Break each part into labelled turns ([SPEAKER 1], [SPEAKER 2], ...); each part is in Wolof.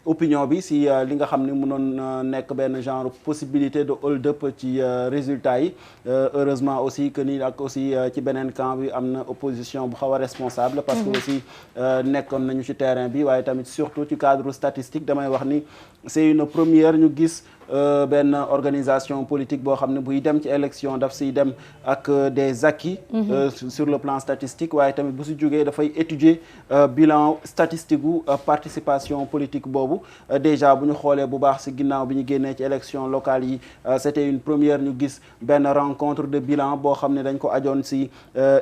[SPEAKER 1] opinion bi si li nga xam ni mënoon nekk benn genre possibilité de hold-up ci résultat yi heureusement aussi que ni ak aussi ci beneen camp bi am na opposition bu xaw a responsable parce que aussi nekkoon nañu ci terrain bi waaye tamit surtout ci cadre statistique damay wax ni c'est une première ñu gis benn organisation politique boo xam ne buy dem ci élection daf siy dem ak des acquis sur le plan statistique waaye tamit bu si jógee dafay étudier bilan statistique gu participation politique boobu déjà bu ñu xoolee bu baax si ginnaaw bi ñu génnee ci élection locale yi c'était une première ñu gis benn rencontre de bilan boo xam ne dañ ko ajoon si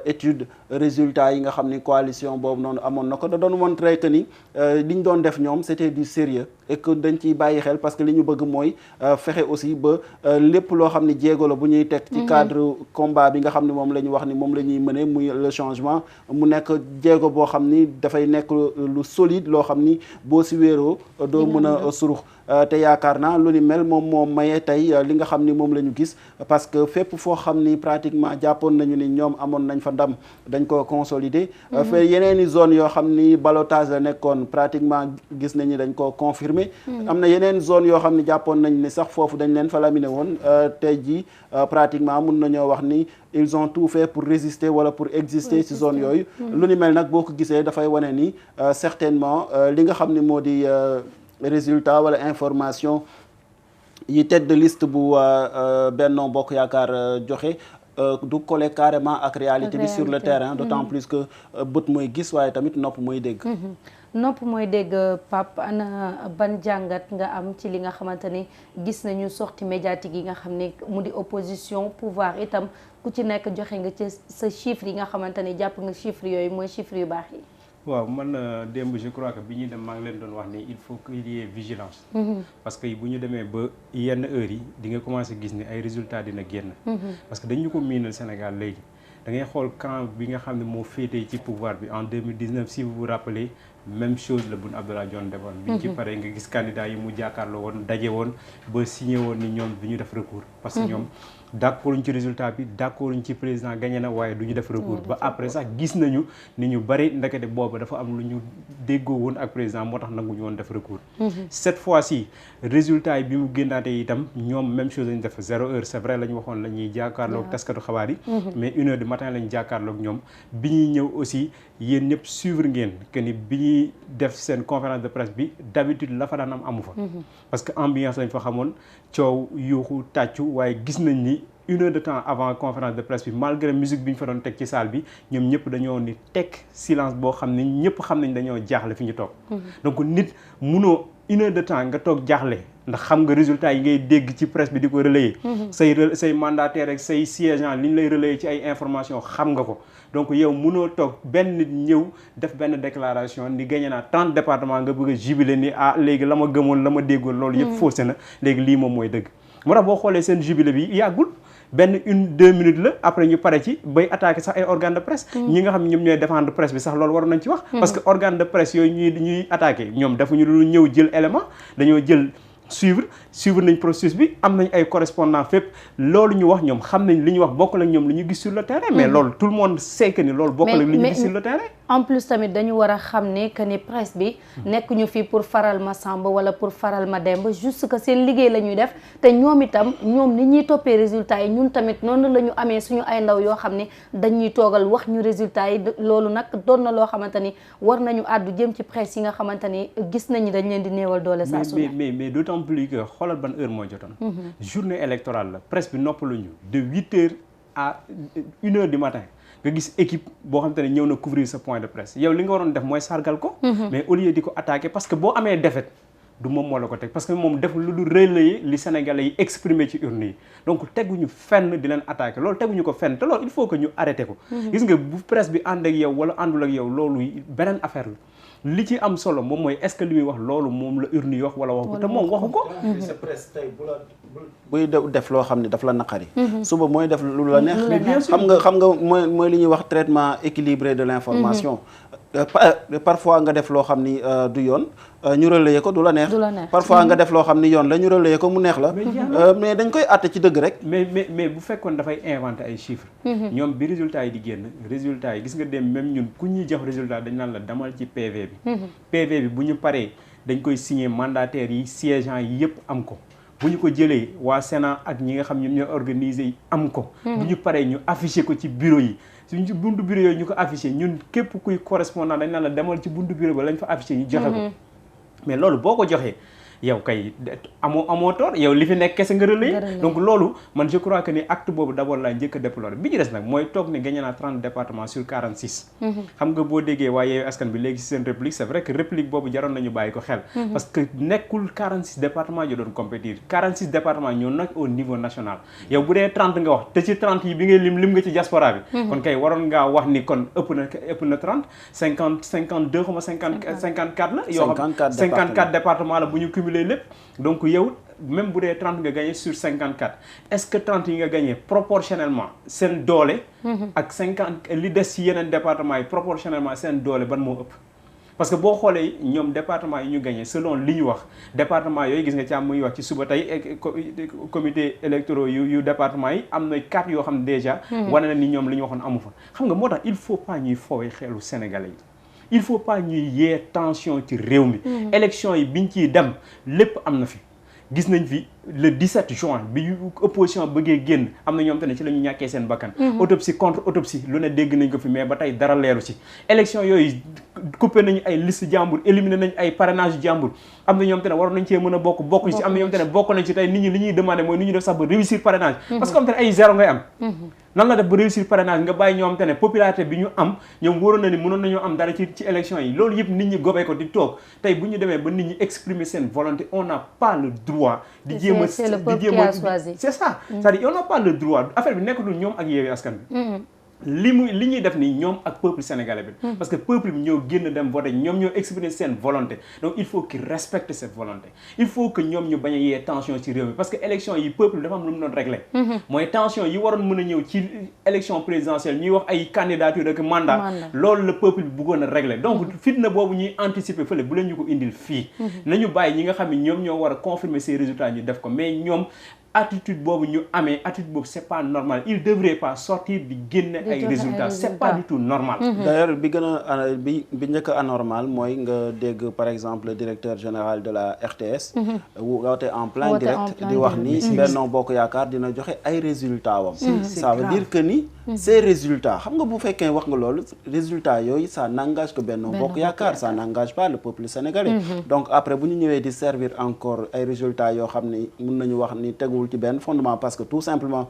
[SPEAKER 1] étude résultats yi nga xam ni coalition boobu noonu amoon na ko da doon montrer que ni li ñu doon def ñoom c'était du sérieux et que dañ ciy bàyyi xel parce que li ñu bëgg mooy fexe aussi ba lépp loo xam ne jéego la bu ñuy teg ci cadre combat bi nga xam ne moom la ñu wax ni moom la ñuy mëne muy le changement mu nekk jéego boo xam ni dafay nekk lu solide loo xam ni boo si wéeroo doo mën a surux te yaakaar naa lu ni mel moom maye tey li nga xam ni moom la ñu gis parce que fépp foo xam ni pratiquement jàppoon nañu ni ñoom amoon nañ fa ndam dañ ko consolider fa yeneen i zone yoo xam ni ballottage la nekkoon pratiquement gis nañu dañ ko confirmer am na yeneen zone yoo xam ni jàppoon nañ ni sax foofu dañ leen fa laminé woon tey jii pratiquement mun nañoo wax ni ils ont tout fait pour résister wala pour exister ci zone yooyu lu ni mel nag boo ko gisee dafay wane ni certainement li nga xam ni moo di résultat wala information yi tête de liste bu Benno Bokk Yaakaar joxe du coller carrément ak réalité bi sur le terrain d'autant plus que bët mooy gis waaye tamit nopp mooy dégg
[SPEAKER 2] nopp mooy dégg Pape ana ban jàngat nga am ci li nga xamante ni gis nañu sortie médiatique yi nga xam ne mu di opposition pouvoir itam ku ci nekk joxe nga ci sa chiffre yi nga xamante ni jàpp nga chiffre yooyu mooy chiffre yu baax yi.
[SPEAKER 3] waaw man démb je crois que bi ñuy dem maa ngi leen doon wax ni il faut qu'il y ait vigilance. parce que bu ñu demee ba yenn heures yi di nga commencer gis ni ay résultats dina génn. parce que dañu ko miinal Sénégal léegi da ngay xool camp bi nga xam ne moo féetee ci pouvoir bi en 2019 si vous vous rappelez même chose la Boun Abdallah Dionne defoon. bi ci pare nga gis candidat yi mu jàkkaarloo woon daje woon ba signé woon ni ñoom du ñu def recours. parce que ñoom d'accord ci résultat bi d'accord ci président gagné na waaye du ñu def recours ba après sax gis nañu ni ñu bari ndekete boobu dafa am lu ñu déggoo woon ak président moo tax nanguñu woon def recours. cette fois-ci résultat yi bi mu génnaatee itam ñoom même chose lañu def 0 heure c'est vrai la ñu waxoon la ñuy jàkkaarloog taskatu xabaar yi. mais 1 heure du matin lañu jàkkaarloog ñoom bi ñuy ñëw aussi yéen ñëpp suivre ngeen que ni bi ñuy def seen conférence de presse bi d'habitude la fa daan am amu fa. parce que ambiance lañ fa xamoon coow yuuxu tàccu waaye gis nañ ni 1 heure de temps avant conférence de presse bi malgré musique bi ñu fa doon teg ci salle bi ñoom ñëpp dañoo ni teg silence boo xam ne ñëpp xam nañ dañoo jaaxle fi ñu toog. donc nit munoo 1 heure de temps nga toog jaaxle ndax xam nga résultat yi ngay dégg ci presse bi di ko relayer. say mandataire ak say siégeant li ñu lay relayer ci ay information xam nga ko donc yow munoo toog benn nit ñëw def benn déclaration ni gagné naa 30 départements nga bëgg a jubilé ni léegi la ma gëmoon la ma déggoon loolu yëpp faussé na léegi lii moom mooy dëgg moo tax boo xoolee seen jubilé bi yàggul benn 1-2 minutes la après ñu pare ci bay attaqué sax ay organe de presse ñi nga xam ne ñoom ñooy défendre presse bi sax loolu waroon nañ ci wax parce que organe de presse yooyu ñuy attaqué ñoom defuñu lu ñëw jël élément dañoo jël suivre nañ processus bi am nañ ay correspondant fépp loolu ñu wax ñoom xam nañ li ñu wax bokkul ak ñoom li ñu gis sur le terrain mais loolu tout le monde sait que ni loolu bokkul ak li ñu gis sur le terrain
[SPEAKER 2] en plus tamit dañu war a xam ne que ni presse bi nekk ñu fii pour faral ma Samba wala pour faral ma Demba juste que seen liggéey la ñuy def te ñoom itam ñoom ni ñuy toppee résultats yi ñun tamit noonu la ñu amee suñu ay ndaw yoo xam ne dañuy toogal wax ñu résultats yi loolu nag doon na loo xamante ni war nañu àddu jëm ci presse yi nga xamante ni gis nañu dañ leen di néewal doole saa su ne
[SPEAKER 3] mais d'autant plus que xoolal ban heure moo jotoon journée électorale la presse bi noppaluñu de 8 heures à 1 heure du matin nga gis équipe boo xam te ne ñëw na couvrir ce point de presse yow li nga waroon def mooy sargal ko mais au lieu di ko attaquer parce que boo amee défaite du moom moo la ko teg parce que moom def lu dul relayer li Sénégalais yi exprimer ci urne yi donc teguñu fenn di leen attaquer loolu teguñu ko fenn te loolu il faut que ñu arrêté ko gis nga bu presse bi ànd ak yow wala àndul ak yow loolu beneen affaire la li ci am solo moom mooy est-ce que li muy wax loolu moom la urne yi wax wala wax ko te moom waxu ko
[SPEAKER 1] sa presse tey buy def loo xam ne daf la naqari suba mooy def lu la neex xam nga mooy li ñuy wax traitement équilibré de l'information parfois nga def loo xam ni du yoon ñu relayer ko du la neex parfois nga def loo xam ni yoon la ñu relayer ko mu neex la mais dañ koy àtte ci dëgg rek
[SPEAKER 3] mais bu fekkoon dafay inventer ay chiffres ñoom bi résultats yi di génn résultats yi gis nga dem même ñun ku ñuy jox résultat dañ naan la demal ci PV bi PV bi bu ñu paree dañ koy signer mandataires yi siégeants yi yëpp am ko bu ñu ko jëlee waa Sénat ak ñi nga xam ñoom ñooy organiser yi am ko bu ñu paree ñu affiché ko ci bureau yi suñ ci buntu bureau yooyu ñu ko affiché ñun képp kuy correspondant dañ naan la demal ci buntu bureau ba lañ fa affiché ñu joxe ko mais loolu boo ko joxee yow kay amoo tort yow li fi nekk kese nga relayer donc loolu man je crois que ni acte boobu d'abord laa njëkk a déplorer bi ñu des nag mooy toog ne gagné naa 30 départements sur 46 xam nga boo déggee waa Yewwi Askan bi léegi si seen réplique c'est vrai que réplique boobu jaroon nañu bàyyi ko xel parce que nekkul 46 départements yo doon compétir 46 départements ñoo nag au niveau national yow bu dee 30 nga wax te ci 30 yi bi ngay lim nga ci diaspora bi kon kay waroon ngaa wax ni kon ëpp na 30 52 xama 54 la yoo xam 54 départements la bu ñu cumulé lépp donc yow même bu dee 30 nga gagné sur 54 est-ce que 30 yi nga gagné proportionnellement seen doole ak 50 li des ci yeneen départements yi proportionnellement seen doole ban moo ëpp parce que boo xoolee ñoom département yi ñu gagné selon li ñu wax département yooyu gis nga ci am muy wax ci suba tey comité électoraux yu département yi am na 4 yoo xam ne déjà wane na ni ñoom li ñu waxoon amu fa xam nga moo tax il faut pas ñuy foowee xelu sénégalais yi il faut pas ñuy yee tension ci réew mi élection yi biñ ciy dem lépp am na fi gis nañ fi le 17 juin bi opposition bëggee génn am na ñoom te ne ci la ñu ñàkkee seen bakkan autopsie contre autopsie lu ne dégg nañ ko fi mais ba tey dara leeru ci élection yooyu coupé nañu ay liste jàmbur éliminé nañ ay parrainage jàmbur am na ñoom te ne waroon nañ cee mën a bokk ci am na ñoom te ne bokk nañ ci tey nit ñi li ñuy demandé mooy ni ñu def sax ba réussir parrainage parce que am te ne ay zéro ngay am nan la def ba réussir parrainage nga bàyyi ñoom te ne popularité bi ñu am ñoom waroon na ni mënoon nañoo am dara ci élection yi loolu yëpp nit ñi gobee ko di toog tey bu ñu demee ba nit ñi exprimer seen volonté on n'a pas le droit di jéem a
[SPEAKER 2] c'est le peuple qui a choisi.
[SPEAKER 3] c'est ça c'est-à-dire on n'a pas le droit affaire bi nekkatul ñoom ak Yewwi Askan bi li ñuy def nii ñoom ak peuple sénégalais bi parce que peuple bi ñoo génn dem voter ñoom ñoo exprimer seen volonté donc il faut qu'ils respectent cette volonté il faut que ñoom ñu bañ a yee tension ci réew mi parce que élection yi peuple bi dafa am lu mu doon régler mooy tension yi waroon mën a ñëw ci élection présidentielle ñuy wax ay candidature ak mandat loolu la peuple bi bëggoon a régler donc fitna boobu ñuy anticiper fële bu leen ñu ko indil fii nañu bàyyi ñi nga xam ne ñoom ñoo war a confirmer ces résultats ñu def ko mais ñoom attitude boobu ñu amee attitude boobu c'est pas normal il devrait pas sortir di génne ay résultats c'est pas du tout normal
[SPEAKER 1] d'ailleurs bi gën a bi njëkk a anormal mooy nga dégg par exemple le directeur général de la RTS woote en plein direct di wax ni Benno Bokk Yaakaar dina joxe ay résultats wam ça veut dire que ni ces résultats xam nga bu fekkee wax nga loolu résultats yooyu ça n'engage que Benno Bokk Yaakaar ça n'engage pas le peuple sénégalais donc après bu ñu ñëwee di servir encore ay résultats yoo xam ne mën nañu wax ni tegu ci benn fondement parce que tout simplement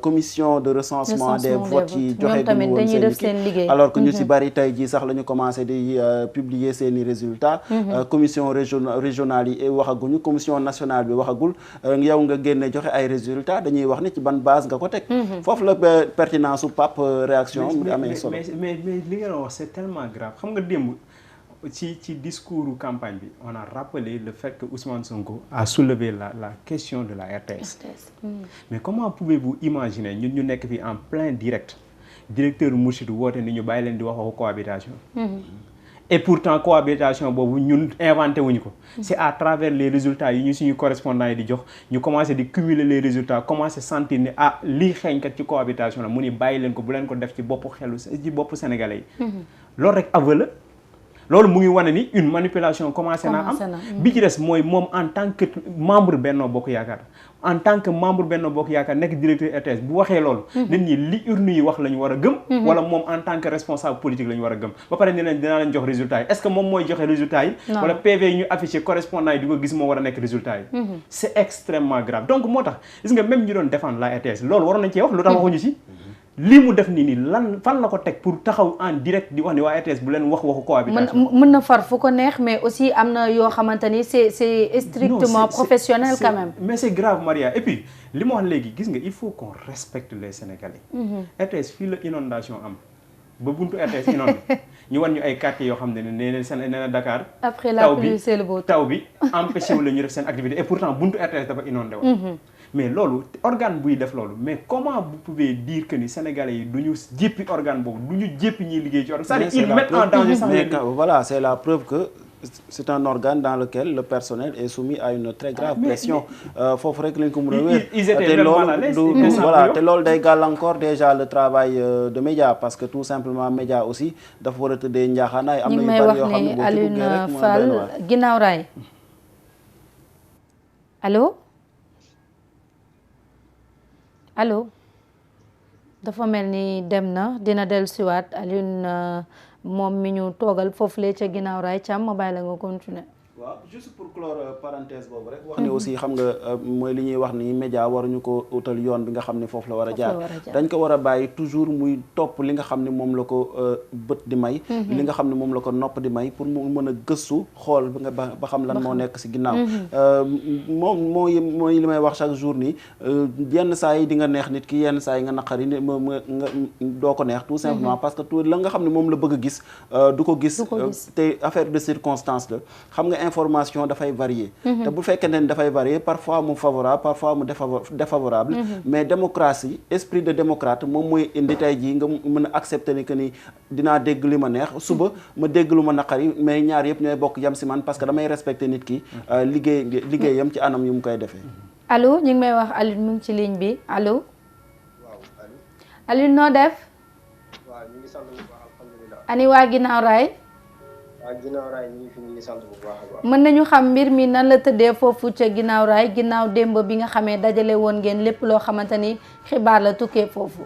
[SPEAKER 1] commission de recensement des votes yi joxe guñu woon seen liggéey alors que ñu ci bari tey jii sax la ñu commencé di publier seeni résultats commission régionale yi waxaguñu commission nationale bi waxagul yow nga génne joxe ay résultats dañuy wax ni ci ban base nga ko teg foofu la pertinence su Pape réaction mu amee solo
[SPEAKER 3] mais li nga wax c'est tellement grave xam nga démb ci discours campagne bi on a rappelé le fait que Ousmane Sonko a soulevé la question de la RTS. Mais comment pouvez-vous imaginer ñun ñu nekk fi en plein direct directeur Mourchid woote ni ñu bàyyi leen di wax waxu cohabitation et pourtant cohabitation boobu ñun inventé wuñu ko c'est à travers les résultats yi ñu suñu correspondants yi di jox ñu commencé di cumuler les résultats commencé sentir ni lii xeeñkat ci cohabitation la mu ni bàyyi leen ko bu leen ko def ci boppu sénégalais yi loolu rek aveu la loolu mu ngi wane ni une manipulation commencé naa am bi ci des mooy moom en tant que membre Benno Bokk Yaakaar nekk directeur RTS bu waxee loolu nit ñi li urne yi wax la ñu war a gëm wala moom en tant que responsable politique la ñu war a gëm ba pare ne leen dinaa leen jox résultats yi est-ce que moom mooy joxe résultats yi wala PV yi ñu affiché correspondant yi di ko gis moo war a nekk résultats yi c'est extrêmement grave donc moo tax gis nga même ñu doon défendre la RTS loolu waroon nañ cee wax lu tax waxuñu ci lii mu def nii lan fan la ko teg pour taxaw en direct di wax ni waa RTS bu leen waxu cohabitation
[SPEAKER 2] mën na far fu ko neex mais aussi am na yoo xamante ni c'est strictement professionnel quand même
[SPEAKER 3] mais c'est grave Maria et puis li ma wax léegi gis nga il faut qu'on respecte les Sénégalais RTS fii la inondation am ba buntu RTS inondé ñu wan ñu ay quartiers yoo xam ne nee na Dakar
[SPEAKER 2] après la pluie c'est le beau temps
[SPEAKER 3] taw bi empêché wu la ñu def seen activité et pourtant buntu RTS dafa inondé woon mais loolu organe buy def loolu mais comment vous pouvez dire que ni Sénégalais yi du ñu jéppi organe boobu du ñu jéppi ñuy liggéey ci organe c'est-à-dire ils mettent en danger sax
[SPEAKER 1] voilà c'est la preuve que c'est un organe dans lequel le personnel est soumis à une très grave pression foofu rek lañ ko mën a wér te loolu voilà te loolu day gàllankoor déjà le travail de média parce que tout simplement média aussi dafa war a tëddee njaaxaanaay am na yu bari yoo xam ne boo ci duggee rek
[SPEAKER 2] Alioune Fall ginnaaw raay allo dafa mel ni dem na dina dellusiwaat Alioune moom mi ñu toogal foofu lee ca ginnaaw raay Thiam ma bàyyi la nga continuer.
[SPEAKER 1] waaw juste pour clore parenthèse boobu rek wax ne aussi xam nga mooy li ñuy wax ni média waruñu ko utal yoon bi nga xam ne foofu la war a jaar dañ ko war a bàyyi toujours muy topp li nga xam ne moom la ko bët di may li nga xam ne moom la ko nopp di may pour mu mën a gëstu xool ba xam lan moo nekk si ginnaaw moom mooy li may wax chaque jour ni yenn saa yi di nga neex nit ki yenn saa yi nga naqari nga doo ko neex tout simplement parce que tout la nga xam ne moom la bëgg a gis du ko gis te affaire de circonstance la xam nga information dafay varier te bu fekkee ne dafay varier parfois mu favorable parfois mu défavorable mais démocratie esprit de démocrate moom mooy indi tey jii nga mën a accepter ni que ni dinaa dégg li ma neex suba ma dégg lu ma naqari mais ñaar yëpp ñooy bokk yam si man parce que damay respecter nit ki liggéeyam ci anam yu mu koy defee.
[SPEAKER 2] allo ñu ngi may wax Alioune mu ngi ci ligne bi allo.
[SPEAKER 4] waaw
[SPEAKER 2] Alioune noo def.
[SPEAKER 4] waaw ñu ngi sant bu baax alhamdulilah.
[SPEAKER 2] ani waa ginnaaw raay.
[SPEAKER 4] waaw ginnaaw raay ñu ngi fi ñu ngi sant bu baax a baax.
[SPEAKER 2] mën nañu xam mbir mi nan la tëddee foofu ca ginnaaw raay ginnaaw démb bi nga xamee dajale woon ngeen lépp loo xamante ni xibaar la tukkee foofu.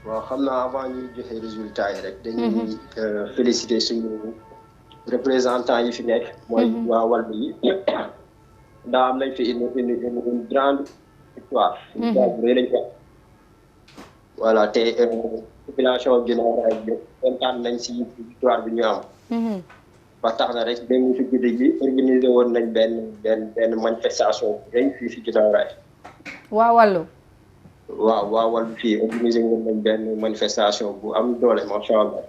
[SPEAKER 4] waaw xam naa avant ñuy joxe résultat yi rek. dañuy féliciter suñu représentant yi fi nekk. mooy waa Wallu yi. ndax am nañ fi une grande victoire. une victoire bu rëy lañ ko. voilà te population ginnaaw raay bi kontaan nañ si victoire bi ñu am. ba tax na rek démb ci guddi gi organisé woon nañ benn manifestation bu rëy fii si ginnaaw raay.
[SPEAKER 2] waa Wallu.
[SPEAKER 4] waaw Wallu fii organisé woon nañ benn manifestation bu am doole macha allah.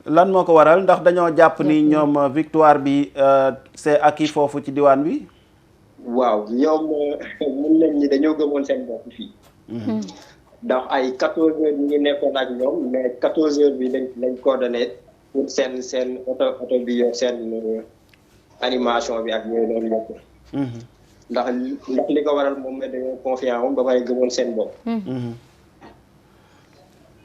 [SPEAKER 1] lan moo ko waral ndax dañoo jàpp ni ñoom victoire bi c'est acquis foofu ci diwaan bi.
[SPEAKER 4] waaw ñoom mun nañ ni dañoo gëmoon seen bopp fii. ndax ay 14 heures ñu ngi nekkoon ak ñoom mais 14 heures bi lañ coordonné pour seen oto bi yor seen animation bi ak yooyu noonu yëpp. ndax li ko waral moom la dañoo confiant moom ba pare gëmoon seen bopp.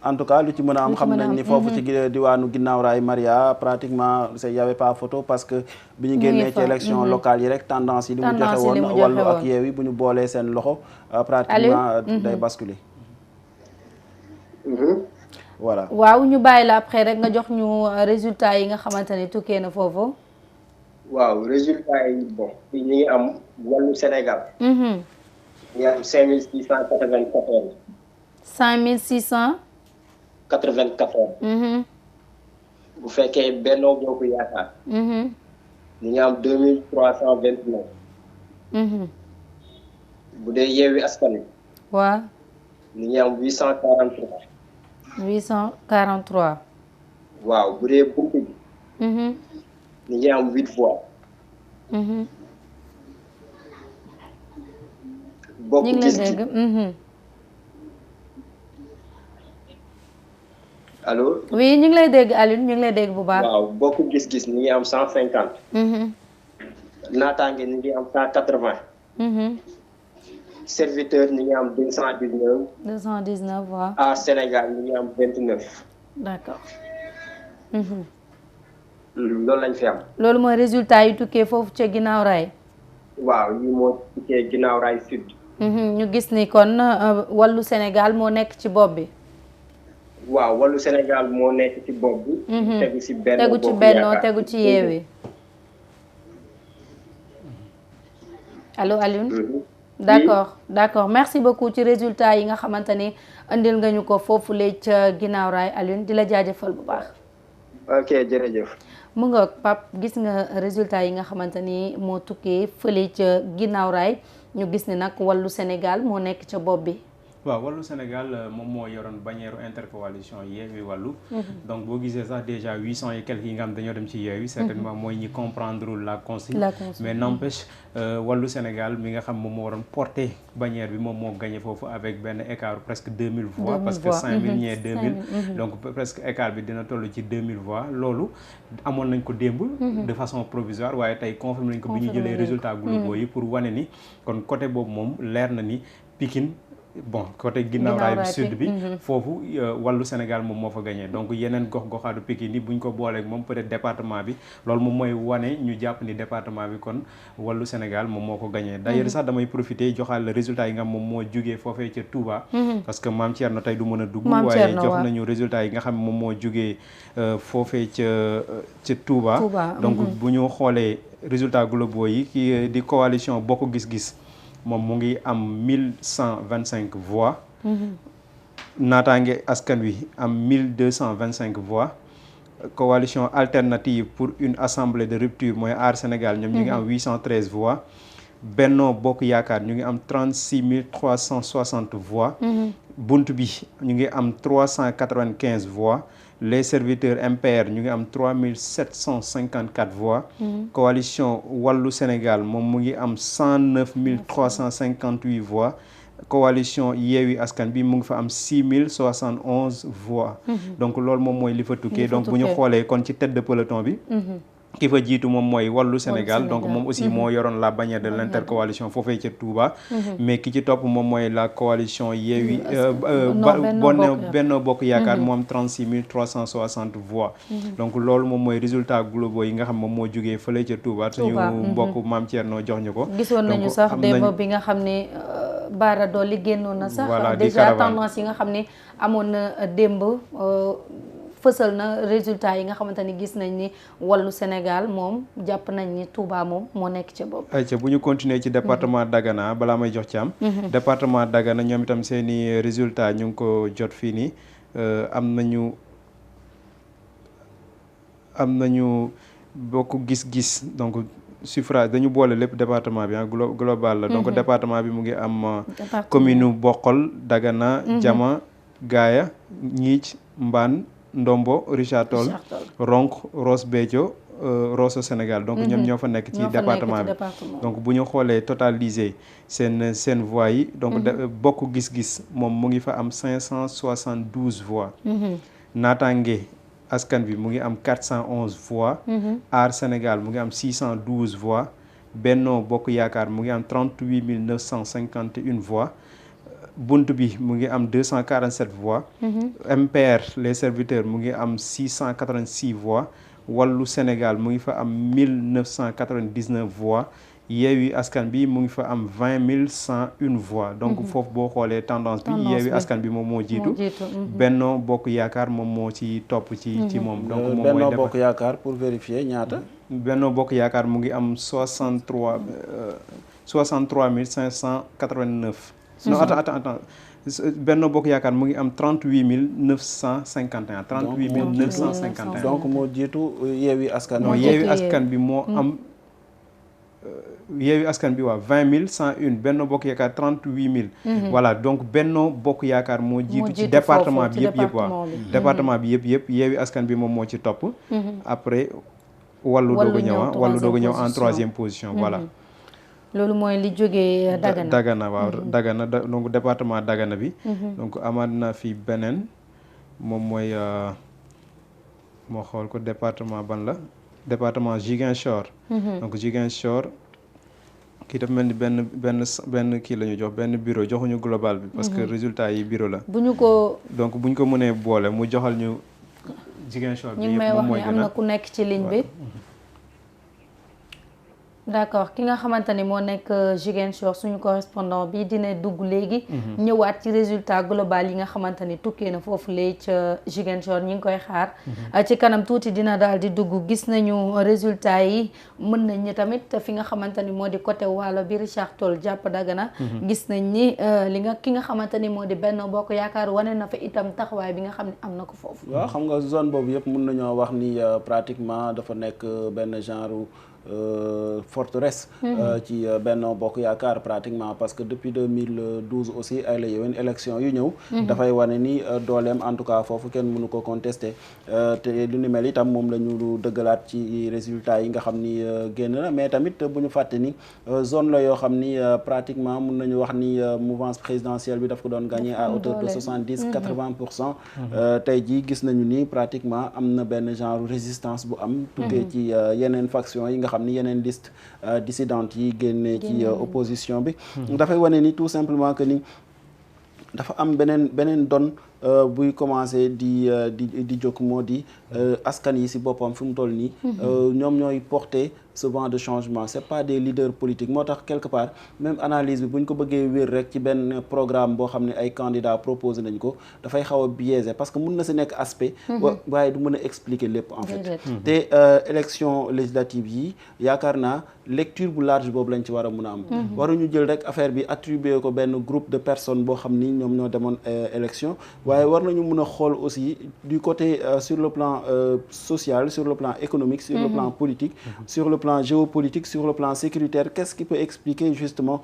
[SPEAKER 1] en tout cas lu ci mën a am xam nañ ni foofu ci diwaanu ginnaaw raay Maria pratiquement y avait pas photo parce que bi ñu génnee ci élection locale yi rek tendance yi li mu joxe woon Wallu ak Yewwi bu ñu boolee seen loxo pratiquement day basculer. voilà
[SPEAKER 2] waaw ñu bàyyi la après rek nga jox ñu résultat yi nga xamante ne tukkee na foofu.
[SPEAKER 4] waaw résultat yi bon ñu ngi am Wallu Sénégal. ñu ngi am 5694.
[SPEAKER 2] 5600.
[SPEAKER 4] 94. bu fekkee Benno Bokk Yaakaar. ñu ngi am 2329. bu dee Yewwi Askan Wi.
[SPEAKER 2] waaw.
[SPEAKER 4] ñu ngi am 843.
[SPEAKER 2] 843.
[SPEAKER 4] waaw bu dee Bokk bi. ñu ngi am 8 voix. Bokk Gis-Gis. allo.
[SPEAKER 2] oui ñu ngi lay dégg Alioune ñu ngi lay dégg bu baax.
[SPEAKER 4] waaw Bokk Gis-Gis ñu ngi am 150. Naataange ñu ngi am 180. Serviteur ñu ngi am 219.
[SPEAKER 2] 219 waaw.
[SPEAKER 4] à Sénégal ñu ngi am 29.
[SPEAKER 2] d'accord.
[SPEAKER 4] loolu lañ fi am.
[SPEAKER 2] loolu mooy résultat yi tukkee foofu ca ginnaaw raay.
[SPEAKER 4] waaw lii moo tukkee ginnaaw raay sud.
[SPEAKER 2] ñu gis ni kon Wallu Sénégal moo nekk ci bopp bi.
[SPEAKER 4] waaw Wallu Sénégal moo nekk ci bopp bi. tegu ci Benno
[SPEAKER 2] tegu ci Benno tegu ci Yewwi. allo Alioune. d'accord merci beaucoup ci résultat yi nga xamante ni andil nga ñu ko foofu lee ca ginnaaw raay Alioune di la jaajëfal bu baax.
[SPEAKER 4] ok jërëjëf.
[SPEAKER 2] mu nga Pape gis nga résultat yi nga xamante ni moo tukkee fële ca ginnaaw raay ñu gis ni nag Wallu Sénégal moo nekk ca bopp bi
[SPEAKER 3] waaw wàllu Sénégal moom moo yoroon bannière intercoalition Yewwi Wàllu donc boo gisee sax déjà 800 et quelques yi nga xam dañoo dem ci Yewwi certainement mooy ñi comprendre la consigne mais n'empêche wàllu Sénégal mi nga xam moom moo waroon porter bannière bi moom moo gagné foofu avec benn écart presque 2000 voix parce que 5000 ñee 2000 donc presque écart bi dina toll ci 2000 voix loolu amoon nañ ko démb de façon provisoire waaye tey confirmé nañ ko bi ñu jëlee résultat globaux yi pour wane ni kon côté boobu moom leer na ni Pikine bon côté ginnaaw raay bi sud bi foofu wàllu Sénégal moom moo fa gagné donc yeneen gox-goxaatu Pikine yi buñ ko booleeg moom peut-être département bi loolu moom mooy wane ñu jàpp ni département bi kon wàllu Sénégal moom moo ko gagné d'ailleurs sax damay profiter joxaal résultat yi nga xam moom moo jugee foofee ca Touba parce que Mame Thierno tey du mën a dugg waaye jox nañu résultat yi nga xam moom moo jugee foofee ca Touba donc bu ñu xoolee résultat globaux yi kii di coalition Bokk Gis-Gis moom mu ngi am 1125 voix naataange askan wi am 1225 voix coalition alternative pour une assemblée de rupture mooy Aar Sénégal ñoom ñu ngi am 813 voix Benno Bokk Yaakaar ñu ngi am 36 360 voix bunt bi ñu ngi am 395 voix les serviteurs MPR ñu ngi am 3754 voix coalition Wàllu Sénégal moom mu ngi am 109 358 voix coalition Yewwi Askan bi mu ngi fa am 6071 voix donc loolu moom mooy li fa tukkee donc bu ñu xoolee kon ci tête de peloton bi ki fa jiitu moom mooy Wàllu Sénégal donc moom aussi moo yoroon la bannière de l'intercoalition foofee ca Touba mais ki ci topp moom mooy la coalition Yewwi Benno Bokk Yaakaar moo am 36 360 voix donc loolu moom mooy résultat globaux yi nga xam moom moo jógee fële ca Touba suñu mbokk Mame Thierno jox ñu ko
[SPEAKER 2] gisoon nañu sax démb bi nga xam ne Bara Dolly génnoon na sax déjà tendance yi nga xam ne amoon na démb fësal na résultat yi nga xamante ni gis nañ ni Wàllu Sénégal moom jàpp nañ ni Touba moom moo nekk ca bopp.
[SPEAKER 3] ayca bu ñu continuer ci département Dagana balaa may jox ci am. département Dagana ñoom itam seeni résultat ñu ngi ko jot fii nii am nañu Bokk Gis-Gis donc suffrage dañu boole lépp département bi global la donc département bi mu ngi am commune Bokhol Dagana Diama Gaaya Ñiic Mbaan Ndombo Richard Toll Ronk Ross Béthio Rosso Sénégal donc ñoom ñoo fa nekk ci département bi donc bu ñu xoolee totalisé seen voix yi donc Bokk Gis-Gis moom mu ngi fa am 572 voix naataange askan bi mu ngi am 411 voix Aar Sénégal mu ngi am 612 voix Benno Bokk Yaakaar mu ngi am 38 951 voix bunt bi mu ngi am 247 voix MPR les serviteurs mu ngi am 686 voix Wàllu Sénégal mu ngi fa am 1999 voix Yewwi Askan bi mu ngi fa am 20 101 voix donc foofu boo xoolee tendance bi Yewwi Askan bi moom moo jiitu Benno Bokk Yaakaar moom moo ci topp ci moom donc moom mooy
[SPEAKER 1] Benno Bokk Yaakaar pour vérifier ñaata
[SPEAKER 3] Benno Bokk Yaakaar mu ngi am 63 589 non attends Benno Bokk Yaakaar mu ngi am 38 951 38 951
[SPEAKER 1] donc moo jiitu Yewwi Askan
[SPEAKER 3] non Yewwi Askan bi moo am Yewwi Askan bi waa 20 101 Benno Bokk Yaakaar 38 000 voilà donc Benno Bokk Yaakaar moo jiitu ci département bi yëpp waaw département bi yëpp Yewwi Askan bi moom moo ci topp après Wàllu doog a ñëw en troisième position voilà
[SPEAKER 2] loolu mooy li jógee
[SPEAKER 3] Dagana waaw Dagana donc département Dagana bi donc amaat na fi beneen moom mooy moo xool ko département ban la département Ziguinchor donc Ziguinchor kii dafa mel ni benn kii la ñu jox benn bureau joxuñu global bi parce que résultat yi bureau la
[SPEAKER 2] bu ñu ko
[SPEAKER 3] mënee boole mu joxal ñu Ziguinchor bi
[SPEAKER 2] ñu ngi may wax ni am na ku nekk ci ligne bi d'accord ki nga xamante ni moo nekk Ziguinchor suñu correspondant bi dina dugg léegi ñëwaat ci résultat global yi nga xamante ni tukkee na foofu léegi ca Ziguinchor ñi ngi koy xaar ci kanam tuuti dina daal di dugg gis nañu résultat yi mën nañ ñi tamit fi nga xamante ni moo di côté Waalo bi Richard Toll jàpp Dagana gis nañ ni ki nga xamante ni moo di Benno Bokk Yaakaar wane na fa itam taxawaay bi nga xam ne am na ko foofu
[SPEAKER 1] waaw xam nga zone boobu yëpp mën nañoo wax ni pratiquement dafa nekk benn genre forteresse ci Benno Bokk Yaakaar pratiquement, parce que depuis 2012 aussi ay la yowén élection yu ñëw dafay wane ni dooleem en tout cas foofu kenn mënu ko contester te lu ni mel itam moom la ñu dëggalaat ci résultats yi nga xam ni génn na. mais tamit bu ñu fàtte ni zone la yoo xam ni pratiquement mun nañu wax ni mouvance présidentielle bi daf ko doon gagné à hauteur de 70-80%. tey jii gis nañu ni pratiquement am na benn genre résistance bu am tukkee ci yeneen faction yi nga xam ni yeneen liste dissidente yi génnee ci opposition bi. dafay wane ni tout simplement que ni dafa am beneen don buy commencé di jóg, moo di askan yi ci boppam fi mu toll nii ñoom ñooy porter ce vent de changement. c'est pas des leaders politiques. moo tax quelque part même analyse bi bu ñu ko bëggee wér rek ci benn programme boo xam ne ay candidats proposé nañ ko dafay xaw a biaisé, parce que mun na ci nekk aspect waaye du mën a expliquer lépp en fait. te élection législative yi yaakaar naa lecture bu large boobu lañ ci war a mun a am. waruñu jël rek affaire bi attribuer ko benn groupe de personnes boo xam ni ñoom ñoo demoon élection, waaye war nañu mun a xool aussi du côté sur le plan social, sur le plan économique, sur le plan politique, sur le plan géopolitique, sur le plan sécuritaire. Qu'est-ce qui peut expliquer justement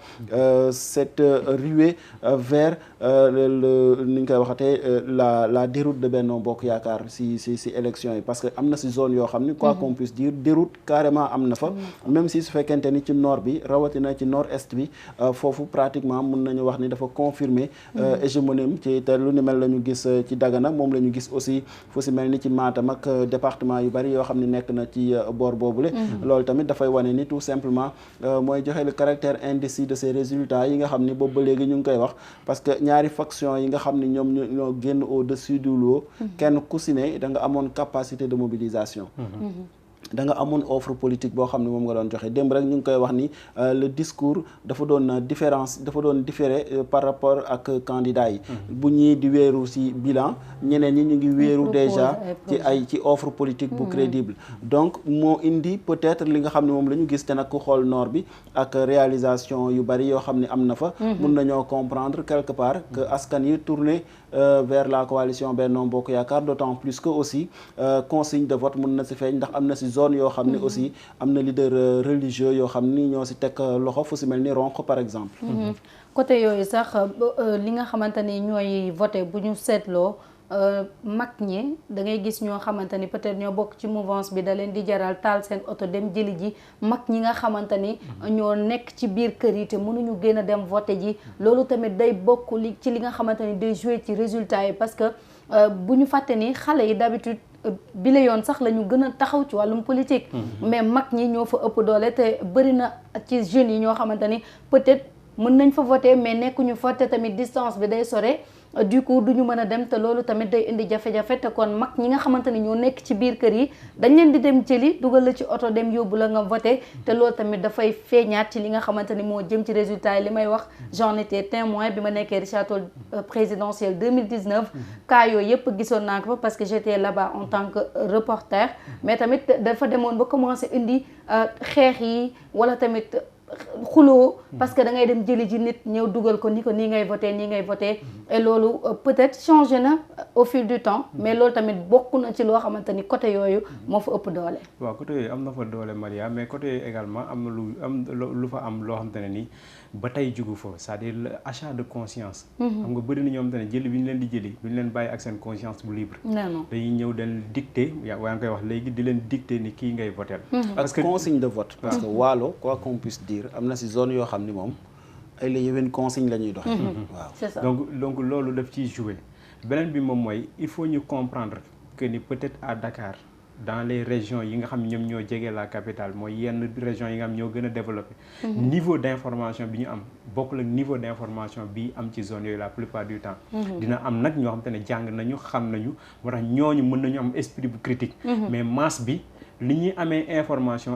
[SPEAKER 1] cette ruée vers ni ñu koy waxatee la déroute de Benno Bokk Yaakaar si élection yi, parce que am na si zone yoo xam ni quoi qu'on puisse dire déroute carrément am na fa, même si su fekkente ni ci nord bi rawatina ci nord-est bi foofu pratiquement mun nañu wax ni dafa confirmer hégémonie ci te lu ni mel la ñu gis ci Dagana, moom la ñu gis aussi fu si mel ni ci Matam ak département yu bari yoo xam ne nekk na ci boor boobule. loolu tamit dafay wane ni tout simplement mooy joxe le caractère indécis de ces résultats yi nga xam ni boobu ba léegi ñu ngi koy wax, parce que ñaari faction yi nga xam ni ñoom ñoo génn au-dessus du lot, kenn ku si ne da nga amoon capacité de mobilisation. da nga amoon offre politique boo xam ne moom nga doon joxe. démb rek ñu ngi koy wax ni le discours dafa doon différé par rapport ak candidats yi. bu ñii di wéeru ci bilan, ñeneen ñi ñu ngi wéeru déjà ci offre politique bu crédible. donc moo indi peut-être li nga xam ne moom la ñu gis, te nag ku xool nord bi ak réalisation yu bari yoo xam ne am na fa. mun nañoo comprendre quelque part que askan yi tourné vers la coalition Benno Bokk Yaakaar, d'autant plus que aussi consigne de vote mun na ci feeñ, ndax am na ci zone yoo xam ne aussi am na leader religieux yoo xam ni ñoo ci teg loxo, fu ci mel ni Ronk par exemple.
[SPEAKER 2] côté yooyu sax li nga xamante ni ñooy voté bu ñu seetloo mag ñi da ngay gis ñoo xamante ni peut-être ñoo bokk ci mouvance bi da leen di jaral taal seen oto dem jëli ji mag ñi nga xamante ni ñoo nekk ci biir kër yi te mënuñu gën a dem voté ji. loolu tamit day bokk ci li nga xamante ni day jouer ci résultat yi, parce que bu ñu fàtte ni xale yi d'habitude bi la yoon sax la ñu gën a taxaw ci wàllum politique. mais mag ñi ñoo fa ëpp doole, te bëri na ci jeunes yi ñoo xamante ni peut-être mën nañ fa voter mais nekkuñu fa, te tamit distance bi day sore, du coup duñu mën a dem, te loolu tamit day indi jafe-jafe. te kon mag ñi nga xamante ni ñoo nekk ci biir kër yi dañ leen di dem jëli dugal la ci oto dem yóbbu la nga voter, te loolu tamit dafay feeñaat ci li nga xamante ni moo jëm ci résultat yi. li may wax j'en étais témoin bi ma nekkee Richard Toll présidentielle 2019 cas yooyu yëpp gisoon naa ko fa, parce que j'étais là-bas en tant que reporter. mais tamit dafa demoon ba commencer indi xeex yi wala tamit xuloo, parce que da ngay dem jëli ji nit ñëw dugal ko ni ko nii ngay voté et loolu peut-être changé na au fil du temps, mais loolu tamit bokk na ci loo xamante ni côté yooyu moo fa ëpp doole.
[SPEAKER 3] waaw côté yooyu am na fa doole Maria, mais côté yooyu également am na lu fa am loo xamante ne nii ba tey jugu fa, c'est-à-dire l'achat de conscience. xam nga bëri na ñoo xamante ne jëli bi ñu leen di jëli du ñu leen bàyyi ak seen conscience bu libre. non dañuy ñëw den dicté waa nga koy wax léegi di leen dicté ni kii ngay votel.
[SPEAKER 1] parce que consigne de vote. parce que Waalo quoi qu'on puisse dire am na ci zone yoo xam ni moom ay la yéwén consigne la ñuy doxee. waaw
[SPEAKER 2] c'est ça.
[SPEAKER 3] donc loolu daf ciy jouer. beneen bi moom mooy il faut ñu comprendre que ni peut-être à Dakar dans les régions yi nga xam ñoom ñoo jege la capitale, mooy yenn régions yi nga xam ñoo gën a développé. niveau d'information bi ñu am bokkul ak niveau d'information bi am ci zone yooyu la plupart du temps. dina am nag ñoo xam te ne jàng nañu xam nañu, moo tax ñooñu mën nañu am esprit bu critique. mais masse bi li ñuy amee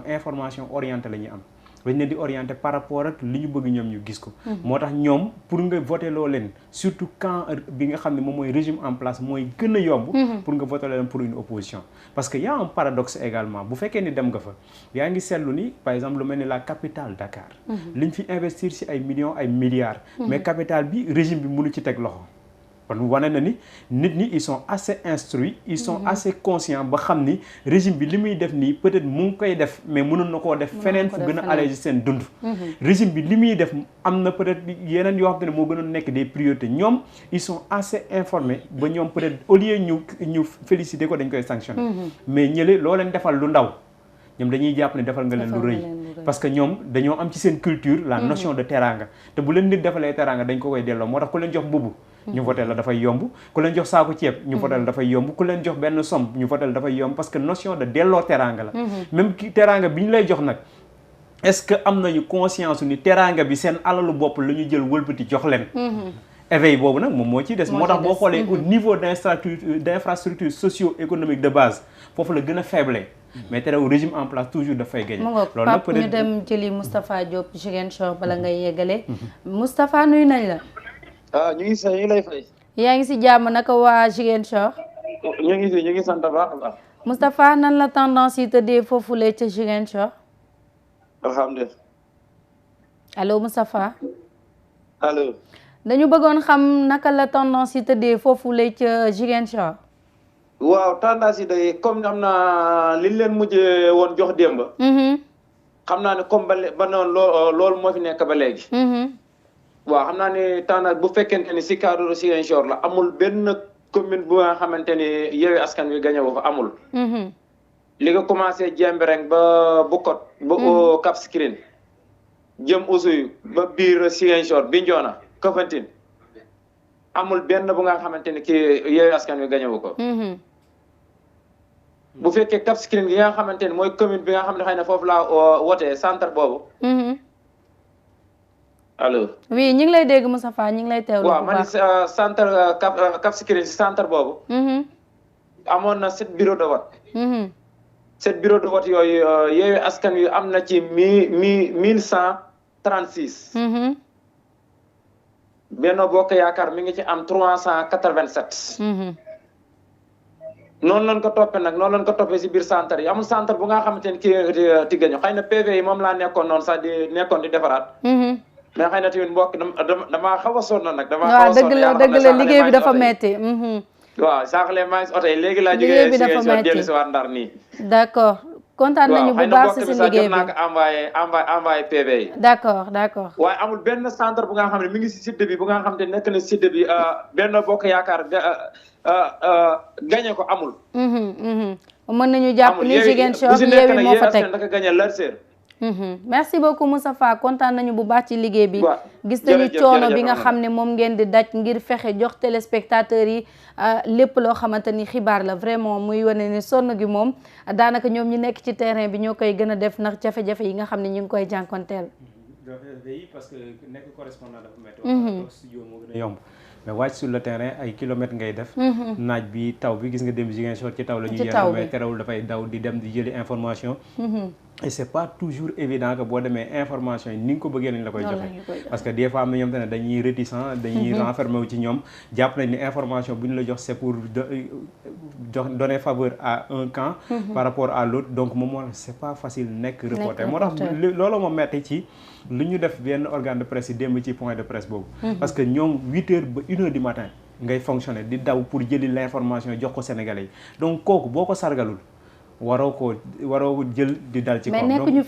[SPEAKER 3] information orientée la ñuy am. dañ leen di orienter par rapport ak li ñu bëgg ñoom ñu gis ko. moo tax ñoom pour nga voter loo leen surtout quand bi nga xam ne moom mooy régime en place mooy gën a yomb. pour nga voter leen pour une opposition. parce que y a un paradoxe également bu fekkee ni dem nga fa yaa ngi seetlu ni par exemple lu mel ni la capitale Dakar. liñ fi investir ci ay millions ay milliards. mais capitale bi régime bi mënu ci teg loxo. kon wane na ni nit ñi ils sont assez instruits ils sont assez conscients ba xam ni régime bi li muy def nii peut-être mu ngi koy def mais mënoon na koo def feneen fu gën a alléger seen dund régime bi li muy def am na peut-être yeneen yoo xam ne moo gënoon nekk des priorités ñoom ils sont assez informés ba ñoom peut-être au lieu ñu féliciter ko dañ koy sanctionner mais ñële loo leen defal lu ndaw ñoom dañuy jàpp ne defal nga leen lu rëy parce que ñoom dañoo am ci seen culture la notion de teraanga te bu leen nit defalee teraanga dañ ko koy delloo moo tax ku leen jox mbubu ñu voté la dafay yomb ku leen jox saako ceeb ñu voté la dafay yomb ku leen jox benn somme ñu voté la dafay yomb parce que notion de delloo teraanga la même ki teraanga bi ñu lay jox nag est-ce que am nañu conscience ni teraanga bi seen alalu bopp la ñu jël wëlbati jox leen éveil boobu nag moom moo ciy des moo tax boo xoolee au niveau d'infrastructure socio-économique de base foofu la gën a faible mais terewul régime en place toujours dafay gagné.
[SPEAKER 2] loolu nag peut-être ñu dem jëli Moustapha Diop Ziguinchor bala ngay yeggale. Moustapha nuyu nañ la.
[SPEAKER 5] ñu ngi lay fay.
[SPEAKER 2] yaa ngi si jàmm naka waa Ziguinchor.
[SPEAKER 5] ñu ngi sant baax a baax.
[SPEAKER 2] Moustapha nan la tendance yi tëddee foofulee ca Ziguinchor.
[SPEAKER 5] alhamdulilah.
[SPEAKER 2] allo Moustapha.
[SPEAKER 5] allo.
[SPEAKER 2] dañu bëggoon xam naka la tendance yi tëddee foofulee ca Ziguinchor.
[SPEAKER 5] waaw tendance yi day comme am na liñ leen mujjee woon jox démb. xam naa ne comme ba noonu loolu moo fi nekk ba léegi. waaw xam naa ne tendance bu fekkente ni si cadre Ziguinchor la amul benn commune bu nga xamante ni Yewwi Askan Wi gagné wu fa amul. li nga commencé Diembéring ba Bukot ba Cap Skirring jëm Oussouye ba biir Ziguinchor Bignona Kafountine amul benn bu nga xamante ni kii Yewwi Askan Wi gagné wu ko. bu fekkee Cap Skirring gi nga xamante ni mooy commune bi nga xam ne xëy na foofu laa wootee centre boobu. allo.
[SPEAKER 2] oui ñu ngi lay dégg Moustapha ñu ngi lay teewlu.
[SPEAKER 5] waaw man centre Cap Skirring si centre boobu. amoon na 7 bureaux de vote. 7 bureaux de vote yooyu Yewwi Askan Wi am na ci 1136. Benno Bokk Yaakaar mi ngi ci am 387. noonu lañ ko toppee nag noonu lañ ko toppee si biir centre yi amul centre bu nga xamante ni kii ti gañu xëy na PV yi moom laa nekkoon noonu sax di defaraat. mais xëy na tamit mbokk damaa xaw a sonn nag. damaa xaw a sonn
[SPEAKER 2] waaw dëgg la liggéey bi dafa metti.
[SPEAKER 5] waaw sànqale maa ngi si oto yi léegi laa jógee si dellu si waat Ndar nii.
[SPEAKER 2] d'accord kontaan nañu bu baax si liggéey bi
[SPEAKER 5] waaw xëy na mbokk mi sax jot naa ko envoyé PV yi.
[SPEAKER 2] d'accord.
[SPEAKER 5] waaye amul benn centre bu nga xam ne mi ngi si site bi bu nga xam te nekk na site bi Benno Bokk Yaakaar gagné ko amul.
[SPEAKER 2] mën nañu jàpp ni Ziguinchor Yewwi moo fa teg
[SPEAKER 5] naka gagné Larser.
[SPEAKER 2] merci beaucoup Moustapha kontaan nañu bu baax ci liggéey bi. gis nañu coono bi nga xam ne moom ngeen di daj ngir fexe jox téléspectateurs yi lépp loo xamante ni xibaar la vraiment muy wane ni sonn gi moom daanaka ñoom ñi nekk ci terrain bi ñoo koy gën a def ndax jafe-jafe yi nga xam ne ñu ngi koy jànkonteel.
[SPEAKER 3] parce que nekk correspondant dafa métti. studio moo gën a yomb. mais wàcc sur le terrain ay kilomètres ngay def. naaj bi taw bi gis nga dem Ziguinchor ci taw la ñuy yenn mais terewul dafay daw di dem di jëli information. et c'est pas toujours évident que boo demee information yi ni nga ko bëggee lañ la koy joxe. parce que des fois am na ñoom te ne dañuy réticent dañuy renfermer wu ci ñoom jàpp nañ ni information bu ñu la jox c'est pour donner faveur à un camp. par rapport à l'autre donc moom moo c'est pas facile nekk reporter moo tax loolu moom metti ci lu ñu def benn organe de presse yi démb ci point de presse boobu. parce que ñoom 8h ba 1h du matin ngay fonctionner di daw pour jëli l'information jox ko Sénégalais yi donc kooku boo ko sargalul waroo jël di dal ci kaw.
[SPEAKER 2] mais nekkuñu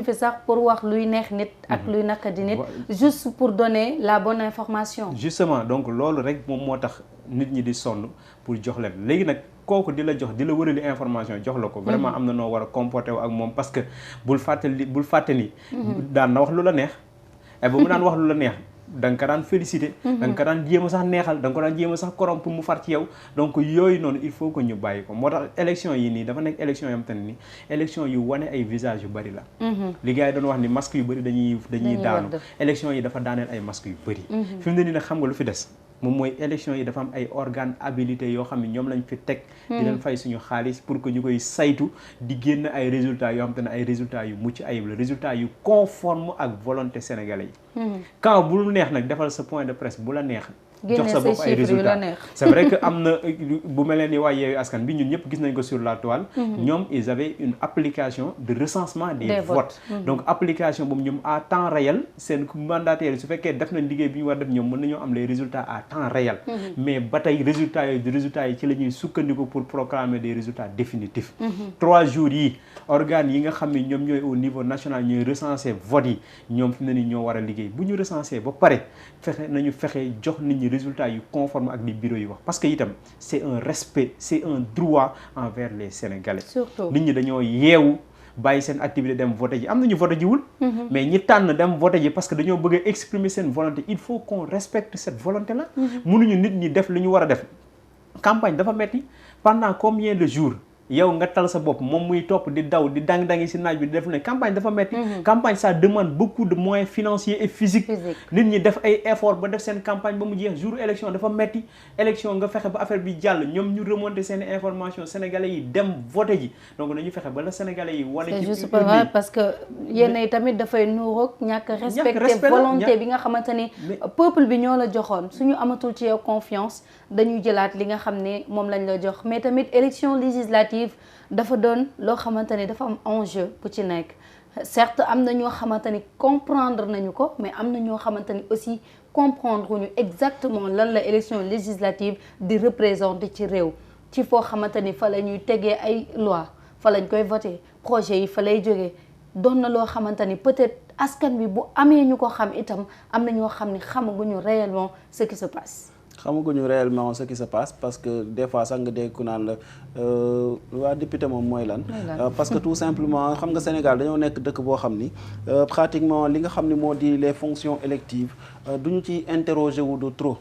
[SPEAKER 2] fi sax pour wax luy neex nit ak luy naqadi nit juste pour donner la bonne information.
[SPEAKER 3] justement donc loolu rek moom moo tax nit ñi di sonn pour jox leen léegi nag kooku di la wërali information jox la ko. vraiment am na noo war a comporter wu ak moom parce que bul fàtte ni. daan na wax lu la neex. et ba mu daan wax lu la neex. da nga ko daan féliciter. da nga ko daan jéem a sax neexal da nga ko daan jéem a sax corrompre pour mu far ci yow donc yooyu noonu il faut que ñu bàyyi ko moo tax élection yi nii dafa nekk élection yoo xam te ne nii élection yu wane ay visage yu bëri la. li gars yi doon wax ni masque yu bëri dañuy daanu. élection yi dafa daaneel ay masque yu bëri. fi mu ne nii nag xam nga lu fi des. moom mooy élection yi dafa am ay organes habilités yoo xam ne ñoom lañ fi teg. di leen fay suñu xaalis pour que ñu koy saytu di génn ay résultats yoo xam te ne ay résultats yu mucc ayib la résultats yu conforme ak volonté sénégalais yi. quand bu lu neex nag defal sa point de presse bu la neex jox sa bopp ay résultats c'est vrai que am na bu mel ni waa Yewwi Askan bi ñun ñëpp gis nañ ko sur la toile. ñoom ils avaient une application de recensement des votes. donc application boobu ñoom à temps réel seen mandataires yi su fekkee def nañ liggéey bi ñu war def ñoom mën nañoo am les résultats à temps réel. mais ba tey résultats yi ci la ñuy sukkandiku pour proclamer des résultats définitifs. 3 jours yi organes yi nga xam ne ñoom ñooy au niveau national ñooy recenser votes yi ñoom fi mu ne nii ñoo war a liggéey bu ñu recenser ba pare fexe jox nit ñi résultats yu conforme ak li bureau yi wax parce que itam c'est un respect c'est un droit envers les Sénégalais. surtout nit ñi dañoo yeewu bàyyi seen activité dem voter ji am nañu voter jiwul. mais ñi tànn dem voter ji parce que dañoo bëgg a exprimer seen volonté il faut qu'on respecte cette volonté là. mënuñu nit ñi def li ñu war a def campagne dafa metti pendant combien de jours. yow nga tal sa bopp moom muy topp di daw di dang-dangi si naaj bi di def ne campagne dafa metti campagne ça demande beaucoup de moyens financiers et physiques nit ñi def ay effort ba def seen campagne ba mu jeex jour élection dafa metti élection nga fexe ba affaire bi jàll ñoom ñu remonter seen information sénégalais yi dem voter ji donc nañu fexe ba la sénégalais yi wane ci
[SPEAKER 2] c'est juste pas vrai parce que yéen yi tamit dafay nuroog ñàkk respecter volonté bi nga xamante ni peuple bi ñoo la joxoon suñu amatul ci yow confiance dañuy jëlaat li nga xam ne moom lañ la jox mais tamit élection législative dafa doon loo xamante ni dafa am enjeu bu ci nekk certes am na ñoo xamante ni comprendre nañu ko mais am na ñoo xamante ni aussi comprendre ñu exactement lan la élection législative di représenter ci réew ci foo xamante ni fa la ñuy tegee ay loi fa lañ koy voter projet yi fa lay jógee doon na loo xamante ni peut-être askan bi bu amee ñu ko xam itam am na ñoo xam ni xamaguñu réellement ce qui se passe.
[SPEAKER 1] xamaguñu réellement ce qui se passe parce que des fois sax nga dégg ku naan la waa député moom mooy lan parce que tout simplement xam nga Sénégal dañoo nekk dëkk boo xam ni pratiquement li nga xam ni moo di les fonctions électives duñu ci interroger wu de trop.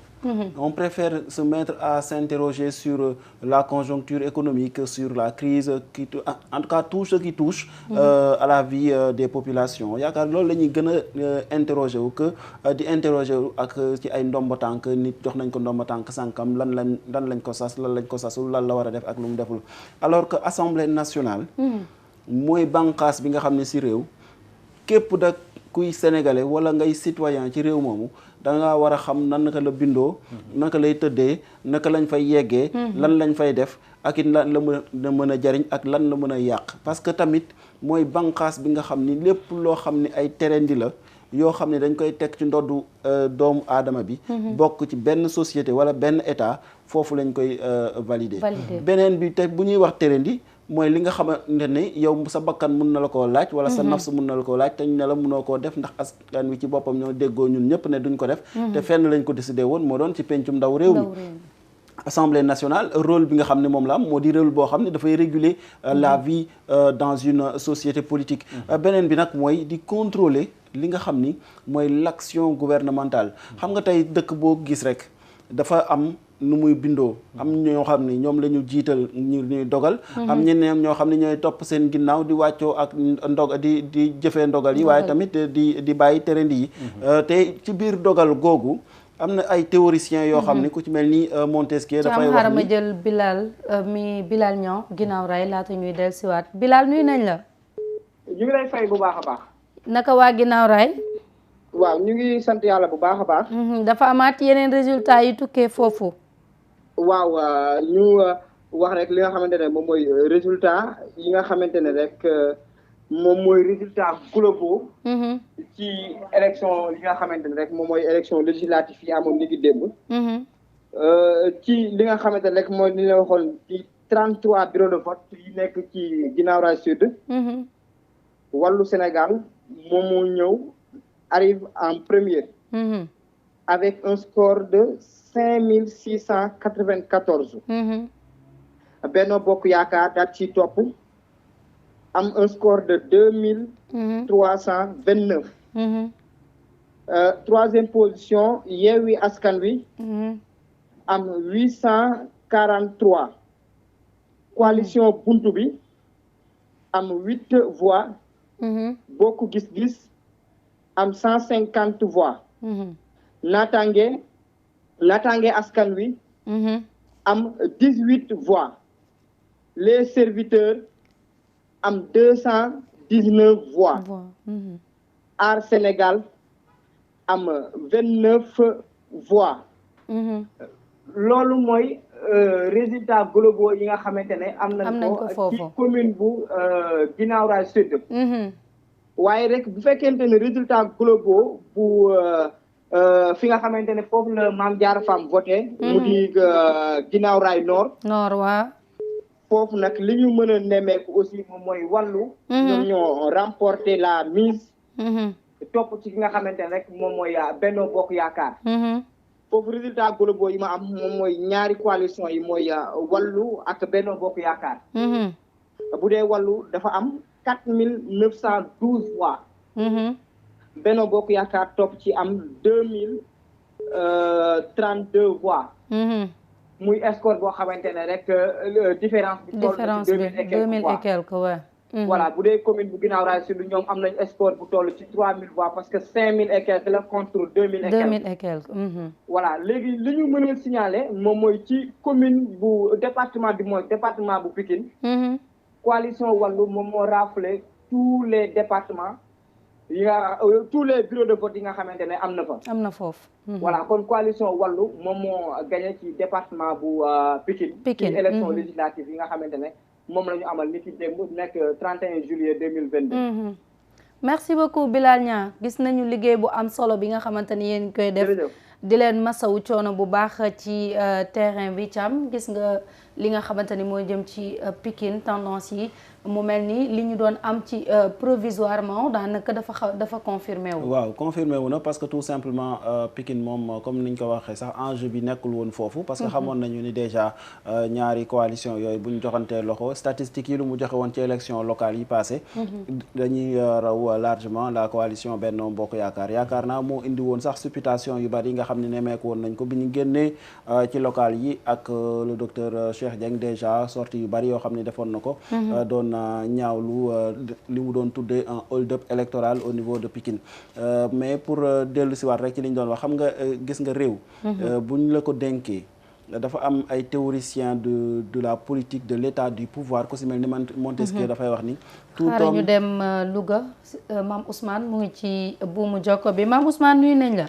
[SPEAKER 1] On préfère se mettre à s'interroger sur la conjoncture économique, sur la crise qui en tout cas tout ce qui touche à la vie des populations yaakaar loolu la ñuy gën a interroger wu que di interroger wu ak ci ay ndomba tànk nit jox nañ ko ndomba tànk sànkam lan lañ ko sas lan lañ ko sasul lan la war a def ak lu mu deful alors que Assemblée nationale mooy bànqaas bi nga xam ne ci réew képp da kuy sénégalais wala ngay citoyen ci réew moomu da nga war a xam nan naka la bindoo naka lay tëddee naka lañ fay yeggee lan lañ fay def ak it lan la mën a jariñ ak lan la mën a yàq parce que tamit mooy banqaas bi nga xam ni lépp loo xam ni ay terendi la yoo xam ne dañ koy teg ci ndoddu doomu aadama bi bokk ci benn société wala benn état foofu lañ koy valider beneen bi te bu ñuy wax terendi mooy li nga xamante ne yow sa bakkan mun na la koo laaj wala sa nafs mun na la koo laaj te ñu ne la munoo koo def ndax askan wi ci boppam ñoo déggoo ñun ñëpp ne duñ ko def te fenn lañ ko décidé woon moo doon ci pencum ndaw réew mi Assemblée nationale rôle bi nga xam ne moom la am moo di rôle boo xam ne dafay réguler la vie dans une société politique beneen bi nag mooy di contrôler li nga xam ni mooy l'action gouvernementale xam nga tey dëkk boo gis rek dafa am nu muy bindoo am ñoo xam ne ñoom la ñu jiital ñuy dogal am ñeneen ñoo xam ne ñooy topp seen ginnaaw di wàccoo ak di jëfee ndogal yi waaye tamit di bàyyi terendi yi te ci biir dogal googu am na ay théoriciens yoo xam ne ku ci mel ni Montesquieu dafay wax ni
[SPEAKER 2] ma jël Bilal Niang ginnaaw raay laata ñuy dellusiwaat Bilal nuyu nañ la
[SPEAKER 6] ñu ngi lay fay bu baax a baax
[SPEAKER 2] naka waa ginnaaw raay
[SPEAKER 6] waaw ñu ngi sant yàlla bu baax a baax
[SPEAKER 2] dafa amaat yeneen résultats yi tukkee foofu
[SPEAKER 6] waaw ñu wax rek li nga xamante ne moom mooy résultat yi nga xamante ne rek moom mooy résultat globaux ci élection li nga xamante ne rek moom mooy élection législative yi amoon ni ki démb ci li nga xamante ne rek mooy li la waxoon ci 33 bureaux de vote yi nekk ci Guinaw Rail Sud wàllu Sénégal moom moo ñëw arrive en première avec un score de 5694 Benno Bokk Yaakaar daal ci topp am un score de 2329 troisième position Yewwi Askan Wi am 843 coalition Buntu Bi am 8 voix Bokk Gis Gis am 150 voix Natangué Askan Wi am 18 voix les serviteurs am 219 voix Aar Sénégal am 29 voix loolu mooy résultat globaux yi nga xamante ne am nañ ko ci commune bu Guinaw Rail Sud. waaye rek bu fekkente ne résultat globaux bu fi nga xamante ne foofu la Mame Diarra Fam voté. mu di Guinaw Rail Nord.
[SPEAKER 2] waaw.
[SPEAKER 6] foofu nag li ñu mën a nemmeeku aussi moom mooy wàllu. ñoom ñoo remporté la mise. topp ci ki nga xamante ne rek moom mooy Benno Bokk Yaakaar. foofu résultat globaux yi ma am moom mooy ñaari coalition yi mooy wàllu ak Benno Bokk Yaakaar. bu dee wàllu dafa am 4912 voix. Benno Bokk Yaakaar topp ci am 2032 voix. muy score boo xamante ne rek différence bi.
[SPEAKER 2] différence bi 2000 et quelques waaw.
[SPEAKER 6] voilà bu dee commune bu Guinaw Rail Sud ñoom am nañ score bu toll ci 3000 voix parce que 5000 et quelques la contre 2000 et quelques. voilà léegi li ñu mën a signaler moom mooy ci commune bu département bu Pikine. coalition wàllu moom moo raflé tous les départements tous les bureaux de vote yi nga xamante ne am na fa.
[SPEAKER 2] am na foofu.
[SPEAKER 6] voilà kon coalition wàllu moom moo gagné ci département bu Pikine. ci élection législative yi nga xamante ne moom la ñu amal ni ki démb nekk 31 juillet 2022.
[SPEAKER 2] merci beaucoup Bilal Niang gis nañu liggéey bu am solo bi nga xamante ni yéen koy def. di leen masawu coono bu baax ci terrain bi Thiam gis nga li nga xamante ni mooy jëm ci Pikine tendance yi mu mel ni li ñu doon am ci provisoirement daanaka dafa confirmé wu.
[SPEAKER 1] waaw confirmé wu na parce que tout simplement Pikine moom comme niñ ko waxee sax enjeu bi nekkul woon foofu. parce que xamoon nañu ni déjà ñaari coalition yooyu bu ñu joxantee loxo statistiques yi lu mu joxe woon ci élection locale yi passé dañuy raw largement la coalition Benno Bokk yaakaar naa moo indi woon sax supputation yu bari yi nga xam ne nemmeeku woon nañ ko bi ñu génnee ci local yi ak le docteur Cheikh Dieng déjà sorti yu bari yoo xam ne defoon na ko doon ñaawlu li mu doon tuddee un hold-up électoral au niveau de Pikine mais pour dellu si waat rek ci li ñu doon wax xam nga gis nga réew buñ la ko dénkee dafa am ay théoriciens de la politique de l'état du pouvoir ku si mel ni Montesquieu dafay wax ni tout homme
[SPEAKER 2] ñu dem Louga Mame Ousmane mu ngi ci buumu jokko bi Mame Ousmane nuyu nañ la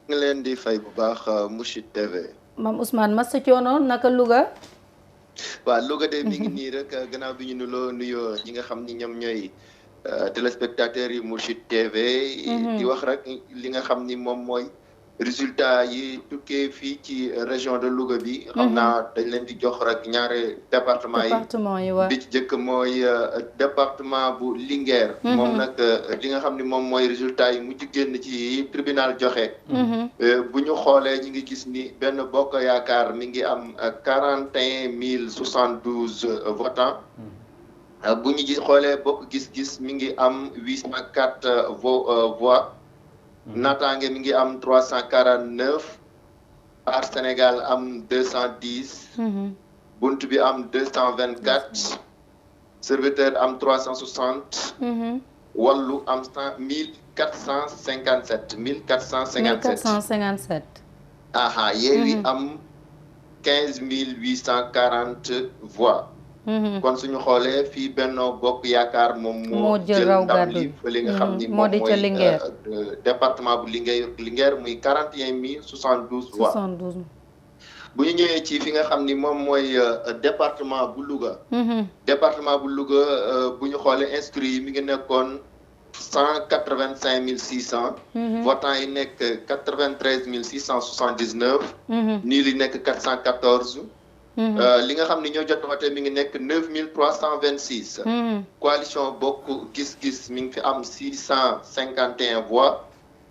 [SPEAKER 7] nga leen di fay bu baax Mourchid TV.
[SPEAKER 2] Mame Ousmane massa coono naka Louga.
[SPEAKER 7] waaw Louga de mi ngi nii rek gannaaw bi ñu nuyoo ñi nga xam ni ñoom ñooy téléspectateurs yi Mourchid TV. di wax rek li nga xam ni moom mooy résultat yi tukkee fii ci région de Louga bi. xam naa dañ leen di jox rek ñaari département yi bi ci jëkk mooy département bu Linguère. moom nag li nga xam ni moom mooy résultat yi mujj génn ci tribunal joxe. bu ñu xoolee ñu ngi gis ni Benno Bokk Yaakaar mi ngi am 41 072 votants. bu ñu xoolee Bokk Gis-Gis mi ngi am 804 voix. Naataange mi ngi am 349. Aar Sénégal am 210. Bunt bi am 224. Serviteur am 360. Wallu am 1457.
[SPEAKER 2] 1457.
[SPEAKER 7] aha Yewwi am 15 840 voix. kon suñu xoolee fii Benno Bokk Yaakaar moom moo jël ndam li fa li nga xam ni moom mooy département bu Linguère muy 41 072 voix. bu ñu ñëwee ci fi nga xam ni moom mooy département bu Louga. département bu Louga bu ñu xoolee inscrits yi mi ngi nekkoon 185 600. votants yi nekk 93 679. nii li nekk 414. li nga xam ni ñoo jot voté mi ngi nekk 9326. coalition Bokk Gis-Gis mi ngi fi am 651 voix.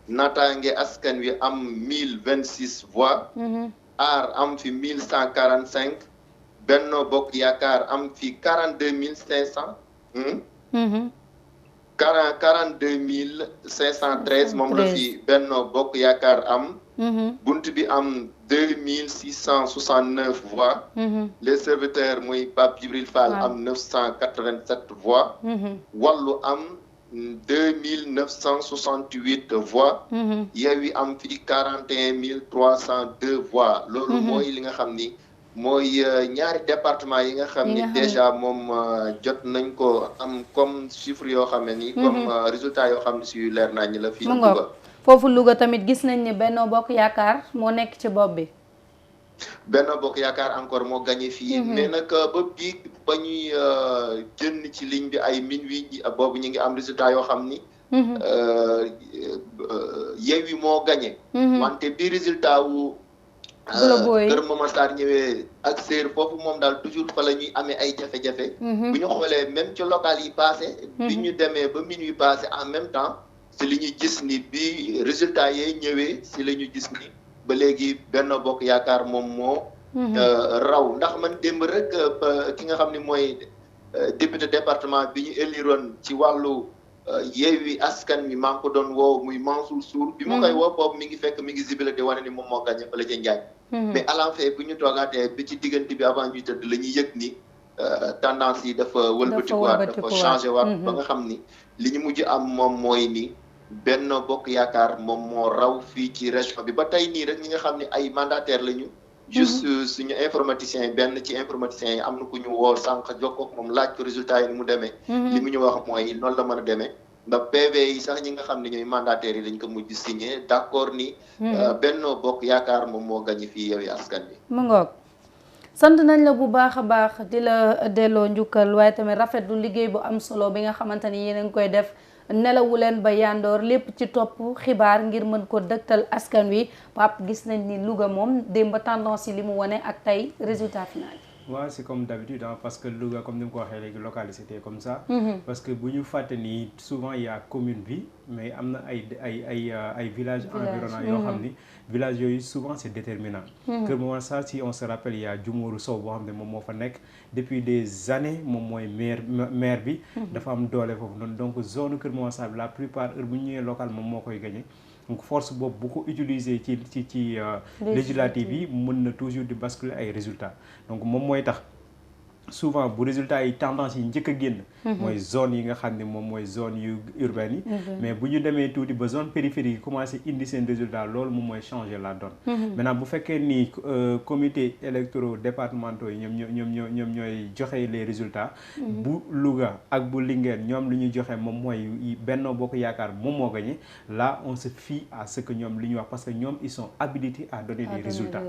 [SPEAKER 7] Naataange Askan Wi am 1026 voix. Aar am fi 1145. Benno Bokk Yaakaar am fi 42 500. 42 513 moom la fi Benno Bokk Yaakaar am. bunt bi am 2669 voix. les serviteurs muy Pape Djibril Fall am 987 voix. Wallu am 2968 voix. Yewwi am fi 41 302 voix. loolu mooy li nga xam ni mooy ñaari département yi nga xam ni déjà moom jot nañ ko am comme chiffre yoo xam ne ni comme résultat yoo xam ne si leer nañ la fii Louga
[SPEAKER 2] foofu Louga tamit gis nañ ne Benno Bokk Yaakaar moo nekk ci bopp bi.
[SPEAKER 7] Benno Bokk Yaakaar encore moo gagné fii. mais nag ba bii ba ñuy jënd ci ligne bi ay minuit boobu ñu ngi am résultat yoo xam ni. Yewwi moo gagné. wante bi résultat wu. Kër Momar Sarr ñëwee ak séer foofu moom daal toujours fa la ñuy amee ay jafe-jafe. bu ñu xoolee même ci local yi passé. bi ñu demee ba minuit passé en même temps si li ñu gis ni bi résultat yee ñëwee si la ñu gis ni ba léegi Benno Bokk Yaakaar moom moo. raw ndax man démb rek ki nga xam ne mooy député département bi ñu éliroon ci wàllu. Yewwi Askan Wi maa ngi ko doon woo muy Mansour Sour bi ma koy woo boobu mi ngi fekk mi ngi zibile di wane ni moom moo gagné fële ca Njaañ mais à la fin bu ñu toogaatee bi ci diggante bi avant ñuy tëdd la ñuy yëg ni tendance yi dafa wëlbatikuwaat dafa changé waat ba nga xam ni li ñu mujj am moom mooy ni Benno Bokk Yaakaar moom moo raw fii ci région bi ba tey nii rek ñi nga xam ne ay mandataire lañu juste suñu informaticien yi benn ci informaticien yi am na ku ñu woo sànq jokkoo ak moom laaj ko résultat yi ni mu demee li mu ñu wax mooy noonu la mën a demee ndax PV yi sax ñi nga xam ne ñooy mandataires yi dañ ko mujj signé d'accord ni Benno Bokk Yaakaar moom moo gañe fii Yewwi Askan Wi
[SPEAKER 2] mu ngoog sant nañ la bu baax a baax di la delloo njukkal waaye tamit rafetlu liggéey bu am solo bi nga xamante ni yéen a ngi koy def nelawu leen ba yandoor lépp ci topp xibaar ngir mën ko dëgtal askan wi Pape gis nañ ni Louga moom démb tendance yi li mu wane ak tey résultat final.
[SPEAKER 3] waaw c'est comme d'habitude parce que Louga comme ni mu ko waxee léegi localité comme ça. parce que bu ñu fàtte ni souvent il y a commune bi mais am na ay villages environnants yoo xam ni villages yooyu souvent c'est déterminant. Kër Momar Sarr si on se rappelle il y a Djumuru Sow boo xam ne moom moo fa nekk depuis des années moom mooy maire bi. dafa am doole foofu noonu donc zone Kër Momar Sarr bi la plupart heure bu ñu ñëwee local moom moo koy gagné. donc force boobu bu ko utiliser ci législative yi mën na toujours di basculer ay résultats donc moom mooy tax souvent bu résultats yi tendance yi njëkk a génn mooy zone yi nga xam ne moom mooy zone yu urbaine yi mais bu ñu demee tuuti ba zone périphérique yi commencé indi seen résultat loolu moom mooy changer la donne maintenant bu fekkee ni comité électoraux départementaux yi ñoom ñooy joxe les résultats bu Louga ak bu Linguère ñoom lu ñuy joxe moom mooy Benno Bokk Yaakaar moom moo gagné là on se fie à ce que ñoom li ñuy wax parce que ñoom ils sont habilités à donner des résultats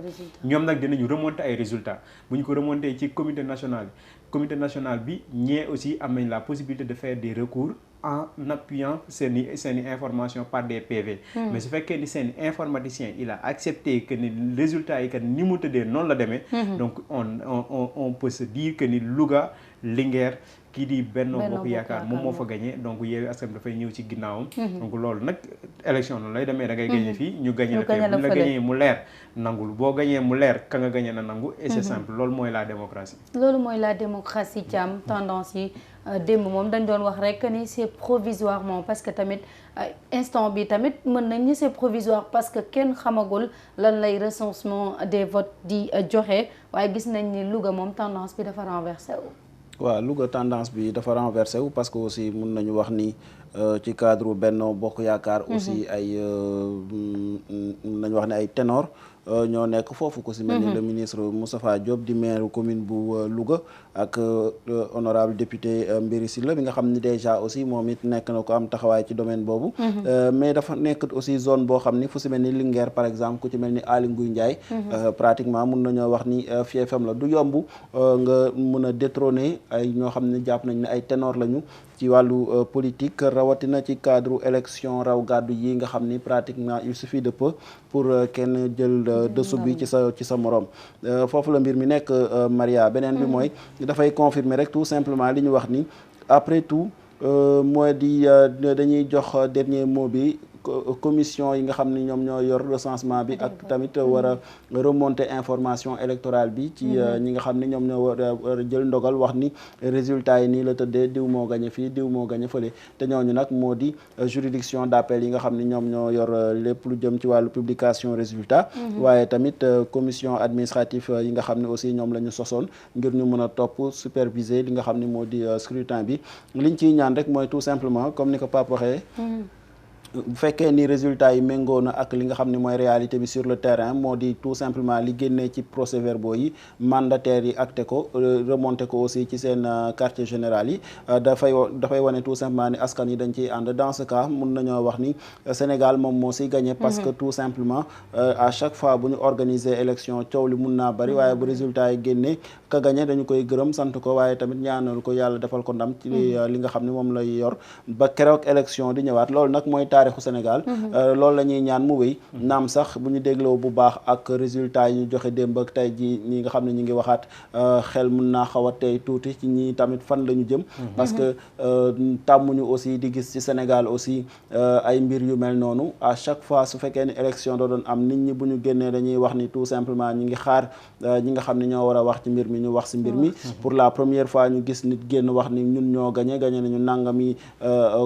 [SPEAKER 3] ñoom nag dinañu remonter ay résultats bu ñu ko remonter ci comité national bi ñee aussi am nañ la possibilité de faire des recours en appuyant seeni information par des PV mais su fekkee ni seen informaticien il a accepté que ni résultat yi que ni mu tëddee noonu la demee donc on peut se dire que ni Louga Linguère kii di Benno Bokk Yaakaar moom moo fa gagné donc Yewwi Askan Wi dafay ñëw ci ginnaawam donc loolu nag élection noonu lay demee da ngay gagné fii ñu gagné la fee bu la gagné mu leer nangul boo gagné mu leer ka nga gagné na nangu et c'est simple loolu mooy la démocratie Thiam tendance yi démb moom dañ doon wax rek ni c'est provisoirement parce que tamit instant bi tamit mën nañ ni c'est provisoire parce que kenn xamagul lan lay recensement des votes di joxe waaye gis nañ ni Louga moom tendance bi dafa renversé wu
[SPEAKER 1] waaw Louga tendance bi dafa renversé wu parce que aussi mun nañu wax ni ci cadre Benno Bokk Yaakaar aussi ay mun nañu wax ne ay ténor ñoo nekk foofu ku si mel ni le ministre Moustapha Diop di maire commune bu Louga ak honorable député Mbiri Sylla bi nga xam ni déjà aussi moom it nekk na ko am taxawaay ci domaine boobu mais dafa nekk aussi zone boo xam ni fu si mel ni Linguère par exemple ku ci mel ni Aly Ngouille Ndiaye pratiquement mun nañoo wax ni fiefam la du yomb nga mun a détrôner ay ñoo xam ne jàpp nañ ne ay ténor lañu ci wàllu politique rawatina ci cadre élection raw gàddu yi nga xam ni pratiquement il suffit de peu pour kenn jël dessous bi ci sa morom foofu la mbir mi nekk Maria beneen bi mooy dafay confirmer rek tout simplement li ñu wax ni après tout mooy di dañuy jox dernier mot bi commission yi nga xam ni ñoom ñoo yor recensement bi ak tamit war a remonter information électorale bi ci ñi nga xam ni ñoom ñoo war a jël ndogal wax ni résultat yi nii la tëddee diw moo gañe fii diw moo gañe fële te ñooñu nag moo di juridiction d'appel yi nga xam ni ñoom ñoo yor lépp lu jëm ci wàllu publication résultat waaye tamit commission administrative yi nga xam ne aussi ñoom la ñu sosoon ngir ñu mën a topp superviser li nga xam ni moo di scrutin bi liñ ciy ñaan rek mooy tout simplement comme ni ko Pape waxee bu fekkee ni résultat yi méngoo na ak li nga xam ne mooy réalité bi sur le terrain moo di tout simplement li génnee ci procès-verbaux yi mandataires yi acté ko remonté ko aussi ci seen quartier général yi dafay wane tout simplement ni askan yi dañ ciy ànd dans ce cas mun nañoo wax ni Sénégal moom moo si gagné parce que tout simplement à chaque fois bu ñu organiser élection coow li mun naa bari waaye bu résultat yi génnee ka gagné dañu koy gërëm sant ko waaye tamit ñaanal ko yàlla defal ko ndam ci li nga xam ne moom lay yor ba keroog élection di ñëwaat loolu nag mooy taarixu Sénégal loolu la ñuy ñaan mu wéy naam sax bu ñu dégloo bu baax ak résultat yi ñu joxe démb ak tey ji ñi nga xam ne ñu ngi waxaat xel mun naa xaw a tey tuuti ci ñi tamit fan la ñu jëm parce que tàmmuñu aussi di gis ci Sénégal aussi ay mbir yu mel noonu à chaque fois su fekkee ni élection doo doon am nit ñi bu ñu génnee dañuy wax ni tout simplement ñu ngi xaar ñi nga xam ne ñoo war a wax ci mbir mi ñu wax ci mbir mi pour la première fois ñu gis nit génn wax ni ñun ñoo gagné nañu nangami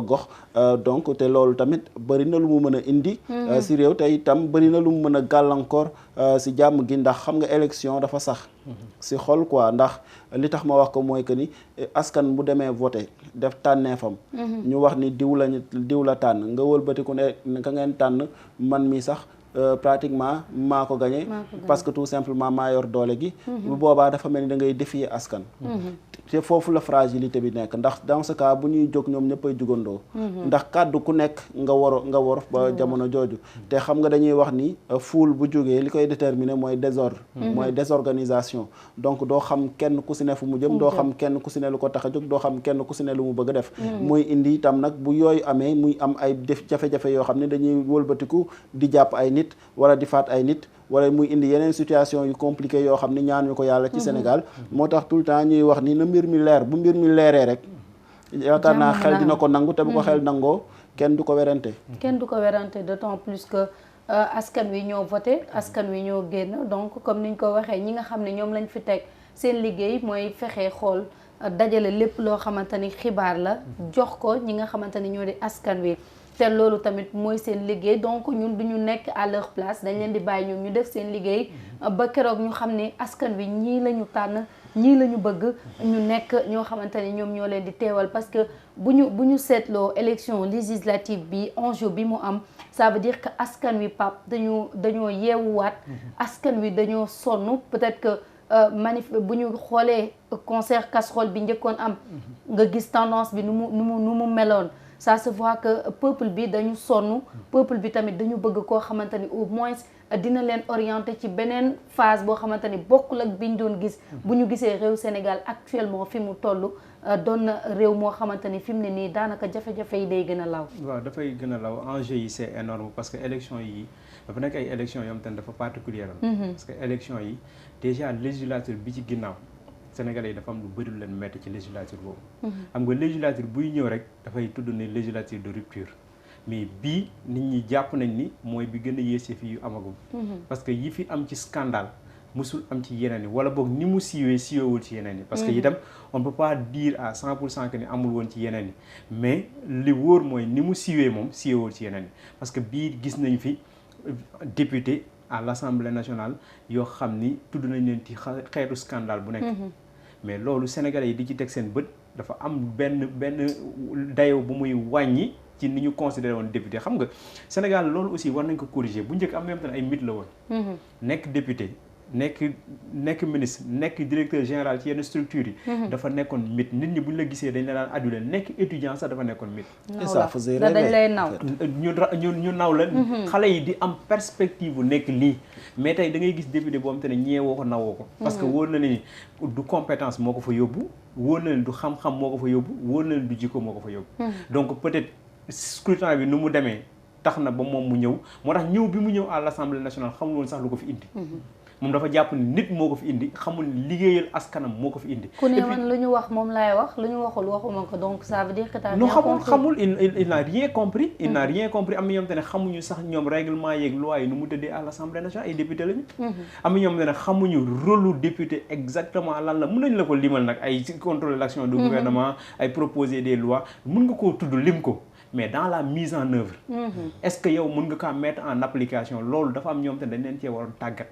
[SPEAKER 1] gox donc te loolu tamit bëri na lu mu mën a indi ci réew te itam bëri na lu mu mën a gàllankoor ci jàmm gi ndax xam nga élection dafa sax ci xol quoi ndax li tax ma wax ko mooy que ni askan bu demee voté def tànneefam ñu wax ni diw la tànn nga wëlbatiku ne ka ngeen tànn man mi sax pratiquement maa ko gagné parce que tout simplement maa yor doole gi bu boobaa dafa mel ni da ngay défier askan te foofu la fragilité bi nekk ndax dans ce cas bu ñuy jóg ñoom ñëppay jugandoo ndax kàddu ku nekk nga war ba jamono jooju te xam nga dañuy wax ni foule bu jógee li koy déterminer mooy désordre mooy désorganisation donc doo xam kenn ku si ne fu mu jëm doo xam kenn ku si ne lu ko tax a jóg doo xam kenn ku si ne lu mu bëgg a def muy indi itam nag bu yooyu amee muy am ay jafe-jafe yoo xam ne dañuy wëlbatiku di jàpp ay nit wala di faat ay nit wala muy indi yeneen situation yu compliqué yoo xam ne ñaanuñu ko yàlla ci Sénégal moo tax tout le temps ñuy wax ni na mbir mi leer bu mbir mi leeree rek yaakaar naa xel dina ko nangu te bu ko xel nangoo kenn du ko werante
[SPEAKER 2] d'autant plus que askan wi ñoo voté askan wi ñoo génn donc comme niñ ko waxee ñi nga xam ne ñoom lañ fi teg seen liggéey mooy fexe xool dajale lépp loo xamante ni xibaar la jox ko ñi nga xamante ni ñoo di askan wi te loolu tamit mooy seen liggéey donc ñun duñu nekk à leur place dañ leen di bàyyi ñoom ñu def seen liggéey ba keroog ñu xam ne askan wi ñii la ñu tànn ñii la ñu bëgg ñu nekk ñoo xamante ne ñoom ñoo leen di teewal parce que bu ñu seetloo élection législative bi enjeu bi mu am ça veut dire que askan wi pap dañoo yeewuwaat askan wi dañoo sonn peut-être que bu ñu xoolee concert casserole bi njëkkoon am nga gis tendance bi nu mu meloon ça se voit que peuple bi dañu sonn peuple bi tamit dañu bëgg koo xamante ni au moins dina leen orienté ci beneen phase boo xamante ni bokkul ak bi ñu doon gis bu ñu gisee réew Sénégal actuellement fi mu toll doon na réew moo xamante ni fi mu ne nii daanaka jafe-jafe yi day gën a law.
[SPEAKER 3] waaw dafay gën a law enjeu yi c'est énorme parce que élection yi dafa nekk ay élection yoo xam te ne dafa particulière parce que élection yi déjà législature bi ci ginnaaw Sénégalais yi dafa am lu bëri lu leen metti ci législature boobu xam nga législature buy ñëw rek dafay tudd ne législature de rupture mais bii nit ñi jàpp nañ ni mooy bi gën a yéese fi yu amagum parce que yi fi am ci scandale musul am ci yeneen yi wala boog ni mu siiwewul ci yeneen yi parce que itam on peut pas dire à 100% que ni amul woon ci yeneen yi mais li wóor mooy ni mu siiwee moom siiwewul ci yeneen yi parce que bii gis nañ fi député à l'Assemblée nationale yoo xam ni tudd nañ leen ci xeetu scandale bu nekk mais loolu Sénégalais yi di ci teg seen bët dafa am benn dayo bu muy wàññi ci ni ñu considéré woon député xam nga Sénégal loolu aussi war nañ ko corriger bu njëkk am même temps ay mythe la woon nekk député nekk ministre nekk directeur général ci yenn structures yi dafa nekkoon mythe nit ñi buñ la gisee dañ la daan adulé nekk étudiant sax dafa nekkoon mythe
[SPEAKER 1] et ça faisait
[SPEAKER 2] dañ lay naw
[SPEAKER 3] ñu naw la xale yi di am perspective bu nekk lii mais tey da ngay gis député boo xam te ne ñeewoo ko nawoo ko parce que wóor na ni du compétence moo ko fa yóbbu wóor na ni du xam-xam moo ko fa yóbbu wóor na ni du jikko moo ko fa yóbbu donc peut-être scrutin bi nu mu demee tax na ba moom mu ñëw moo tax ñëw bi mu ñëw à l'Assemblée nationale xamul woon sax lu ko fi indi moom dafa jàpp ni nit moo ko fi indi xamul liggéeyal askanam moo ko fi indi.
[SPEAKER 2] ku ne man lu ñu wax moom laay wax lu ñu waxul waxuma ko donc ça veut dire que t'as
[SPEAKER 3] bien compris. xamul il n'a rien compris. il n'a rien compris am na ñoom te ne xamuñu sax ñoom règlement yeeg loi yi nu mu tëddee à l'Assemblée nationale ay député lañu. am na ñoom te ne xamuñu rôle député exactement lan la mën nañ la ko limal nag ay contrôler l'action du gouvernement ay proposer des lois mën nga koo tudd lim ko. mais dans la mise en œuvre. est-ce que yow mën nga kaa mettre en application loolu dafa am ñoom te dañ leen cee waroon tàggat.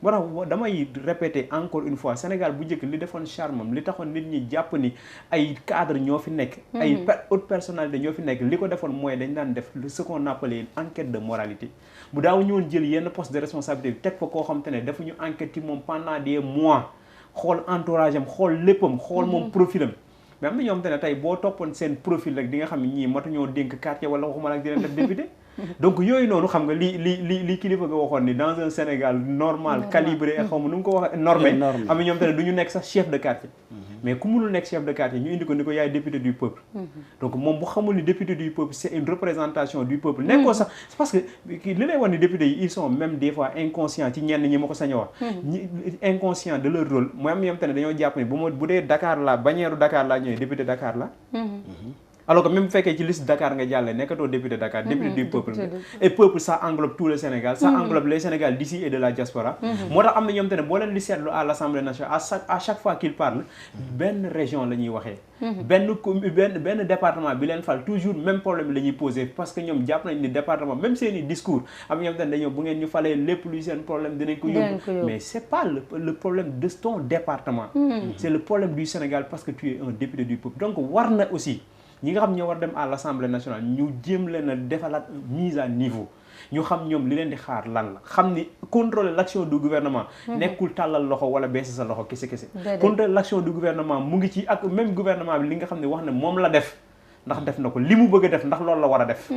[SPEAKER 3] moo tax damay répéter encore une fois Sénégal bu njëkk li defoon charmam li taxoon nit ñi jàpp ni ay cadre ñoo fi nekk ay haute personnalité ñoo fi nekk li ko defoon mooy dañ daan def ce qu'on appelait une enquête de moralité bu daaw ñëwoon jël yenn poste de responsabilité bi teg fa koo xam te ne defuñu enquête ci moom pendant des mois xool entourage am xool léppam xool moom profilam mais am na ñoo xam te ne tey boo toppoon seen profil rek di nga xam ne ñii matuñoo dénk quartier wala waxuma la ak di leen def député donc yooyu noonu xam nga li kilifa nga waxoon ni dans un Sénégal normal calibré xaw ma nu mu ko waxee normé am na ñoom te ne du ñu nekk sax chef de quartier mais ku mënul nekk chef de quartier ñu indi ko ni ko yaay député du peuple donc moom bu xamul ni député du peuple c'est une représentation du peuple nekkoo sax c'est parce que li lay wax ni député yi ils sont même des fois inconscients ci ñenn ñi ma ko sañ a wax inconscients de leur rôle mooy am ñoom te ne dañoo jàpp ni bu dee Dakar la bannière Dakar laa ñëwee député Dakar la alors que même bu fekkee ci liste Dakar nga jàllee nekkatoo député Dakar député du peuple nga et peuple ça englobe tout le Sénégal ça englobe les Sénégal d'ici et de la diaspora moo tax am na ñoom te ne boo leen di seetlu à l'Assemblée nationale à chaque fois qu'il parle benn région la ñuy waxee benn département bi leen fal toujours même problème la ñuy poser parce que ñoom jàpp nañ ni département même seeni discours am na ñoom te ne dañoo bu ngeen ñu falee lépp luy seen problème dinañ ko yóbbu mais c'est pas le problème de ton département c'est le problème du Sénégal parce que tu es un député du peuple donc war na aussi ñi nga xam ñoo war dem à l'Assemblée nationale ñu jéem leen a defalaat mise à niveau ñu xam ñoom li leen di xaar lan la xam ni contrôler l'action du gouvernement nekkul tàllal loxo wala beesi sa loxo kese contrôler l'action du gouvernement mu ngi ci ak même gouvernement bi li nga xam ne wax ne moom la def ndax def na ko li mu bëgg a def ndax loolu la war a def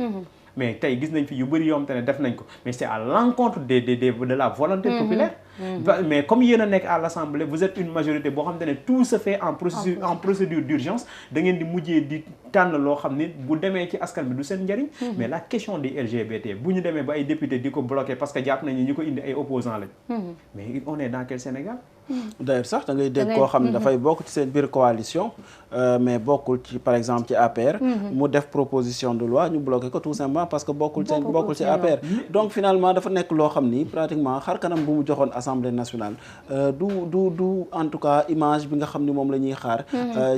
[SPEAKER 3] mais tey gis nañ fi yu bëri yoo xam te ne def nañ ko mais c'est à l'encontre de la volonté populaire mais comme yéen a nekk à l'Assemblée vous êtes une majorité boo xam te ne tout se fait en procédure d'urgence da ngeen di mujjee di tànn loo xam ni bu demee ci askan bi du seen njariñ mais la question des LGBT bu ñu demee ba ay député di ko bloquer parce que jàpp nañu ñu ko indi ay opposants lañ mais on est dans quel Sénégal
[SPEAKER 1] d'ailleurs sax da ngay dégg koo xam ne dafay bokk ci seen biir coalition mais bokkul ci par exemple ci APR mu def proposition de loi ñu bloqué ko tout simplement parce que bokkul ci APR donc finalement dafa nekk loo xam ni pratiquement xar kanam bu mu joxoon Assemblée nationale du en tout cas image bi nga xam ni moom la ñuy xaar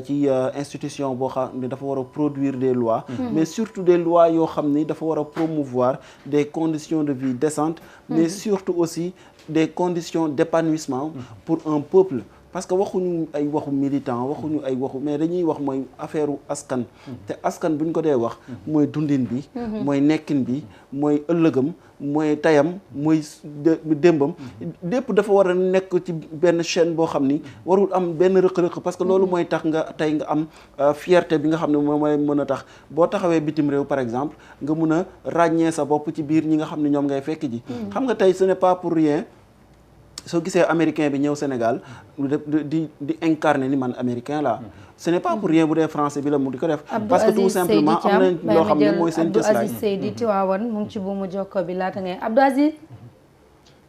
[SPEAKER 1] ci institution boo xam ni dafa war a produire des lois mais surtout des lois yoo xam ni dafa war a promouvoir des conditions de vie décentes mais surtout aussi des conditions d'épanouissement pour un peuple parce que waxuñu ay waxu militant waxuñu ay waxu mais dañuy wax mooy affaire u askan te askan bu ñu ko dee wax mooy dundin bi mooy nekkin bi mooy ëllëgam mooy tayam mooy démbam lépp dafa war a nekk ci benn chaîne boo xam ni warul am benn rëq-rëq parce que loolu mooy tax nga tey nga am fierté bi nga xam ne moom mooy mën a tax boo taxawee bitim réew par exemple nga mun a ràññee sa bopp ci biir ñi nga xam ne ñoom ngay fekk ji xam nga tey ce n'est pas pour rien soo gisee américain bi ñëw Sénégal di incarner ni man américain la ce n'est pas pour rien bu dee français bi la mu di ko def parce que tout simplement am na loo xam ne mooy seen cëslaay
[SPEAKER 2] Abdou Aziz Seydi Tivaouane mu ngi ci buumu jokko bi laata ngay Abdou Aziz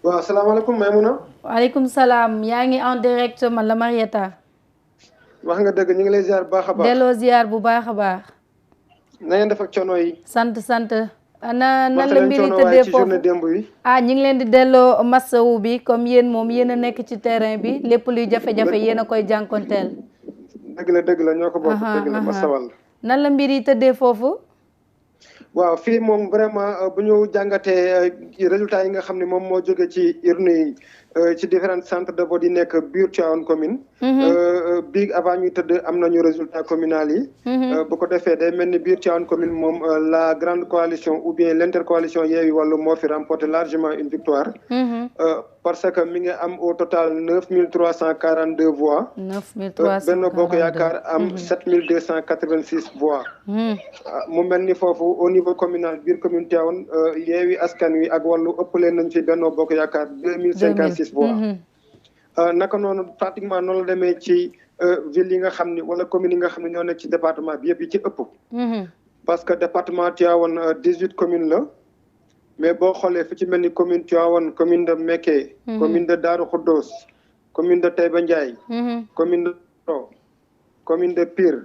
[SPEAKER 6] waaw salaamaaleykum Maimouna
[SPEAKER 2] waaleykum salaam yaa ngi en direct man la Marieta
[SPEAKER 6] wax nga dëgg ñu ngi lay ziar bu baax a baax
[SPEAKER 2] delloo ziar bu baax a baax
[SPEAKER 6] na ngeen def ak coono yi
[SPEAKER 2] sant nan la mbiri tëddee foofu ñi ngi leen di delloo masawu bi comme yéen moom yéen a nekk ci terrain bi lépp luy jafe-jafe yéen a koy jànkonteel
[SPEAKER 6] dëgg la ñoo ko bokk dëgg la masawal
[SPEAKER 2] nan la mbiri tëddee foofu
[SPEAKER 6] waaw fii moom vraiment bu ñu jàngatee résultats yi nga xam ne moom moo jóge ci urne yi ci différents centres de vote yi nekk biir Tivaouane commune bii avant ñuy tëdd am nañu résultat communal yi bu ko defee day mel ni biir Tivaouane commune moom la grande coalition ou bien l'intercoalition Yewwi Wallu moo fi remporté largement une victoire parce que mi ngi am au total 9342 voix Benno Bokk Yaakaar am 7286 voix mu mel ni foofu au niveau communal biir commune Tivaouane Yewwi Askan Wi ak Wallu ëppale nañ ci Benno Bokk Yaakaar 2056 voix naka noonu pratiquement noonu la demee ci ville yi nga xam ni wala communes yi nga xam ne ñoo nekk ci département bi yëpp yi ci ëpp parce que département Tivaouane 18 communes la mais boo xoolee fu ci mel ni commune Tivaouane commune de Mékhé commune de Darou Khoudoss commune de Taïba Ndiaye commune de commune de Pire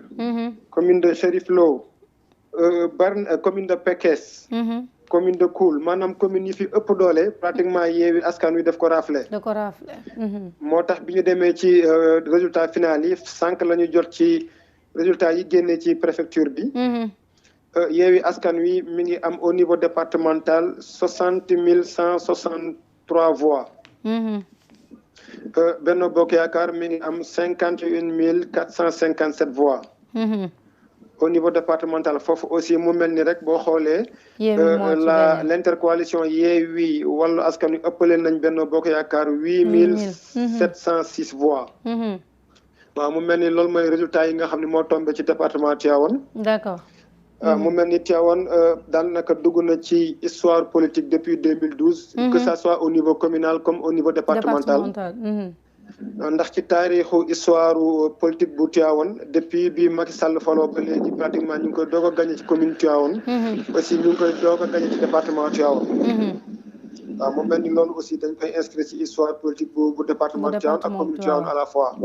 [SPEAKER 6] commune de Chérif Lo commune de Pekes commune de Koul maanaam commune yi fi ëpp doole pratiquement Yewwi Askan Wi daf ko raflé moo tax bi ñu demee ci résultat final yi sànq la ñu jot ci résultat yi génnee ci préfecture bi Yewwi Askan Wi mi ngi am au niveau départemental 60 163 voix Benno Bokk Yaakaar mi ngi am 51 457 voix. Au niveau départemental foofu aussi mu mel ni rek boo xoolee. l'intercoalition Yewwi Wallu Askan Wi ëppale nañ Benno Bokk Yaakaar 8706 voix. waaw mu mel ni loolu mooy résultat yi nga xam ne moo tombé ci département Tivaouane.
[SPEAKER 2] d'accord.
[SPEAKER 6] mu mel ni Tivaouane daanaka dugg na ci histoire politique depuis 2012. que ça soit au niveau communal comme au niveau départemental. ndax ci taarixu histoire politique bu Tivaouane depuis bi Macky Sall faloo ba léegi pratiquement ñu ngi koy doog a gagné ci commune Tivaouane. aussi ñu ngi koy doog a gagné ci département Tivaouane. waaw mu mel ni loolu aussi dañ koy inscrire ci histoire politique bu département Tivaouane ak commune Tivaouane à la fois.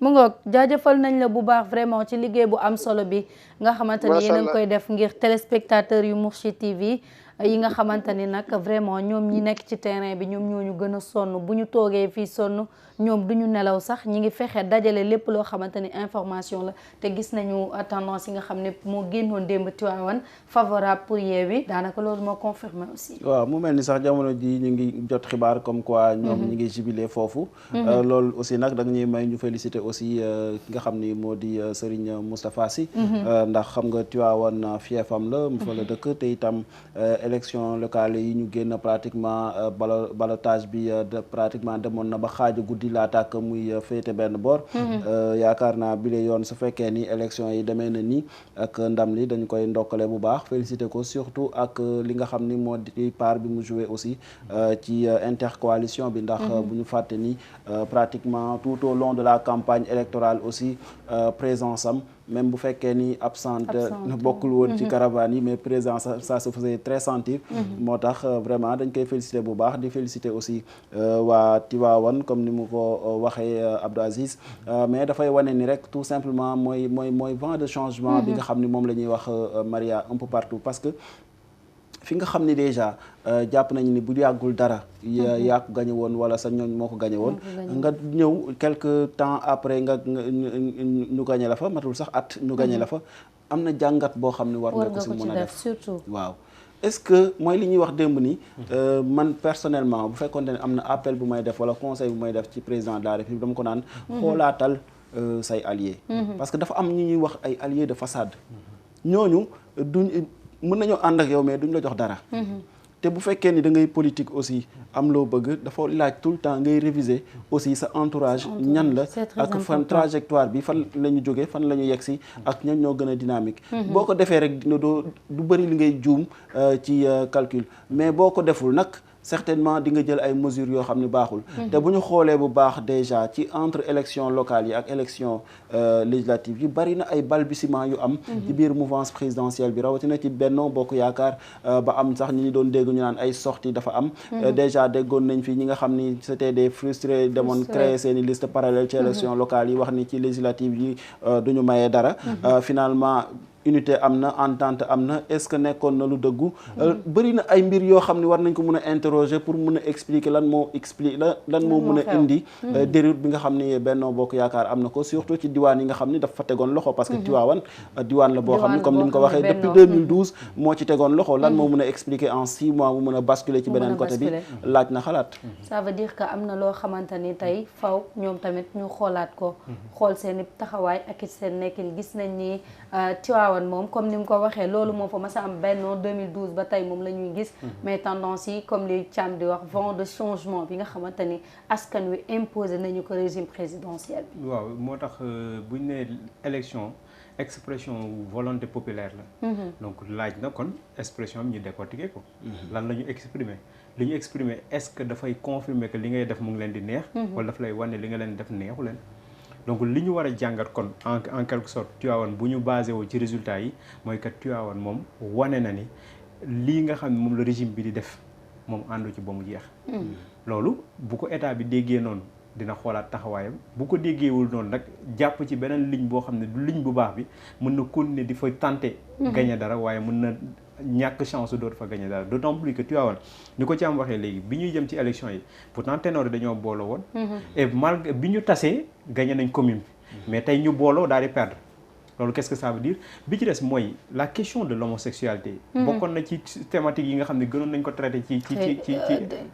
[SPEAKER 2] mu ngoog jaajëfal nañ la bu baax vraiment ci liggéey bu am solo bi nga xamante ni yéen a ngi koy def ngir téléspectateurs yu Mourchid TV yi nga xamante ni nag vraiment ñoom ñi nekk ci terrain bi ñoom ñoo ñu gën a sonn bu ñu toogee fii sonn ñoom du ñu nelaw sax ñi ngi fexe dajale lépp loo xamante ni information la te gis nañu tendance yi nga xam ne moo génnoon démb Tivaouane favorable pour Yewwi daanaka loolu moo confirmé aussi.
[SPEAKER 1] waaw mu mel ni sax jamono ji ñu ngi jot xibaar comme quoi ñoom ñi ngi jubilé foofu. loolu aussi nag da nga ñuy may ñu féliciter aussi ki nga xam ni moo di Serigne Moustapha Sy. ndax xam nga Tivaouane fiefam la fa la dëkk te itam élection locale yi ñu génn pratiquement ballottage bi pratiquement demoon na ba xaaju guddi laa tàkk muy féete benn boor. yaakaar naa bile yoon su fekkee ni élection yi demee na nii ak ndam li dañu koy ndokkale bu baax féliciter ko surtout ak li nga xam ni moo di part bi mu joué aussi ci intercoalition bi ndax bu ñu fàtte ni pratiquement tout au long de la campagne électorale aussi présence am même bu fekkee ni absente bokkul woon ci caravane yi mais présence ça se faisait très sentir. moo tax vraiment dañ koy féliciter bu baax di féliciter aussi waa Tivaouane comme ni mu ko waxee Abdou Aziz mais dafay wane ni rek tout simplement mooy vent de changement bi nga xam ni moom la ñuy wax Maria un peu partout parce que fi nga xam ni déjà jàpp nañu ni bu yàggul dara yaa ko gañe woon wala sa ñooñ moo ko gañe woon nga ñëw quelque temps après nga ñu gañe la fa matul sax at ñu gañe la fa am na jàngat boo xam ne war nga ko si mën a def
[SPEAKER 2] surtout
[SPEAKER 1] waaw est-ce que mooy li ñuy wax démb ni man personnellement bu fekkoon ne am na appel bu may def wala conseil bu may def ci président de la République dama ko naan xoolaatal say alliés parce que dafa am ñi ñuy wax ay alliés de façade ñooñu duñ mën nañoo ànd ak yow mais duñ la jox dara te bu fekkee ni da ngay politique aussi am loo bëgg dafa laaj tout le temps ngay réviser aussi sa entourage ñan la ak fan trajectoire bi fan la ñu jógee fan la ñu yegg si ak ñan ñoo gën a dynamique boo ko defee rek dina doo du bëri li ngay juum ci calcul mais boo ko deful nag certainement di nga jël ay mesures yoo xam ne baaxul te bu ñu xoolee bu baax déjà ci entre élection locale yi ak élection législative yi bari na ay balbutiements yu am ci biir mouvance présidentielle bi rawatina ci Benno Bokk Yaakaar ba am sax ñi doon dégg ñu naan ay sorties dafa am déjà déggoon nañ fi ñi nga xam ni c'était des frustrés demoon créer seeni liste parallèle ci élection locale yi wax ni ci législative yi duñu mayee dara finalement unité am na entente am na est-ce que nekkoon na lu dëggu bëri na ay mbir yoo xam ne war nañ ko mën a interroger pour mën a expliquer lan moo mën a indi déroute bi nga xam ne Benno Bokk Yaakaar am na ko surtout ci diwaan yi nga xam ne dafa fa tegoon loxo parce que Tivaouane diwaan la boo xam ne comme ni mu ko waxee depuis 2012 moo ci tegoon loxo lan moo mën a expliquer en 6 mois mu mën a basculer ci beneen côté bi laaj na xalaat
[SPEAKER 2] ça veut dire que am na loo xamante ni tey faw ñoom tamit ñu xoolaat ko xool seen i taxawaay ak it seen nekkin gis nañ ni Tivaouane moom comme ni mu ko waxee loolu moo fa mas a am Benno 2012 ba tey moom la ñuy gis mais tendance yi comme li Thiam di wax vent de changement bi nga xamante ni askan wi imposé nañu ko régime présidentiel bi
[SPEAKER 3] waaw moo tax buñ ne élection expression volonté populaire la donc laaj na kon expression bi ñu décortiquer ko lan la ñu exprimer li ñu exprimer est-ce que dafay confirmer que li ngay def mu ngi leen di neex wala daf lay wane li nga leen def neexu leen donc li ñu war a jàngat kon en quelque sorte Tivaouane bu ñu basé woo ci résultats yi mooy que Tivaouane moom wane na ni lii nga xam ne moom la régime bi di def moom àndu ci ba mu jeex loolu bu ko état bi déggee noonu dina xoolaat taxawaayam bu ko déggeewul noonu nag jàpp ci beneen ligne boo xam ne du ligne bu baax bi mën na continuer di fa tenter gagner dara waaye mën na ñàkk chance dootu fa gagner dara d'autant plus que Tivaouane ni ko ci am waxee léegi bi ñuy jëm ci élection yi pourtant ténor dañoo booloo woon et malgré bi ñu tasee gagné nañ commune bi mais tey ñu booloo daal di perdre loolu qu'est-ce que ça veut dire bi ci des mooy la question de l'homosexualité bokkoon na ci thématique yi nga xam ne gënoon nañ ko traité ci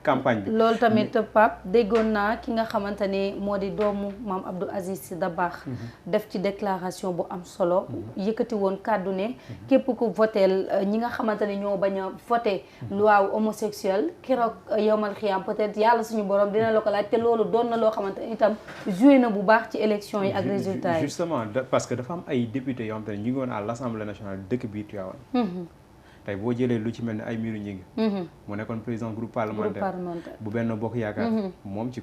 [SPEAKER 3] campagne bi.
[SPEAKER 2] loolu tamit Pape déggoon naa ki nga xamante ni moo di doomu maam Abdou Aziz Sy Dabakh def ci déclaration bu am solo yëkkati woon kàddu ne képp ku voteel ñi nga xamante ne ñoo bañ a voté loi homosexuelle keroog yowmal xiyaam peut-être yàlla suñu borom dina la ko laaj te loolu doon na loo xamante ne itam joué na bu baax ci élection yi ak résultat yi.
[SPEAKER 3] justement parce que dafa am ay députés yoo xamante ne ñu ngi woon à l'Assemblée nationale dëkk biir Tivaouane. tey boo jëlee lu ci mel ne ay miiru ñi ngi mu nekkoon président groupe parlementaire bu Benno Bokk Yaakaar moom ci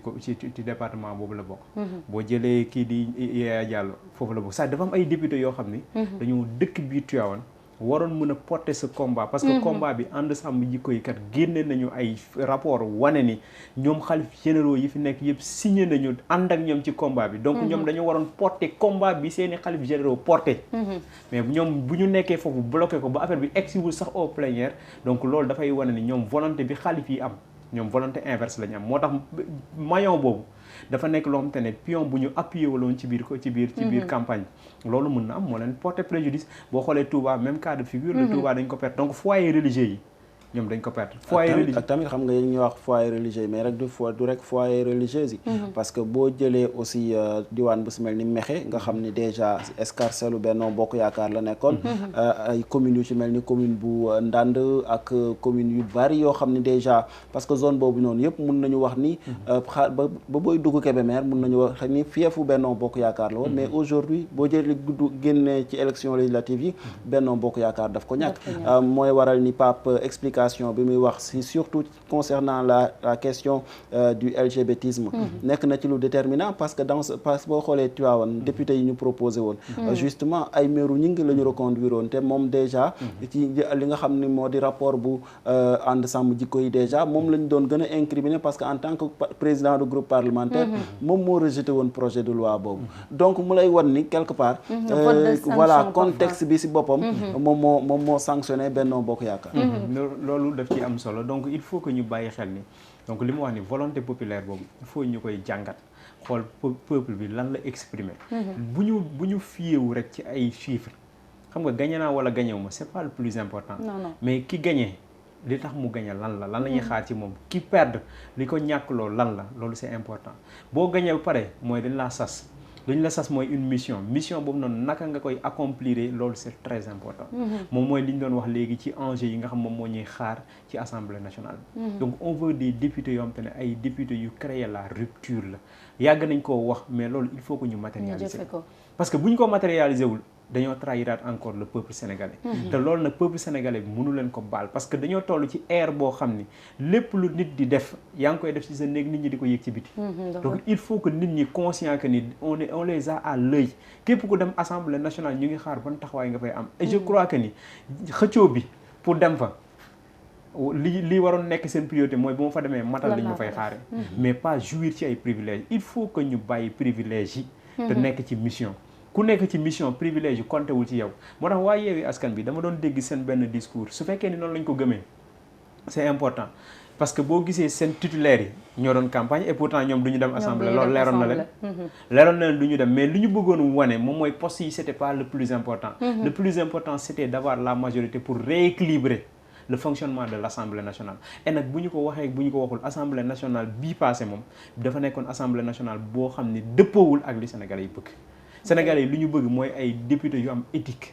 [SPEAKER 3] département boobu la bokk boo jëlee kii di Yaya Diallo foofu la bokk ça dafa am ay députés yoo xam ni dañoo dëkk biir Tivaouane waroon mën a porter ce combat parce que combat bi ànd sàmm jikko yi kat génne nañu ay rapport wane ni ñoom xalif généraux yi fi nekk yëpp signé nañu ànd ak ñoom ci combat bi donc ñoom dañu waroon porter combat bi seeni xalif généraux porter mais ñoom bu ñu nekkee foofu bloqué ko ba affaire bi egsiwul sax au plénière donc loolu dafay wane ni ñoom volonté bi xalif yi am ñoom volonté inverse la ñu am moo tax maillon boobu dafa nekk loo xamante ne pion bu ñu appuyé waloon ci biir campagne loolu mën na am moo leen porter préjudice boo xoolee Touba même cas de figure le Touba dañ ko perdre donc foyer religieux yi ñoom dañ ko perdre foyer religieux
[SPEAKER 1] ak tamit xam nga ñuy wax foyer religieux yi mais rek du rek foyer religieux yi parce que boo jëlee aussi diwaan bu si mel ni Mékhé nga xam ni déjà escarcelle Benno Bokk Yaakaar la nekkoon ay communes yu ci mel ni commune bu Ndande ak commune yu bari yoo xam ni déjà parce que zone boobu noonu yëpp mun nañu wax ni ba booy dugg Kébémer mun nañu wax ni fiefu Benno Bokk Yaakaar la woon mais aujourd'hui boo jëlee génnee ci élection législative yi Benno Bokk Yaakaar daf ko ñàkk mooy waral ni Pape explication bi muy wax si surtout concernant la question du LGBTisme nekk na ci lu déterminant parce que boo xoolee Tivaouane député yi ñu proposé woon justement ay meeru ñi ngi la ñu reconduire woon te moom déjà ci li nga xam ni moo di rapport bu ànd sàmm jikko yi déjà moom lañ doon gën a incriminer parce que en tant que président du groupe parlementaire moom moo rejeté woon projet de loi boobu donc mu lay wan ni quelque part voilà contexte bi si boppam moom moo sanctionné Benno Bokk Yaakaar
[SPEAKER 3] loolu daf ci am solo donc il faut que ñu bàyyi xel ni donc li mu wax ni volonté populaire boobu il faut ñu koy jàngat xool peuple bi lan la exprimer bu ñu fiyewu rek ci ay chiffres xam nga gagné naa wala gagné wu ma c'est pas le plus important mais ki gagné li tax mu gagné lan la ñuy xaar ci moom ki perdre li ko ñàkk loolu lan la loolu c'est important boo gagné ba pare mooy dañ laa sas luñ la sas mooy une mission boobu noonu naka nga koy accomplir loolu c'est très important moom mooy li ñu doon wax léegi ci enjeu yi nga xam moom moo ñuy xaar ci assemblée nationale donc on veut des députés yoo xam te ne ay députés yu créer la rupture la yàgg nañ koo wax mais loolu il faut que ñu matérialiser parce que bu ñu ko matérialiser wul dañoo trahiraat encore le peuple sénégalais te loolu nag peuple sénégalais bi mënu leen ko baal parce que dañoo toll ci ère boo xam ni lépp lu nit di def yaa ngi koy def ci sa néeg nit ñi di ko yëg ci biti donc il faut que nit ñi conscient que ni on les a à l'œil képp ku dem assemblée nationale ñu ngi xaar ban taxawaay nga fay am et je crois que ni xëccoo bi pour dem fa li waroon nekk seen priorité mooy bu ma fa demee matal li ñu fay xaare mais pas jouir ci ay privilèges il faut que ñu bàyyi privilèges yi te nekk ci mission ku nekk ci mission privilège yu compté wul ci yow moo tax waa Yewwi Askan Wi dama doon dégg seen benn discours su fekkee ni noonu lañ ko gëmee c'est important parce que boo gisee seen titulaires yi ñoo doon campagne et pourtant ñoom du ñu dem assemblée loolu leeroon na leen du ñu dem mais li ñu bëggoon wane moom mooy poste yi c'était pas le plus important le plus important c'était d'avoir la majorité pour rééquilibrer le fonctionnement de l'Assemblée nationale et nag bu ñu ko waxee bu ñu ko waxul Assemblée nationale bii passé moom dafa nekkoon Assemblée nationale boo xam ne dëppoowul ak li Sénégalais yi bëgg Sénégalais yi lu ñu bëgg mooy ay députés yu am éthique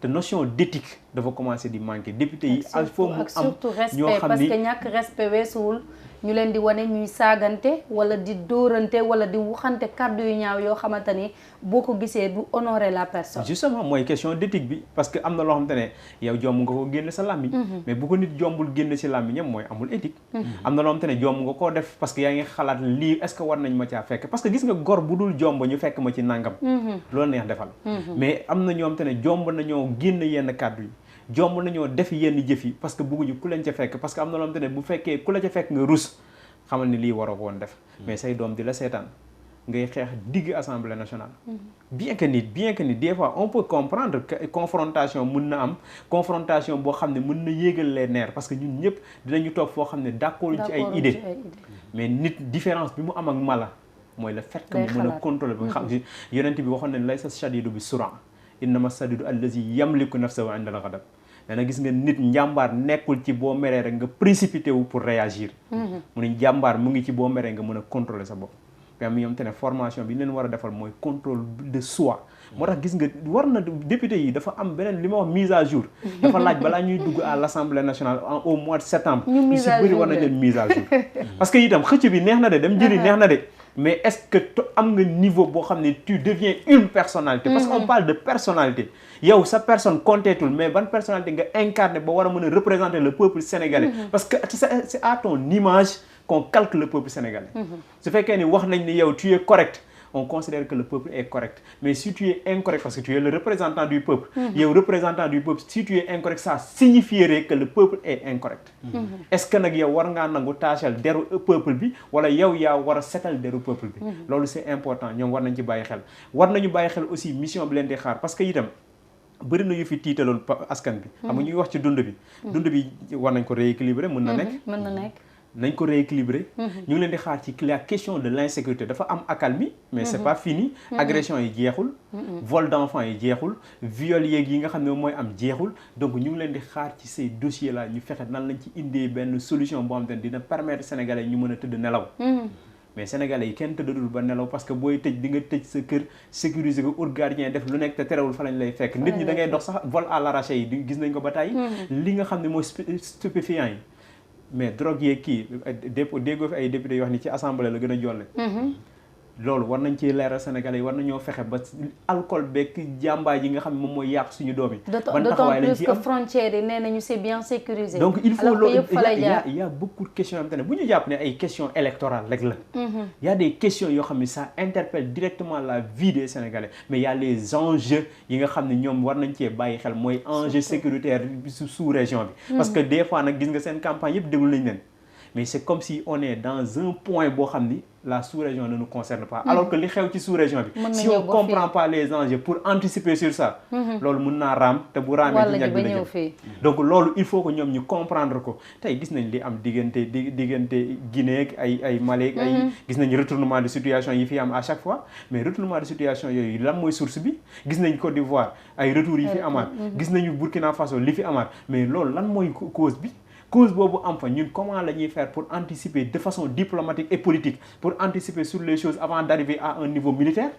[SPEAKER 3] te notion d'éthique dafa commencer di manquer députés yi il faut mu am
[SPEAKER 2] surtout respect parce que ñàkk respect weesuwul ñu leen di wane ñuy saagante wala di dóorante wala di waxante kàddu yu ñaaw yoo xamante ni boo ko gisee du honorer la personne.
[SPEAKER 3] justement mooy question d'éthique bi parce que am na loo xamante ne yow jomb nga ko génne sa làmmiñ mais bu ko nit jombul génne si làmmiñam mooy amul éthique am na loo xamante ne jomb nga koo def parce que yaa ngi xalaat lii est-ce que war nañ ma caa fekk parce que gis nga gor bu dul jomb ñu fekk ma ci nangam loolu neex defal mais am na ñoo xamante ne jomb nañoo génn yenn kàddu yi jomb nañoo def yenn jëf yi parce que bëgguñu ku leen ca fekk parce que am na loo xamante ne bu fekkee ku la ca fekk nga rus xamal ni lii waroo ko woon def mais say doom di la seetaan ngay xeex digg assemblée nationale bien que ni des fois on peut comprendre que confrontation mën na am confrontation boo xam ne mën na yéegal les nerfs parce que ñun ñëpp dinañu toog foo xam ne d'accord ci ay idées mais nit différence bi mu am ak mala mooy le fait que mu mën a contrôler ba nga xam si yonent bi waxoon ne lay sa shadidu bi suran innama sadidu allazi yamliku nafsahu inda al-ghadab. dana gis nga nit njàmbaar nekkul ci boo meree rek nga précipité wu pour réagir. mu ne njàmbaar mu ngi ci boo meree nga mën a contrôler sa bopp. mais ñoom te ne formation bi leen war a defal mooy contrôle de soi. moo tax gis nga war na député yi dafa am beneen li ma wax mise à jour. dafa laaj balaa ñuy dugg à l'Assemblée nationale au mois de septembre. ñu si bëri war nañ leen mise à jour. parce que itam xëcc bi neex na de dem jëli neex na de. mais est-ce que am nga niveau boo xam ne tu deviens une personnalité. parce qu'on parle de personnalité. yow sa personne compteetul mais ban personnalité nga incarné ba war a mën a représenter le peuple sénégalais. parce que c'est à ton image qu'on calcule le peuple sénégalais. su fekkee ni wax nañ ni yow tu es correct. on considère que le peuple est correct. Mais si tu es incorrect, parce que tu es le représentant du peuple, et le représentant du peuple, si tu es incorrect, ça signifierait que le peuple est incorrect. Est-ce que tu as deru peuple bi wala yow ya wara sétal deru peuple bi. Lolu c'est important, ñom war nañ ci bayyi xel. War nañu bayyi xel aussi mission bi leen di xaar parce que itam bëri na yu fi tiitaloon askan bi. Xam nga ñuy wax ci dund bi. Dund bi war nañ ko rééquilibrer, mën na nekk.
[SPEAKER 2] Mën na nekk.
[SPEAKER 3] nañ ko rééquilibrer. ñu ngi leen di xaar ci la question de l'insécurité dafa am accalmie mais c'est pas fini. agression yi jeexul. vol d'enfants yi jeexul. viol yeeg yi nga xam ne mooy am jeexul donc ñu ngi leen di xaar ci ces dossiers là ñu fexe nan lañ ci indee benn solution boo xam te ne dina permettre sénégalais ñu mën a tëdd nelaw. mais sénégalais yi kenn tëddadul ba nelaw parce que booy tëj di nga tëj sa kër sécuriser ko ut gardien def lu nekk te terewul fa lañ lay fekk. nit ñi da ngay dox sax vol à l'arraché yi gis nañ ko ba tey. li nga xam ne mooy stupéfiant yi. mais drogue yeeg kii déggoo fi ay député yoo xam ni ci assemblée la gën a jolle. loolu war nañ ci leeral sénégalais yi war nañoo fexe ba alcool beeg jàmbaay yi nga xam ne moom mooy yàq suñu doom yi.
[SPEAKER 2] d'autant plus que frontières yi nee nañu c'est bien sécurisé.
[SPEAKER 3] donc il faut loolu il y a beaucoup de questions yoo xam te ne bu ñu jàpp ne ay questions électorales rek la. il y a des questions yoo xam ne ça interpelle directement la vie des sénégalais mais il y a les enjeux yi nga xam ne ñoom war nañ cee bàyyi xel mooy enjeu sécuritaire sous région bi. parce que des fois nag gis nga seen campagne yëpp déglu nañ leen. mais c'est comme si on est dans un point boo xam ni la sous-région ne nous concerne pas. alors que li xew ci sous-région bi. si on comprend pas les enjeux pour anticiper sur ça. loolu mën naa raam te bu raamee du ñàkk dina jëm. donc loolu il faut que ñoom ñu comprendre ko tey gis nañ li am diggante Guinée ak ay Mali ay gis nañ retournement de situation yi fi am à chaque fois mais retournement de situation yooyu lan mooy source bi gis nañ Côte d'Ivoire ay retours yi fi amaat. gis nañu Burkina Faso li fi amaat mais loolu lan mooy cause bi. cause boobu am fa ñun comment la ñuy faire pour anticiper de façon diplomatique et politique pour anticiper sur les choses avant d'arriver à un niveau militaire.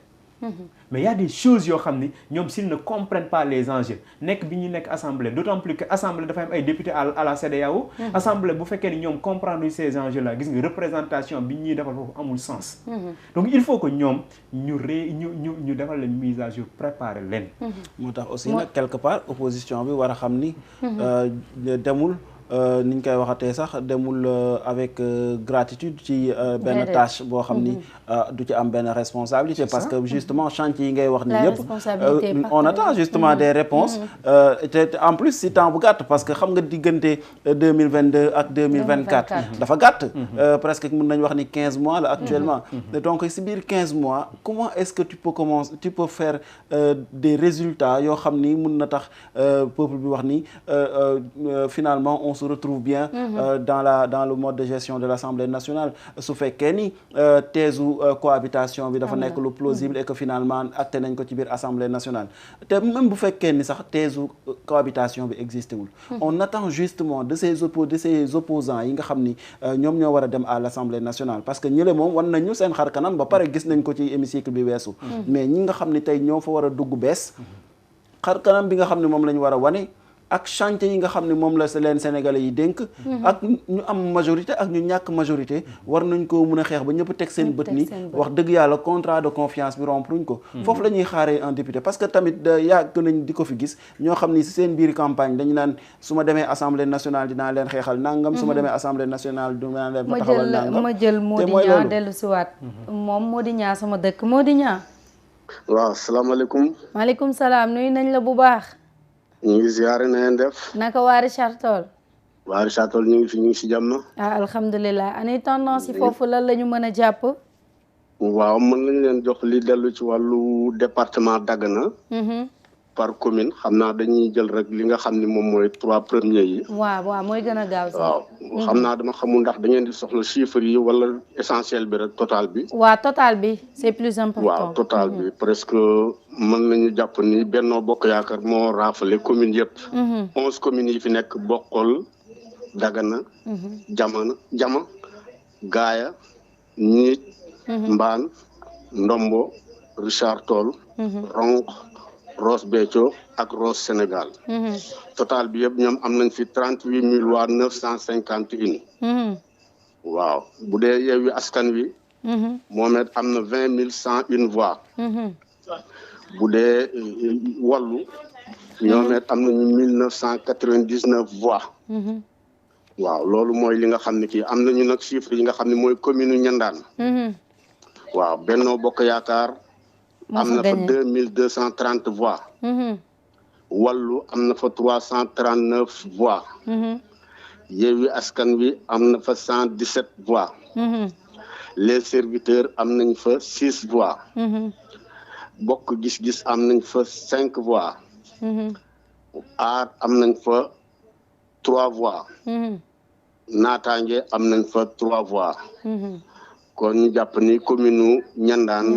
[SPEAKER 3] mais il y a des choses yoo xam ni ñoom s'ils ne comprennent pas les enjeux nekk bi ñu nekk assemblée d'autant plus que assemblée dafa am ay députés à la CEDEAO. assemblée bu fekkee ni ñoom comprendre ces enjeux là gis nga représentation bi ñuy defal foofu amul sens. donc il faut que ñoom ñu defal leen mise à jour préparer leen.
[SPEAKER 1] moo tax aussi nag quelque part opposition bi war a xam ni. demul. ni ñu koy waxatee sax demul avec gratitude ci benn tâche boo xam ni du ci am benn responsabilité parce que justement chantier yi ngay wax ni yëpp on attend justement des réponses te en plus si temps bu gàtt parce que xam nga diggante 2022 ak 2024 dafa gàtt presque mën nañu wax ni 15 mois la actuellement donc si biir 15 mois comment est-ce que tu peux faire des résultats yoo xam ni mën na tax peuple bi wax ni finalement on se retrouve bien dans le mode de gestion de l'Assemblée nationale su fekkee ni thèse cohabitation bi dafa nekk lu plausible et que finalement acté nañ ko ci biir Assemblée nationale te même bu fekkee ni sax thèse cohabitation bi existé wul on attend justement de ces opposants yi nga xam ni ñoom ñoo war a dem à l'Assemblée nationale parce que ñële moom wan nañu seen xar kanam ba pare gis nañ ko ci hémicycle bi weesu mais ñi nga xam ni tey ñoo fa war a dugg bees xar kanam bi nga xam ne moom la ñu war a wane ak chantier yi nga xam ne moom la leen sénégalais yi dénk ak ñu am majorité ak ñu ñàkk majorité war nañ ko mën a xeex ba ñëpp teg seen bët ni wax dëgg yàlla contrat de confiance bi rompruñ ko foofu la ñuy xaaree un député parce que tamit yàgg nañ di ko fi gis ñoo xam ni si seen biir campagne dañu naan su ma demee assemblée nationale dinaa leen xeexal nangam su ma demee assemblée nationale dinaa leen fa taxawal nangam
[SPEAKER 2] ma jël Mody Niang dellu si waat moom Mody Niang sama dëkk Mody Niang
[SPEAKER 8] waaw salaamaaleykum
[SPEAKER 2] maaleykum salaam nuyu nañ la bu baax
[SPEAKER 8] ñu ngi ziare na ngeen def.
[SPEAKER 2] naka waa Richard Toll.
[SPEAKER 8] waa Richard Toll ñu ngi si jàmm.
[SPEAKER 2] alhamdulilah ani tendance yi foofu lan la ñu mën a jàpp.
[SPEAKER 8] waaw mën nañu leen jox li dellu ci wàllu département Dagana. par commune xam naa dañuy jël rek li nga xam ni moom mooy 3 premiers yi.
[SPEAKER 2] waaw mooy gën a gaaw sax.
[SPEAKER 8] waaw xam naa dama xamul ndax da ngeen di soxla chiffres yi wala essentiel bi rek total bi.
[SPEAKER 2] waaw total bi c'est plus important.
[SPEAKER 8] waaw total bi presque mën nañu jàpp ni Benno Bokk Yaakaar moo raafale commune yëpp. 11 communes yi fi nekk Bokhol Dagana. Jama Gaaya Niit. Mbaan Ndombo Richard Toll. Ronk Ross Béthio ak Ross Sénégal. total bi yëpp ñoom am nañ fi 38 voix 951. waaw bu dee Yewwi Askan Wi. moom it am na 20 101 voix. bu dee Wallu ñoom it am nañu 1999 voix. waaw loolu mooy li nga xam ne kii am nañu nag chiffre yi nga xam ne mooy commune Ñandaan. waaw Benno Bokk Yaakaar. am na fa 2230 voix. Wallu am na fa 339 voix. Yewwi Askan Wi am na fa 117 voix. Les serviteurs am nañ fa 6 voix. Bokk Gis-Gis am nañ fa 5 voix. Aar am nañ fa 3 voix. Naataange am nañ fa 3 voix. kon ñu jàpp ni commune Ñandaan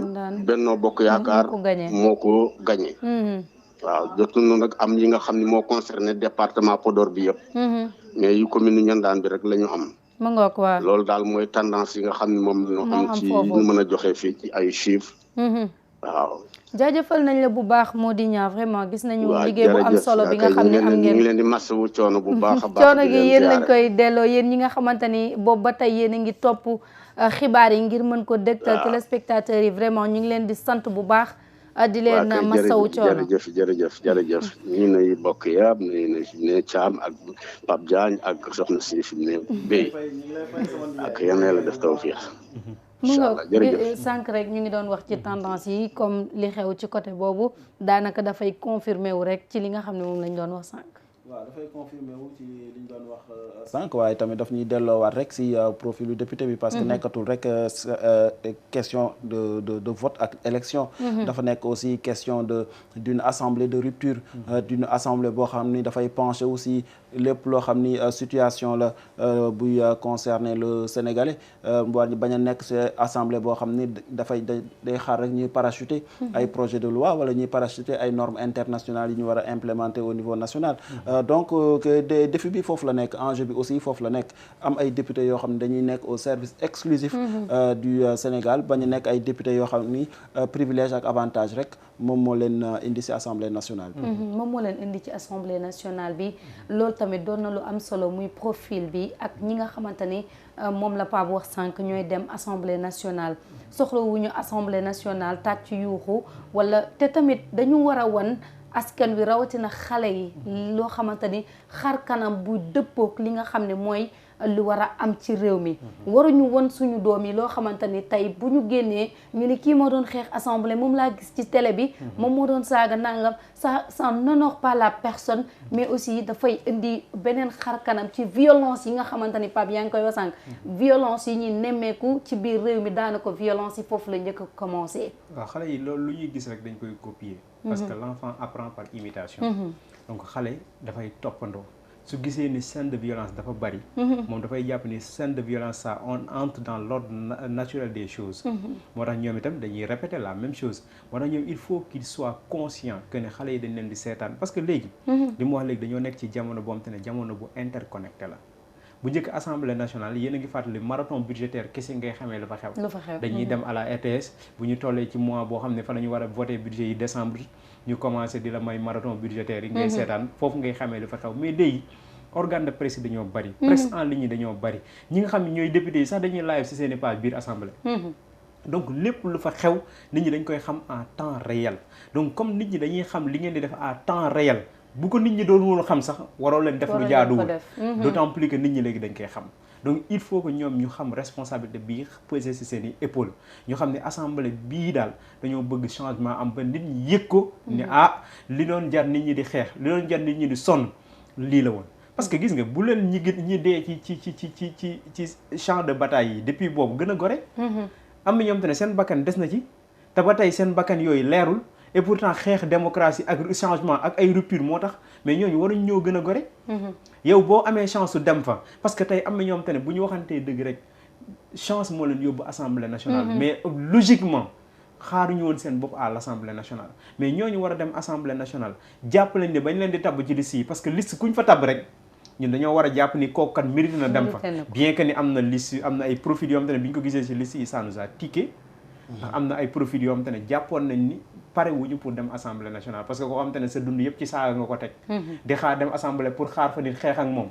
[SPEAKER 8] Benno Bokk Yaakaar moo ko gagné. waaw jotuñu nag am yi nga xam ne moo concerné département Podor bi yëpp. mais yu commune Ñandaan bi rek la ñu am.
[SPEAKER 2] ma ngoog waaw
[SPEAKER 8] loolu daal mooy tendance yi nga xam ne moom la ñu am ci ñu mën a joxe fii ci ay chiffres. waaw.
[SPEAKER 2] jaajëfal nañ la bu baax Mody Niang vraiment gis nañu liggéey bu am solo bi nga xam ne am ngeen.
[SPEAKER 8] ñu ngi leen di masawu coono bu baax a baax.
[SPEAKER 2] coono gi yéen lañ koy delloo yéen ñi nga xamante ni boobu ba tey yéen a ngi topp xibaar yi ngir mën ko dégtal téléspectateurs yi vraiment ñu ngi leen di sant bu baax. di leen masawu coono
[SPEAKER 8] jërëjëf ñu nuyu mbokk yëpp ne Thiam ak Pape Diagne ak soxna si fi mu ne Béy ak yéen la def tawfiix.
[SPEAKER 2] incha allah jërëjëf sànq rek ñu ngi doon wax ci tendance yi comme li xew ci côté boobu daanaka dafay confirmer wu rek ci li nga xam ne moom lañ doon wax sànq.
[SPEAKER 1] waaw dafay confirmer wu ci li ñu doon wax sànq waaye tamit daf ñuy delloowaat rek si profilu député bi parce que nekkatul rek question de vote ak élection dafa nekk aussi question d'une assemblée de rupture d'une assemblée boo xam ni dafay pencher aussi lépp loo xam ni situation la buy concerner le sénégalais war bañ a nekk ci assemblée boo xam ni dafay day xaar rek ñuy parachuter ay projet de loi wala ñuy parachuter ay normes internationales yi ñu war a implémenter au niveau national donc défi bi foofu la nekk enjeu bi aussi foofu la nekk am ay députés yoo xam ne dañuy nekk au service exclusif du Sénégal bañ a nekk ay députés yoo xam ni privilège ak avantage rek moom moo leen indi ci assemblée nationale bi
[SPEAKER 2] moom moo leen indi ci assemblée nationale bi loolu tamit doon na lu am solo muy profil bi ak ñi nga xamante ni moom la Pape wax sànq ñooy dem assemblée nationale soxlawuñu assemblée nationale tàcc yuuxu wala te tamit dañu war a wan askan wi rawatina xale yi loo xamante ni xar kanam bu dëppook li nga xam ne mooy lu war a am ci réew mi waruñu won suñu doom yi loo xamante ni tey bu ñu génnee ñu ne kii moo doon xeex assemblée moom laa gis ci télé bi moom moo doon saaga nangam ça n'honore pas la personne mais aussi dafay indi beneen xar kanam ci violence yi nga xamante ni Pape yaa ngi koy wasànq violence yi ñuy nemmeeku ci biir réew mi daanaka violence yi foofu la njëkk a commencé
[SPEAKER 3] waaw xale yi loolu lu ñuy gis rek dañ koy copier parce que l'enfant apprend par imitation donc xale dafay toppandoo su gisee ni scène de violence dafa bari moom dafay jàpp ni scène de violence ça on entre dans l'ordre naturel des choses moo tax ñoom itam dañuy répéter la même chose moo tax ñoom il faut qu'ils soient conscients que ne xale yi dañ leen di seetaan parce que léegi li mu wax léegi dañoo nekk ci jamono boo xam te ne jamono bu interconnecté la bu njëkk assemblée nationale yéen a ngi fàttali marathon budgétaire kese ngay xamee lu fa xew dañuy dem à la RTS bu ñu tollee ci mois boo xam ne fa la ñu war a voter budget yi décembre ñu commencé di la may marathon budgétaire yi ngay seetaan foofu ngay xamee lu fa xew mais léegi organe de presse yi dañoo bari presse en ligne yi dañoo bari ñi nga xam ne ñooy député yi sax dañuy live ci seeni page biir assemblée donc lépp lu fa xew nit ñi dañ koy xam en temps réel donc comme nit ñi dañuy xam li ngeen di def à temps réel bu ko nit ñi doon woon xam sax waroo leen def lu jaaduwul d'autant plus que nit ñi léegi dañ koy xam donc il faut que ñoom ñu xam responsabilité bii pesé ci seen i épaule ñu xam ne assemblée bii daal dañoo bëgg changement am ba nit ñi yëg ko ne li doon jar nit ñi di xeex li doon jar nit ñi di sonn lii la woon parce que gis nga bu leen ñi dee ci champ de bataille yi depuis boobu gën a gore am na ñoom te ne seen bakkan des na ci te ba tey seen bakkan yooyu leerul et pourtant xeex démocratie ak changement ak ay rupture moo tax mais ñooñu waruñ ñoo gën a gore yow boo amee chance su dem fa parce que tey am na ñoom te ne bu ñu waxantee dëgg rek chance moo leen yóbbu assemblée nationale mais logiquement xaaruñu woon seen bopp à l'Assemblée nationale mais ñooñu war a dem Assemblée nationale jàpp leen ne bañ leen di tabb ci liste yi parce que liste kuñ fa tabb rek ñun dañoo war a jàpp ni kooku kat mérite na dem fa bien que ni am na liste am na ay profils yoo xam te ne bi ñu ko gisee ci liste yi ça nous a tiqué ndax am na ay profils yoo xam te ne jàppoon nañ ni pare wuñu pour dem Assemblée nationale parce que koo xam te ne sa dund yëpp ci saaga nga ko teg di xaar dem Assemblée pour xaar fa nit xeex ak moom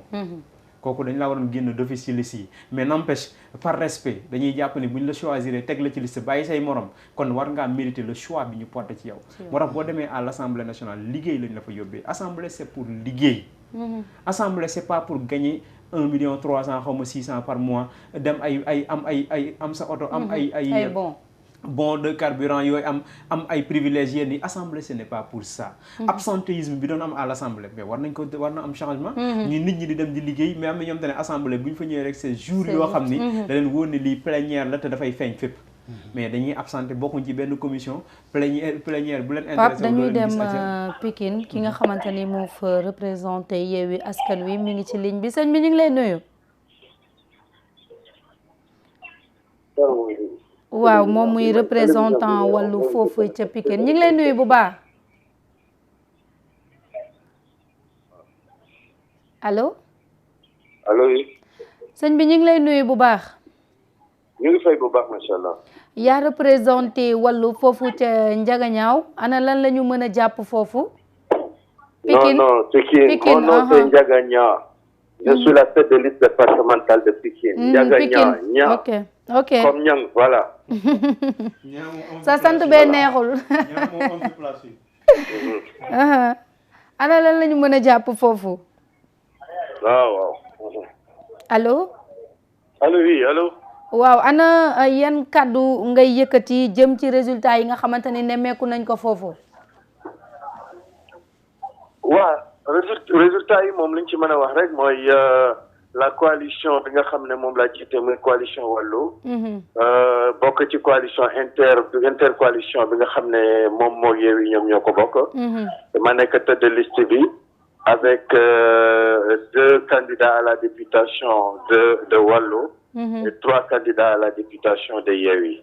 [SPEAKER 3] kooku dañ la waroon génn d'office ci liste yi mais n'empêche par respect dañuy jàpp ni bu ñu la choisir teg la ci liste bàyyi say morom kon war ngaa mériter le choix bi ñu porté ci yow moo tax boo demee à l'Assemblée nationale liggéey lañ la fa yóbbee Assemblée c'est pour liggéey Assemblée c'est pas pour gagner 1,3 million xaw ma 600 par mois dem am sa oto am ay bon de carburant yooyu am ay privilèges yenn yi Assemblée ce n'est pas pour ça absentéisme bi doon am à l'Assemblée mais war na am changement ñu nit ñi di dem di liggéey mais am na ñoom te ne Assemblée bu ñu fa ñëwee rek c'est jour yoo xam ni da leen wóor ne lii plénière la te dafay feeñ fépp mais dañuy absenté bokkuñ ci benn commission plénière bu leen intéressé
[SPEAKER 2] Pape dañuy dem Pikine ki nga xamante ni moo fa représenté Yewwi Askan Wi mi ngi ci ligne bi sëñ bi ñu ngi lay nuyu waaw moom muy représentant wàllu foofu ca Pikine ñu ngi lay nuyu bu baax allo
[SPEAKER 9] oui.
[SPEAKER 2] sëñ bi ñu ngi lay nuyu bu baax.
[SPEAKER 9] ñu ngi fay bu baax macha allah.
[SPEAKER 2] yaa représenté wàllu foofu ca Njagañaaw ana lan la ñu mën a jàpp foofu. Pikine
[SPEAKER 9] non Pikine mon nom c'est Njagañaaw. Je suis la tête de liste départementale de Pikine. Njagañaaw
[SPEAKER 2] ok
[SPEAKER 9] comme ñang voilà.
[SPEAKER 2] sa sant bee neexul. ana lan la ñu mën a jàpp foofu.
[SPEAKER 9] waaw.
[SPEAKER 2] allo.
[SPEAKER 9] oui allo.
[SPEAKER 2] waaw ana yan kàddu ngay yëkkati jëm ci résultat yi nga xamante ni nemmeeku nañ ko foofu.
[SPEAKER 9] waaw résultat yi moom liñ ci mën a wax rek mooy la coalition bi nga xam ne moom laa jiite muy coalition Wallu. bokk ci coalition intercoalition bi nga xam ne moom moo Yewwi ñoom ñoo ko bokk. ma nekk tête de liste bi avec 2 candidats à la députation de Wallu. Et 3 candidats à la députation de Yewwi.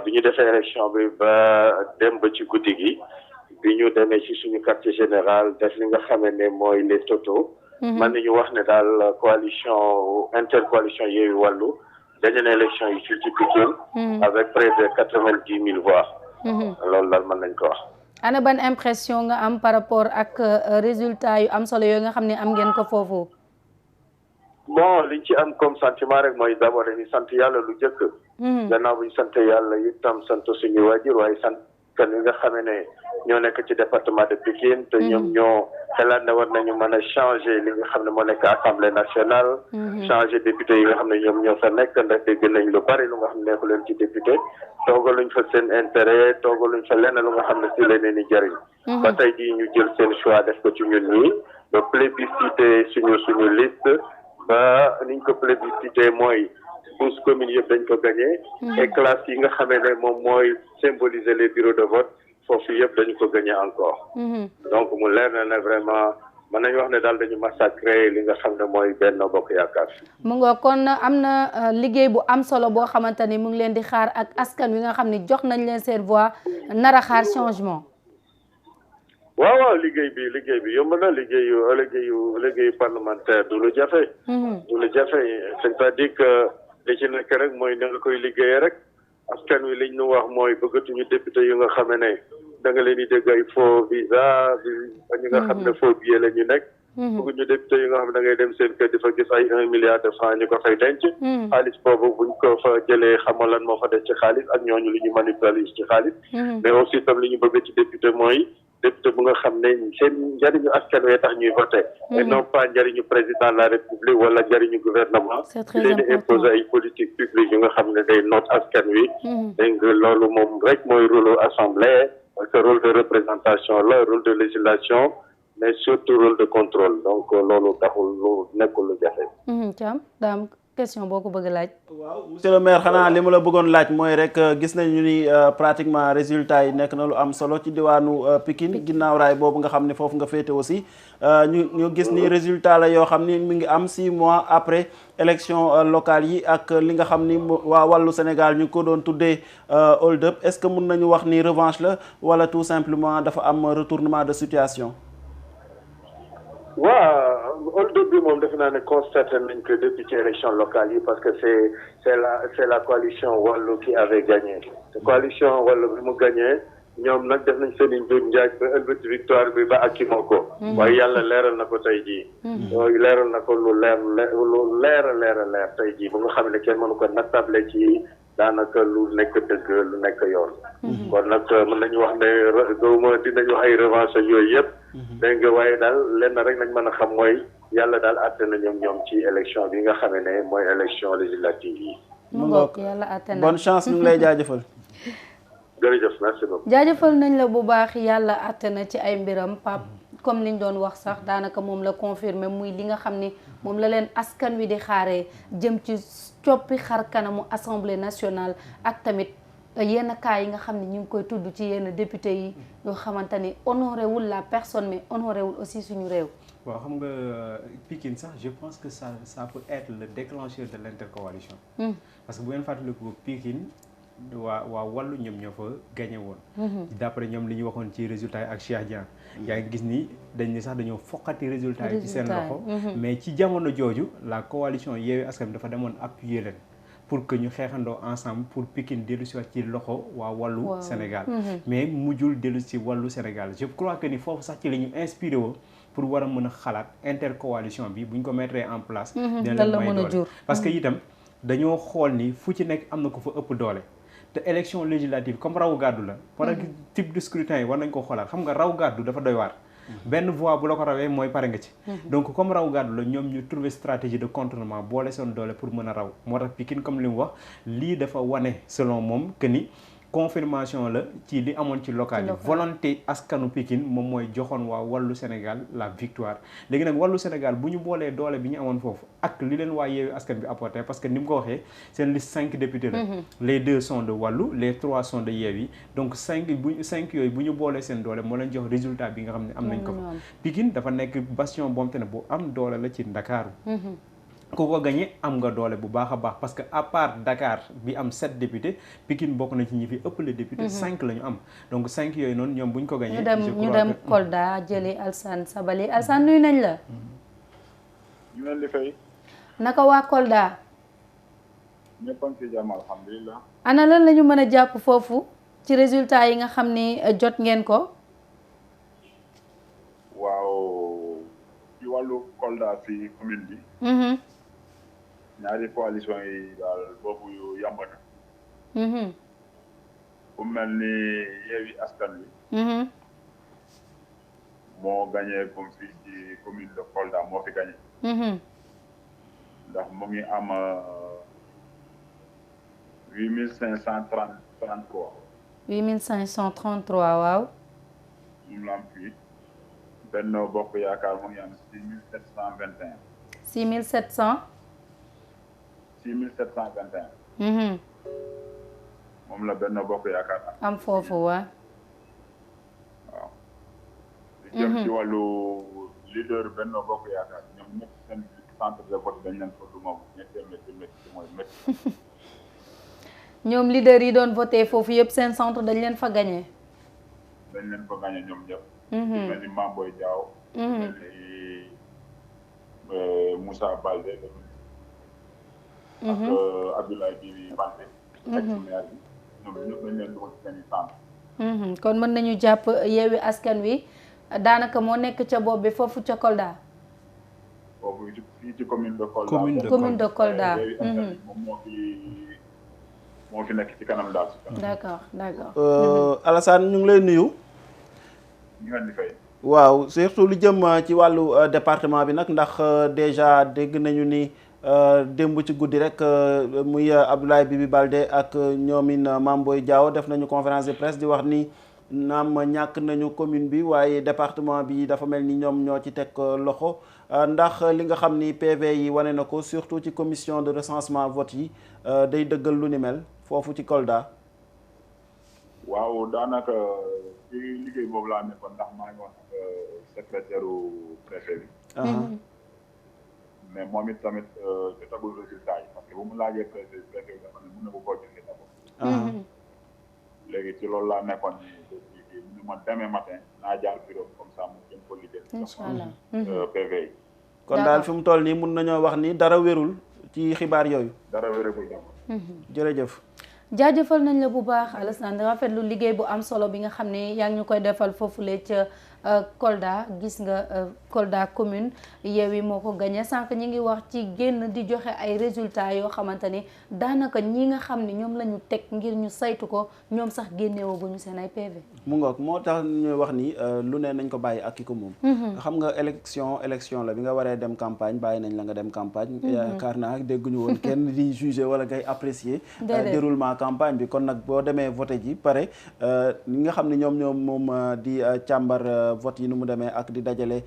[SPEAKER 9] bi ñu defee élection bi ba dem ba ci guddi gi bi ñu demee ci suñu quartier général def li nga xamee ne mooy les totaux. man nañu wax ne daal coalition intercoalition Yewwi Wallu gagné na élection yi fii ci Pikine avec près de 90 000 voix. loolu daal mën nañ ko wax.
[SPEAKER 2] ana ban impression nga am par rapport ak résultat yu am solo yooyu nga xam ne am ngeen ko foofu.
[SPEAKER 9] bon liñ ci am comme sentiment rek mooy d'abord dañuy sant yàlla lu jëkk gannaaw bu ñu sant yàlla itam sant suñu waajur waaye sant kan yi nga xamee ne ñoo nekk ci département de Pikine te ñoom ñoo xalaat ne war nañu mën a changer li nga xam ne moo nekk assemblée nationale changer député yi nga xam ne ñoom ñoo fa nekk ndax dégg nañ lu bari lu nga xam ne nekku leen ci député toogaluñ fa seen intérêt toogaluñ fa lenn lu nga xam ne si leneen i jëriñ ba tey jii ñu jël seen choix def ko ci ñun ñii ba plébiscité suñu liste ba niñ ko plébiscité mooy 12 communes yëpp dañ ko gagné. et classes yi nga xamee ne moom mooy symboliser les bureaux de vote foofu yëpp dañu ko gagné encore. donc mu leer na ne vraiment mën nañu wax ne daal dañu massacré li nga xam ne mooy Benno Bokk Yaakaar.
[SPEAKER 2] mu nga kon am na liggéey bu am solo boo xamante ni mu ngi leen di xaar ak askan wi nga xam ni jox nañ leen seen voix nar a xaar changement.
[SPEAKER 9] waaw liggéey bi yomb na liggéeyu parlementaire du lu jafe. du lu jafe c'est-à-dire que li ci nekk rek mooy na nga koy liggéeyee rek askan wi liñ ñu wax mooy bëggatuñu député yu nga xam ne da nga leen di dégg ay faux visa ñi nga xam ne faux billet la ñu nekk. bëgguñu député yu nga xam ne da ngay dem seen kër di fa gis ay 1 milliard de francs ñu ko fay denc. xaalis boobu buñ ko fa jëlee xamoo lan moo fa def ci xaalis ak ñooñu li ñu manipuler ci xaalis. mais aussi itam li ñu bëgg ci député mooy. député bu nga xam ne seen njëriñu askan wi tax ñuy voté. et non pas njëriñu président de la république wala njëriñu gouvernement.
[SPEAKER 2] c'est très important
[SPEAKER 9] leen imposer ay politique publique yu nga xam ne day noot askan wi. dégg nga loolu moom rek mooy rôle assemblée parce que rôle de représentation la rôle de législation mais surtout rôle de contrôle donc loolu taxul lu nekkul lu jafe.
[SPEAKER 2] Thiam daam question boo ko bëgg laaj.
[SPEAKER 1] waaw monsieur le maire xanaa li ma la bëggoon laaj mooy rek gis nañu ni pratiquement résultat yi nekk na lu am solo ci diwaanu Pikine ginnaaw raay boobu nga xam ne foofu nga féete aussi ñu gis ni résultat la yoo xam ni mi ngi am 6 mois après élection locale yi ak li nga xam ni waa wàllu Sénégal ñu ko doon tuddee hold up est-ce que mun nañu wax ni revanche la wala tout simplement dafa am retournement de situation.
[SPEAKER 9] waaw hold up bi moom defe naa ne constaté nañ que depuis ci élection locale yi parce que c'est la coalition Wallu qui avait gagné te coalition Wallu bi mu gagné ñoom nag def nañ seen i njuuj njaaj ba ëlbati victoire bi ba akkimoo ko waaye yàlla leeral na ko tey jii leeral na ko lu leer a leer tey jii bu nga xam ne kenn mënu ko nattable ci daanaka lu nekk dëgg lu nekk yoon kon nag mën nañu wax ne gawma dinañu wax ay revanche ak yooyu yëpp dégg nga waaye daal lenn rek nañ mën a xam mooy yàlla daal àtte na ñoom ci élection bi nga xamee ne mooy élection législative yi
[SPEAKER 2] mu ngoog yàlla àtte na
[SPEAKER 1] bonne chance ñu ngi lay jaajëfal.
[SPEAKER 9] jërëjëf merci beaucoup.
[SPEAKER 2] jaajëfal nañ la bu baax yàlla àtte na ci ay mbiram Pape comme liñ doon wax sax daanaka moom la confirmé muy li nga xam ni moom la leen askan wi di xaaree jëm ci coppi xar kanamu assemblée nationale ak tamit yenn cas yi nga xam ne ñu ngi koy tudd ci yenn député yi yoo xamante ni honoré wul la personne mais honoré wul aussi suñu réew.
[SPEAKER 3] waaw xam nga Pikine sax je pense que ça peut être le déclencheur de l'intercoalition. parce que bu ngeen fàttaliku Pikine waa wàllu ñoom ñoo fa gagné woon. d'après ñoom li ñu waxoon ci résultat yi ak Cheikh Dieng. yaa ngi gis ni dañ ni sax dañoo foqati résultat yi ci seen loxo. mais ci jamono jooju la coalition Yewwi Askan Wi dafa demoon appuyer leen. pour que ñu xeexandoo ensemble pour Pikine dellu si ci loxo waa wàllu Sénégal mais mujjul dellu si wàllu Sénégal je crois que ni foofu sax ci la ñu inspiré woo pour war a mën a xalaat intercoalition bi bu ñu ko mettre en place dina leen may doole parce que itam dañoo xool ni fu ci nekk am na ko fa ëpp doole te élection législative comme raw gàddu la par type de scrutin yi war nañ ko xoolaat xam nga raw gàddu dafa doy waar benn voix bu la ko rawee mooy pare nga ci donc comme raw gàddu la ñoom ñu trouver stratégie de contournement boole seen doole pour mën a raw moo tax Pikine comme li mu wax lii dafa wane selon moom que ni confirmation la ci li amoon ci local yi volonté askanu Pikine moom mooy joxoon waa wàllu Sénégal la victoire léegi nag wàllu Sénégal bu ñu boolee doole bi ñu amoon foofu ak li leen waa Yewwi Askan bi apporté parce que ni mu ko waxee seen liste 5 députés la les 2 sont de wàllu les 3 sont de Yewwi donc 5 yooyu bu ñu boolee seen doole moo leen jox résultat bi nga xam ne am nañ ko fa Pikine dafa nekk bastion boomte ne bu am doole la ci Ndakaaru ku ko gagné am nga doole bu baax a baax parce que à part Dakar bi am 7 députés Pikine bokk na ci ñi fi ëpp les députés 5 la ñu am donc 5 yooyu noonu ñoom bu ñu ko gagné
[SPEAKER 2] ñu dem Kolda jëli Alsane Sabali Alsane nuyu nañ la
[SPEAKER 10] ñu leen di fay
[SPEAKER 2] naka waa Kolda
[SPEAKER 10] ñëpp a ngi ci jàmm alhamdulilah
[SPEAKER 2] ana lan la ñu mën a jàpp foofu ci résultat yi nga xam ni jot ngeen ko
[SPEAKER 10] waaw ci wàllu Kolda fii commune bi ñaari coalition yi daal boobu yu yàmb na bu mel ni Yewwi Askan Wi moo gagné comme fii ci commune de Kolda moo fi gagné ndax mu ngi am 8533
[SPEAKER 2] 8533 waaw
[SPEAKER 10] moom la am fii Benno Bokk Yaakaar mu ngi am 6721
[SPEAKER 2] 6700
[SPEAKER 10] 6721 moom la Benno Bokk Yaakaar
[SPEAKER 2] am foofu waaw
[SPEAKER 10] li jëm ci wàllu leader Benno Bokk Yaakaar ñoom ñëpp seen centre de vote dañ leen fa du moom métti mooy métti
[SPEAKER 2] ñoom leader yi doon voté foofu yëpp seen centre dañ leen fa gagné
[SPEAKER 10] ñoom ñëpp mel ni Mamboy Diaw mel ni Moussa Baldé ak Abdoulaye Bibi Baldé ex-maire bi ñoom ñëpp dañ leen dugal ci seen i centre
[SPEAKER 2] kon mën nañu jàpp Yewwi Askan Wi daanaka moo nekk ca bopp bi foofu ca Kolda
[SPEAKER 10] foofu fii ci commune de Kolda
[SPEAKER 2] commune de Kolda
[SPEAKER 10] moom moo fi nekk ci kanam daal
[SPEAKER 2] d'accord
[SPEAKER 1] Alassane ñu ngi lay nuyu waaw surtout lu jëm ci wàllu département bi nag ndax déjà dégg nañu ni démb ci guddi rek muy Abdoulaye Bibi Baldé ak ñoomin Mamboy Diaw def nañu conférence de presse di wax ni naam ñàkk nañu commune bi waaye département bi dafa mel ni ñoom ñoo ci teg loxo ndax li nga xam ni PV yi wane na ko surtout ci commission de recensement vote yi day dëggal lu ni mel foofu ci Kolda.
[SPEAKER 10] waaw daanaka ci liggéey boobu laa nekkoon ndax maa ngi woon ak secrétaire préfet bi. mais moom it tamit jotagul résultat yi parce que bu mu laajee préfet bi dafa ne mën na ko koo joxe d'abord. léegi ci loolu laa nekkoon ni ñu ma demee matin naa jaar bureau comme ça mu jëm ko liggéey.
[SPEAKER 2] incha allah
[SPEAKER 10] PV yi.
[SPEAKER 1] kon daal fi mu toll nii mun nañoo wax ni dara wérul ci xibaar yooyu.
[SPEAKER 10] dara wéragul d'abord.
[SPEAKER 1] jërëjëf.
[SPEAKER 2] jaajëfal nañ la bu baax Alassane rafetlu liggéey bu am solo bi nga xam ne yaa ngi ñu koy defal foofule ca Kolda gis nga Kolda commune Yewwi moo ko gagné sànq ñi ngi wax ci génn di joxe ay résultats yoo xamante ni daanaka ñi nga xam ne ñoom la ñu teg ngir ñu saytu ko ñoom sax génneewaguñu seen ay PV.
[SPEAKER 1] mu ngoog moo tax ñuy wax ni lu ne nañ ko bàyyi ak ki ko moom. xam nga élection la bi nga waree dem campagne bàyyi nañ la nga dem campagne. yaakaar naa dégguñu woon kenn di juger wala ngay apprécier. déroulement campagne bi kon nag boo demee voté ji pare ñi nga xam ne ñoom moom di càmbar vote yi nu mu demee ak di dajale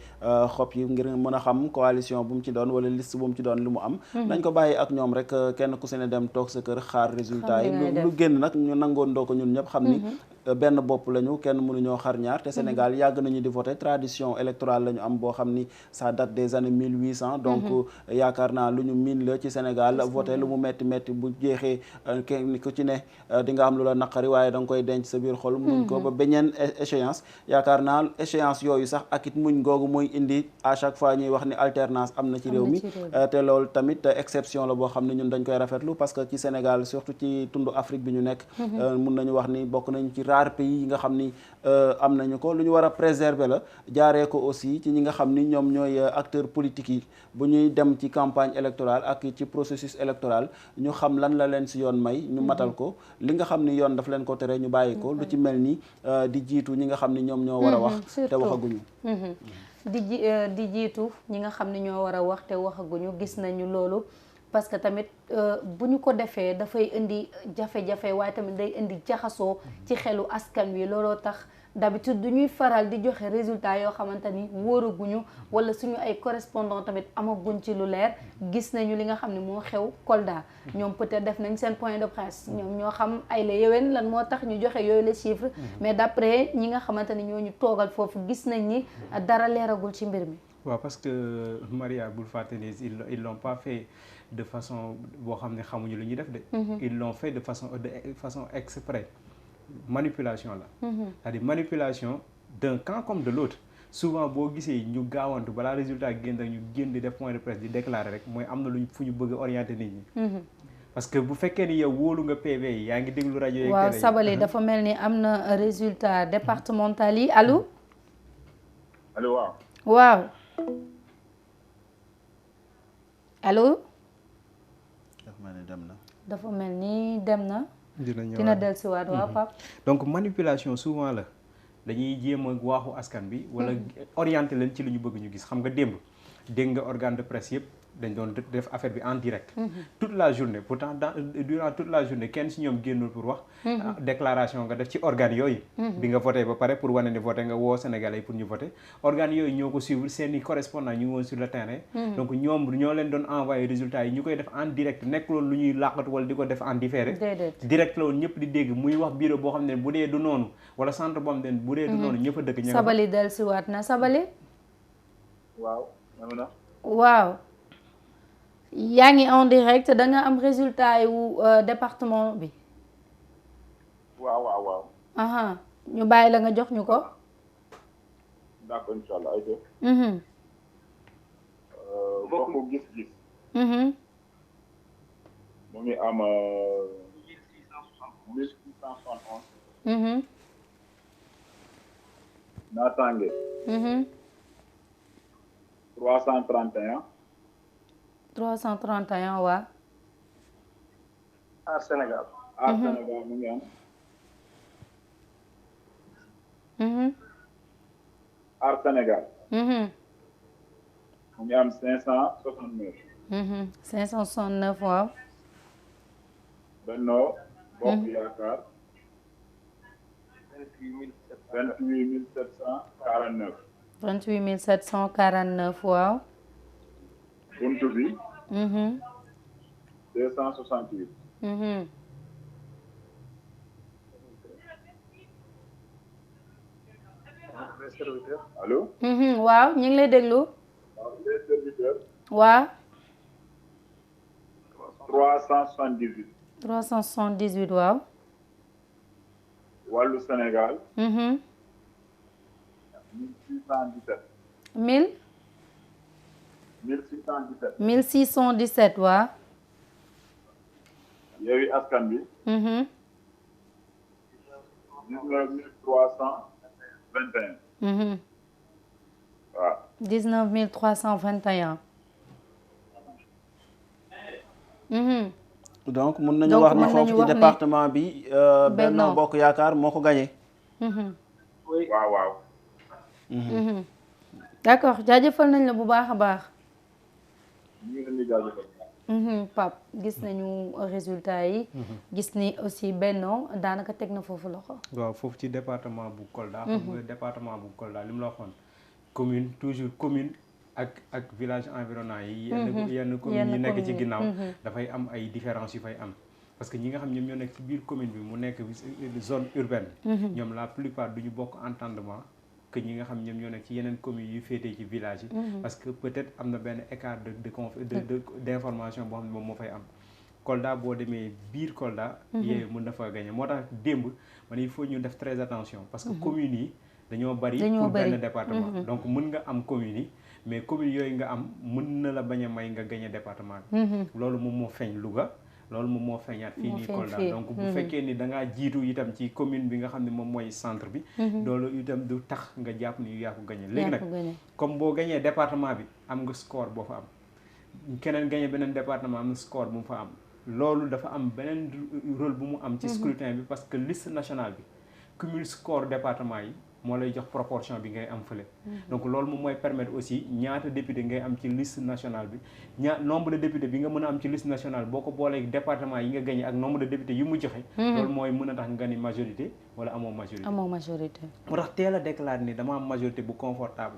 [SPEAKER 1] xob yi ngir mën a xam coalition bu mu ci doon wala liste bu mu ci doon lu mu am. nañ ko bàyyi ak ñoom rek kenn ku si ne dem toog sa kër xaar résultat yi lu génn nag ñu nangoon doo ko ñun ñëpp xam ni benn bopp lañu kenn mënuñoo xar ñaar te Sénégal yàgg nañu di voter tradition électorale la ñu am boo xam ni ça date des années 1800 donc yaakaar naa lu ñu miin la ci Sénégal voter lu mu metti bu jeexee kenn ku ci ne di nga am lu la naqari waaye da nga koy denc sa biir xol muñ ko ba beneen échéance yaakaar naa échéance yooyu sax ak it muñ googu mooy indi à chaque fois ñuy wax ni alternance am na ci réew mi te loolu tamit exception la boo xam ne ñun dañ koy rafetlu parce que ci Sénégal surtout ci tundu Afrique bi ñu nekk mun nañu wax ni bokk nañu ci rare pays yi nga xam ni am nañu ko lu ñu war a préserver la jaaree ko aussi ci ñi nga xam ni ñoom ñooy acteurs politiques yi bu ñuy dem ci campagne électorale ak ci processus électoral ñu xam lan la leen si yoon may ñu matal ko li nga xam ni yoon daf leen ko tere ñu bàyyi ko lu ci mel ni di jiitu ñi nga xam ni ñoom ñoo war a wax te waxaguñu
[SPEAKER 2] di jiitu ñi nga xam ni ñoo war a wax te waxaguñu gis nañu loolu parce que tamit bu ñu ko defee dafay indi jafe-jafe waaye tamit day indi jaxasoo ci xelu askan wi looloo tax d'habitude du ñuy faral di joxe résultat yoo xamante ni wóoraguñu wala suñu ay correspondant tamit amaguñ ci lu leer gis nañu li nga xam ne moo xew Kolda ñoom peut-être def nañ seen point de presse ñoom ñoo xam ay la yéwén lan moo tax ñu joxe yooyu les chiffres mais d'après ñi nga xamante ni ñoo ñu toogal foofu gis nañ ni dara leeragul ci mbir mi.
[SPEAKER 3] waaw parce que Maria bul fàtte ni ils l'ont pas fait de façon boo xam ne xamuñu lu ñuy def de. ils l'ont fait de façon exprès. manipulation la c'est-à-dire manipulation d'un camp comme de l'autre souvent boo gisee ñu gaawantu balaa résultat génn ñu génn di def point de presse di déclarer rek mooy am na luñ fu ñu bëgg a orienter nit ñi parce que bu fekkee ni yow wóolu nga PV yi yaa ngi déglu rajo yi
[SPEAKER 2] waaw Sabali dafa mel ni am na résultat départemental yi allo waaw allo dafa mel ni dem na dina dellusiwaat waaw Pape
[SPEAKER 3] donc manipulation souvent la dañuy jéem a waaxu askan bi wala orienter leen ci lu ñu bëgg ñu gis xam nga démb dégg nga organe de presse yëpp dañ doon def affaire bi en direct toute la journée pourtant durant toute la journée kenn si ñoom génnul pour wax déclaration nga def ci organe yooyu bi nga voté ba pare pour wane ni voté nga woo Sénégalais pour ñu voté organe yooyu ñoo ko suivre seeni correspondant ñu ngi woon sur le terrain donc ñoom ñoo leen doon envoyé résultats yi ñu koy def en direct nekk loolu lu ñuy làqatu wala di ko def en différé direct la woon ñëpp di dégg muy wax bureau boo xam ne bu dee du noonu wala centre boo xam ne bu dee du noonu ñëpp a dëkk
[SPEAKER 2] Sabali dellusiwaat na Sabali
[SPEAKER 10] waaw
[SPEAKER 2] yaa ngi en direct da nga am résultat yu département bi.
[SPEAKER 10] waaw.
[SPEAKER 2] aha ñu bàyyi la nga jox ñu ko.
[SPEAKER 10] d'accord inchallah ayca. bokk gis-gis. mu ngi am 1671. Natangué. 331.
[SPEAKER 2] 331 waa.
[SPEAKER 10] Aar Sénégal. Aar Sénégal mu ngi am. Aar Sénégal. mu ngi am 569.
[SPEAKER 2] 569 waaw.
[SPEAKER 10] Benno Bokk Yaakaar. 28749.
[SPEAKER 2] 28749 waaw.
[SPEAKER 10] buntu bi 268 allo
[SPEAKER 2] waaw ñu ngi lay déglu
[SPEAKER 10] les serviteurs
[SPEAKER 2] waaw
[SPEAKER 10] 378
[SPEAKER 2] 378 waaw
[SPEAKER 10] wàllu Sénégal 1617 1617
[SPEAKER 2] waaw
[SPEAKER 10] Yewwi Askan Wi 19321 waaw
[SPEAKER 2] 19321
[SPEAKER 1] donc mun nañu wax ni foofu ci département bi Benno Bokk Yaakaar moo ko gagné.
[SPEAKER 10] waaw waaw.
[SPEAKER 2] d'accord jaajëfal nañ la bu baax a baax.
[SPEAKER 10] ñu ngi leen di jaajëfal.
[SPEAKER 2] Pape gis nañu résultat yi. gis ni aussi Benno daanaka teg na foofu loxo.
[SPEAKER 3] waaw foofu ci département bu Kolda. xam nga département bu Kolda li mu la waxoon commune toujours commune. ak village environnant yi yenn communes yi nekk ci ginnaaw dafay am ay différences yu fay am parce que ñi nga xam ñoom ñoo nekk ci biir commune bi mu nekk zone urbaine ñoom la plupart du ñu bokk entendement que ñi nga xam ñoom ñoo nekk ci yeneen communes yu féetee ci village yi parce que peut-être am na benn écart d'information boo xam ne moom moo fay am Kolda boo demee biir Kolda yooyu mën na fa gagner moo tax démb man il faut ñu def très attention parce que communes yi dañoo bari pour benn département donc mën nga am communes yi mais commune yooyu nga am mën na la bañ a may nga gagné département bi loolu moom moo feeñ Louga loolu moom moo feeñaat fii nii Kolda donc bu fekkee ni da ngaa jiitu itam ci commune bi nga xam ne moom mooy centre bi loolu itam du tax nga jàpp ni yaa ko gagné léegi nag comme boo gagné département bi am nga score boo fa am keneen gagné beneen département am na score bu mu fa am loolu dafa am beneen rôle bu mu am ci scrutin bi parce que liste nationale bi cumul score département yi moo lay jox proportion bi ngay am fële donc loolu moom mooy permettre aussi ñaata député ngay am ci liste nationale bi nombre de député bi nga mën a am ci liste nationale boo ko boolee département yi nga gagné ak nombre de député yu mu joxe loolu mooy mën a tax nga ni majorité wala amoo majorité moo tax teel a déclaré ni dama am majorité bu confortable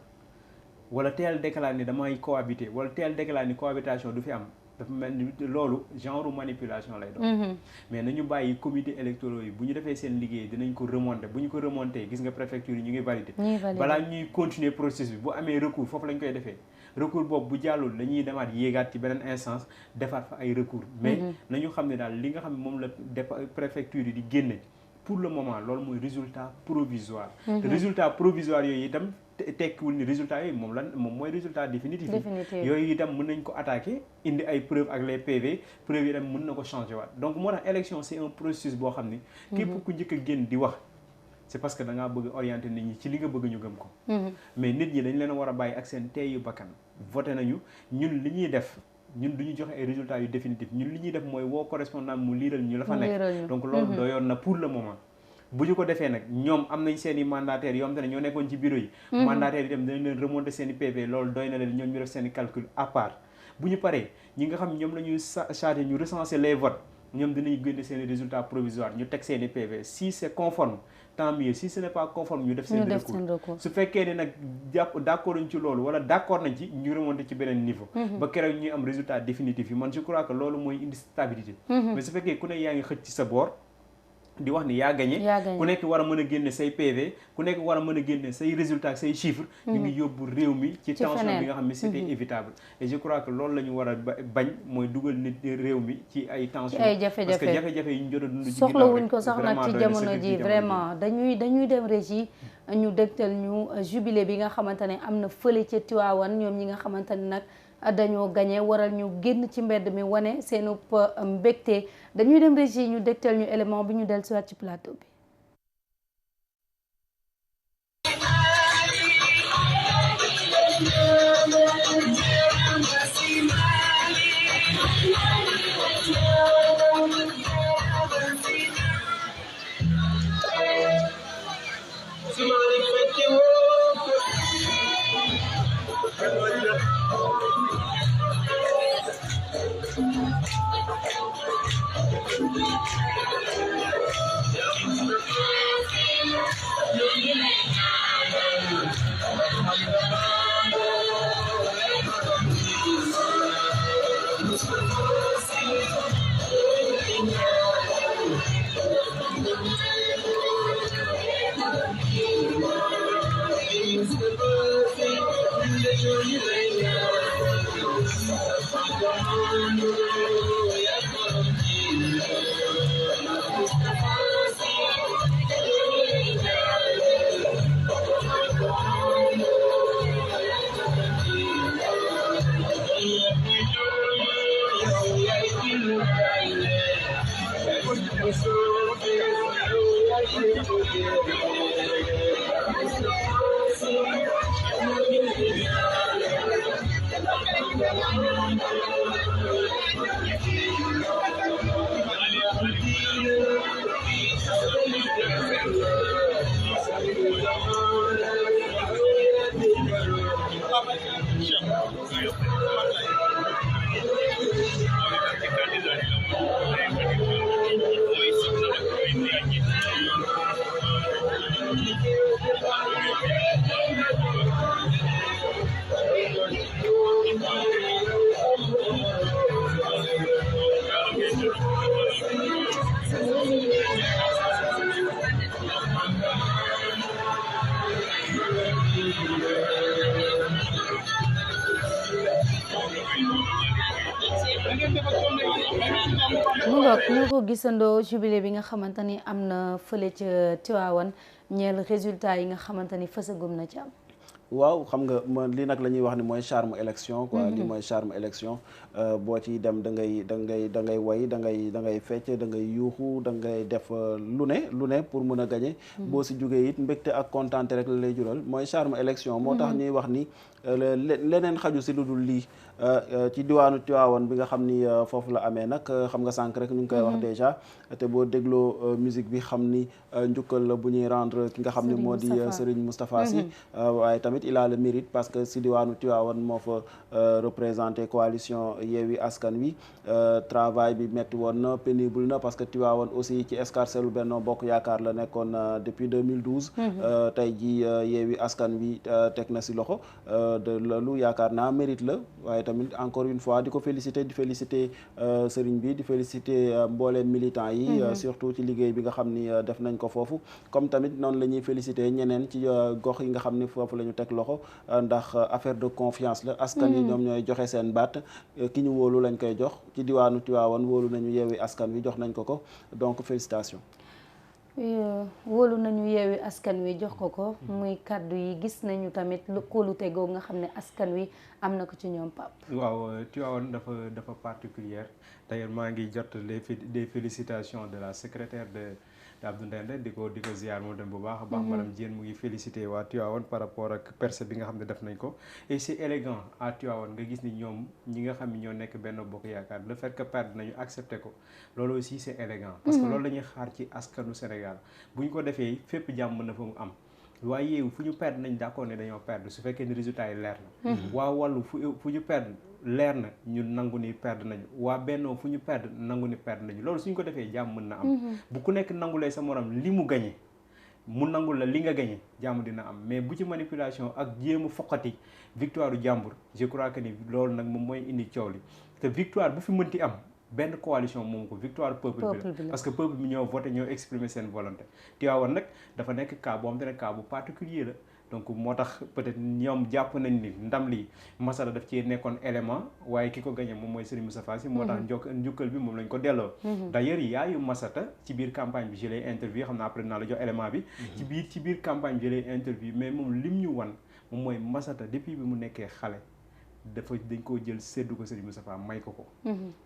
[SPEAKER 3] wala teel a déclaré ni damay cohabiter wala teel a déclaré ni cohabitation du fi am dafa mel ni loolu genre manipulation lay doon mais nañu bàyyi comité électoraux yi bu ñu defee seen liggéey dinañ ko remonter bu ñu ko remonter gis nga préfecture yi ñu ngi valider balaa ñuy continuer processus bi bu amee recours foofu lañ koy defee recours boobu bu jàllul dañuy demaat yéegaat ci beneen instance defaat fa ay recours mais nañu xam ne daal li nga xam ne moom la préfecture yi di génne pour le moment loolu mooy résultat provisoire te résultat provisoire yooyu itam tekkiwul ni résultat yooyu moom mooy résultat définitif yooyu itam mën nañ ko attaquer indi ay preuves ak les PV preuves yi itam mën na ko changer waat donc moo tax élection c'est un processus boo xam ni képp ku njëkk a génn di wax c'est parce que da ngaa bëgg orienter nit ñi ci li nga bëgg ñu gëm ko mais nit ñi dañ leen war a bàyyi ak seen teeyu bakkan voté nañu ñun li ñuy def ñun du ñu joxe ay résultats yu définitifs ñun li ñuy def mooy woo correspondant mu liiral ñu la fa nekk donc loolu doyoon na pour le moment bu ñu ko defee nag ñoom am nañ seen i mandataires yoo xam te ne ñoo nekkoon ci bureau yi mandataires yi dem dañ leen remonter seen i PV loolu doy na leen ñoom ñu def seen i calcul à part bu ñu paree ñi nga xam ñoom la ñuy chargé ñu recenser les votes ñoom dinañ génne seen i résultats provisoires ñu teg seen i PV si c'est conforme tant mieux si ce n'est pas conforme ñu def seen recours su fekkee ne nag d'accord nañ ci loolu wala d'accord nañ ci ñu remonter ci beneen niveau ba keroog ñuy am résultat définitif yi man je crois que loolu mooy indi stabilité mais su fekkee ku ne yaa ngi xëcc ci sa boor di wax ni yaa gagné ku nekk war a mën a génne say PV ku nekk war a mën a génne say résultats say chiffres ñu ngi yóbbu réew mi ci tension bi nga xam ne c'était évitable et je crois que loolu la ñu war a bañ mooy dugal nit réew mi ci ay tension parce que jafe-jafe yi ñu jot a dund ci
[SPEAKER 2] soxlawuñ ko sax nag ci jamono ji vraiment dañuy dem régie ñu dégtal ñu jubilé bi nga xamante ne am na fële ca Tivaouane ñoom ñi nga xamante ne nag dañoo gagné waral ñu génn ci mbedd mi wane seenu mbégte dañuy dem régie ñu dégtal ñu élément bi ñu del siwaat ci plateau bi. mu ngoog ñoo ko gisandoo jubilé bi nga xamante ni am na fële ca Tivaouane ñeel résultat yi nga xamante ni fësagum na ci am.
[SPEAKER 1] waaw xam nga li nag la ñuy wax ni mooy charme élection quoi li mooy charme élection boo ci dem da ngay woy da ngay fecc da ngay yuuxu da ngay def lu ne pour mën a gagner boo si jógee it mbégte ak kontaante rek la lay jural mooy charme élection moo tax ñuy wax ni leneen xaju si lu dul lii ci diwaanu Tivaouane bi nga xam ni foofu la amee nag xam nga sànq rek ñu ngi koy wax déjà te boo dégloo musique bi xam ni njukkal la bu ñuy rendre ki nga xam ni moo di Serigne Moustapha Sy waaye tamit il a le mérite parce que si diwaanu Tivaouane moo fa représenté coalition Yewwi Askan Wi travail bi metti woon na pénible na parce que Tivaouane aussi ci escarcelle Benno Bokk Yaakaar la nekkoon depuis 2012 tey ji Yewwi Askan Wi teg na si loxo de loolu yaakaar naa mérite la waaye tamit encore une fois di ko féliciter sëriñ bi di féliciter mbooleem militants yi surtout ci liggéey bi nga xam ni def nañ ko foofu comme tamit noonu la ñuy féliciter ñeneen ci gox yi nga xam ni foofu la ñu teg loxo ndax affaire de confiance la askan yi ñoom ñooy joxe seen baat ki ñu wóolu lañ koy jox ci diwaanu Tivaouane wóolu nañu Yewwi Askan Wi jox nañ ko donc félicitations.
[SPEAKER 2] wóolu nañu Yewwi Askan Wi jox ko muy kaddu yi gis nañu tamit lu kóolute googu nga xam ne askan wi am na ko ci ñoom Pape.
[SPEAKER 3] waaw Tivaouane dafa particulière d'ailleurs maa ngi jot des félicitations de la secrétaire de Abdou Ndende di ko ziar moo dem bu baax a baax madame Diène mu ngi félicité waa Tivaouane par rapport ak percée bi nga xam ne def nañ ko et c'est élégant à Tivaouane nga gis ni ñoom ñi nga xam ne ñoo nekk Benno Bokk Yaakaar le fait que perdre nañu accepté ko loolu aussi c'est élégant parce que loolu la ñuy xaar ci askanu Sénégal bu ñu ko defee fépp jàmm na fa mu am waaye Yewwi fu ñu perdre nañ d'accord ne dañoo perdre su fekkee ni résultat yi leer na waa Wallu fu ñu perdre leer na ñu nangu ni perdre nañu waa Benno fu ñu perdre nangu ni perdre nañu loolu suñ ko defee jàmm mën na am bu ku nekk nangulee sa morom li mu gagné mu nangul la li nga gagné jàmm dina am mais bu ci manipulation ak jéem a foqati victoire u jàmbur je crois que ni loolu nag moom mooy indi coow li te victoire bu fi mënti am benn coalition moom ko victoire peuple bi la parce que peuple bi ñoo voté ñoo exprimer seen volonté Tivaouane nag dafa nekk cas boo xam te ne cas bu particulier la donc moo tax peut-être ñoom jàpp nañ ni ndam li masala daf ci nekkoon élément waaye ki ko gagné moom mooy Serigne Moustapha Sy moo tax njukkal bi moom lañ ko delloo d'ailleurs yaayu Massata ci biir campagne bi je l'ai interview xam naa après naa la jox élément bi ci biir campagne bi je l'ai interview mais moom lim ñu wan moom mooy Massata depuis bi mu nekkee xale dañ koo jël séddu ko Serigne Moustapha may ko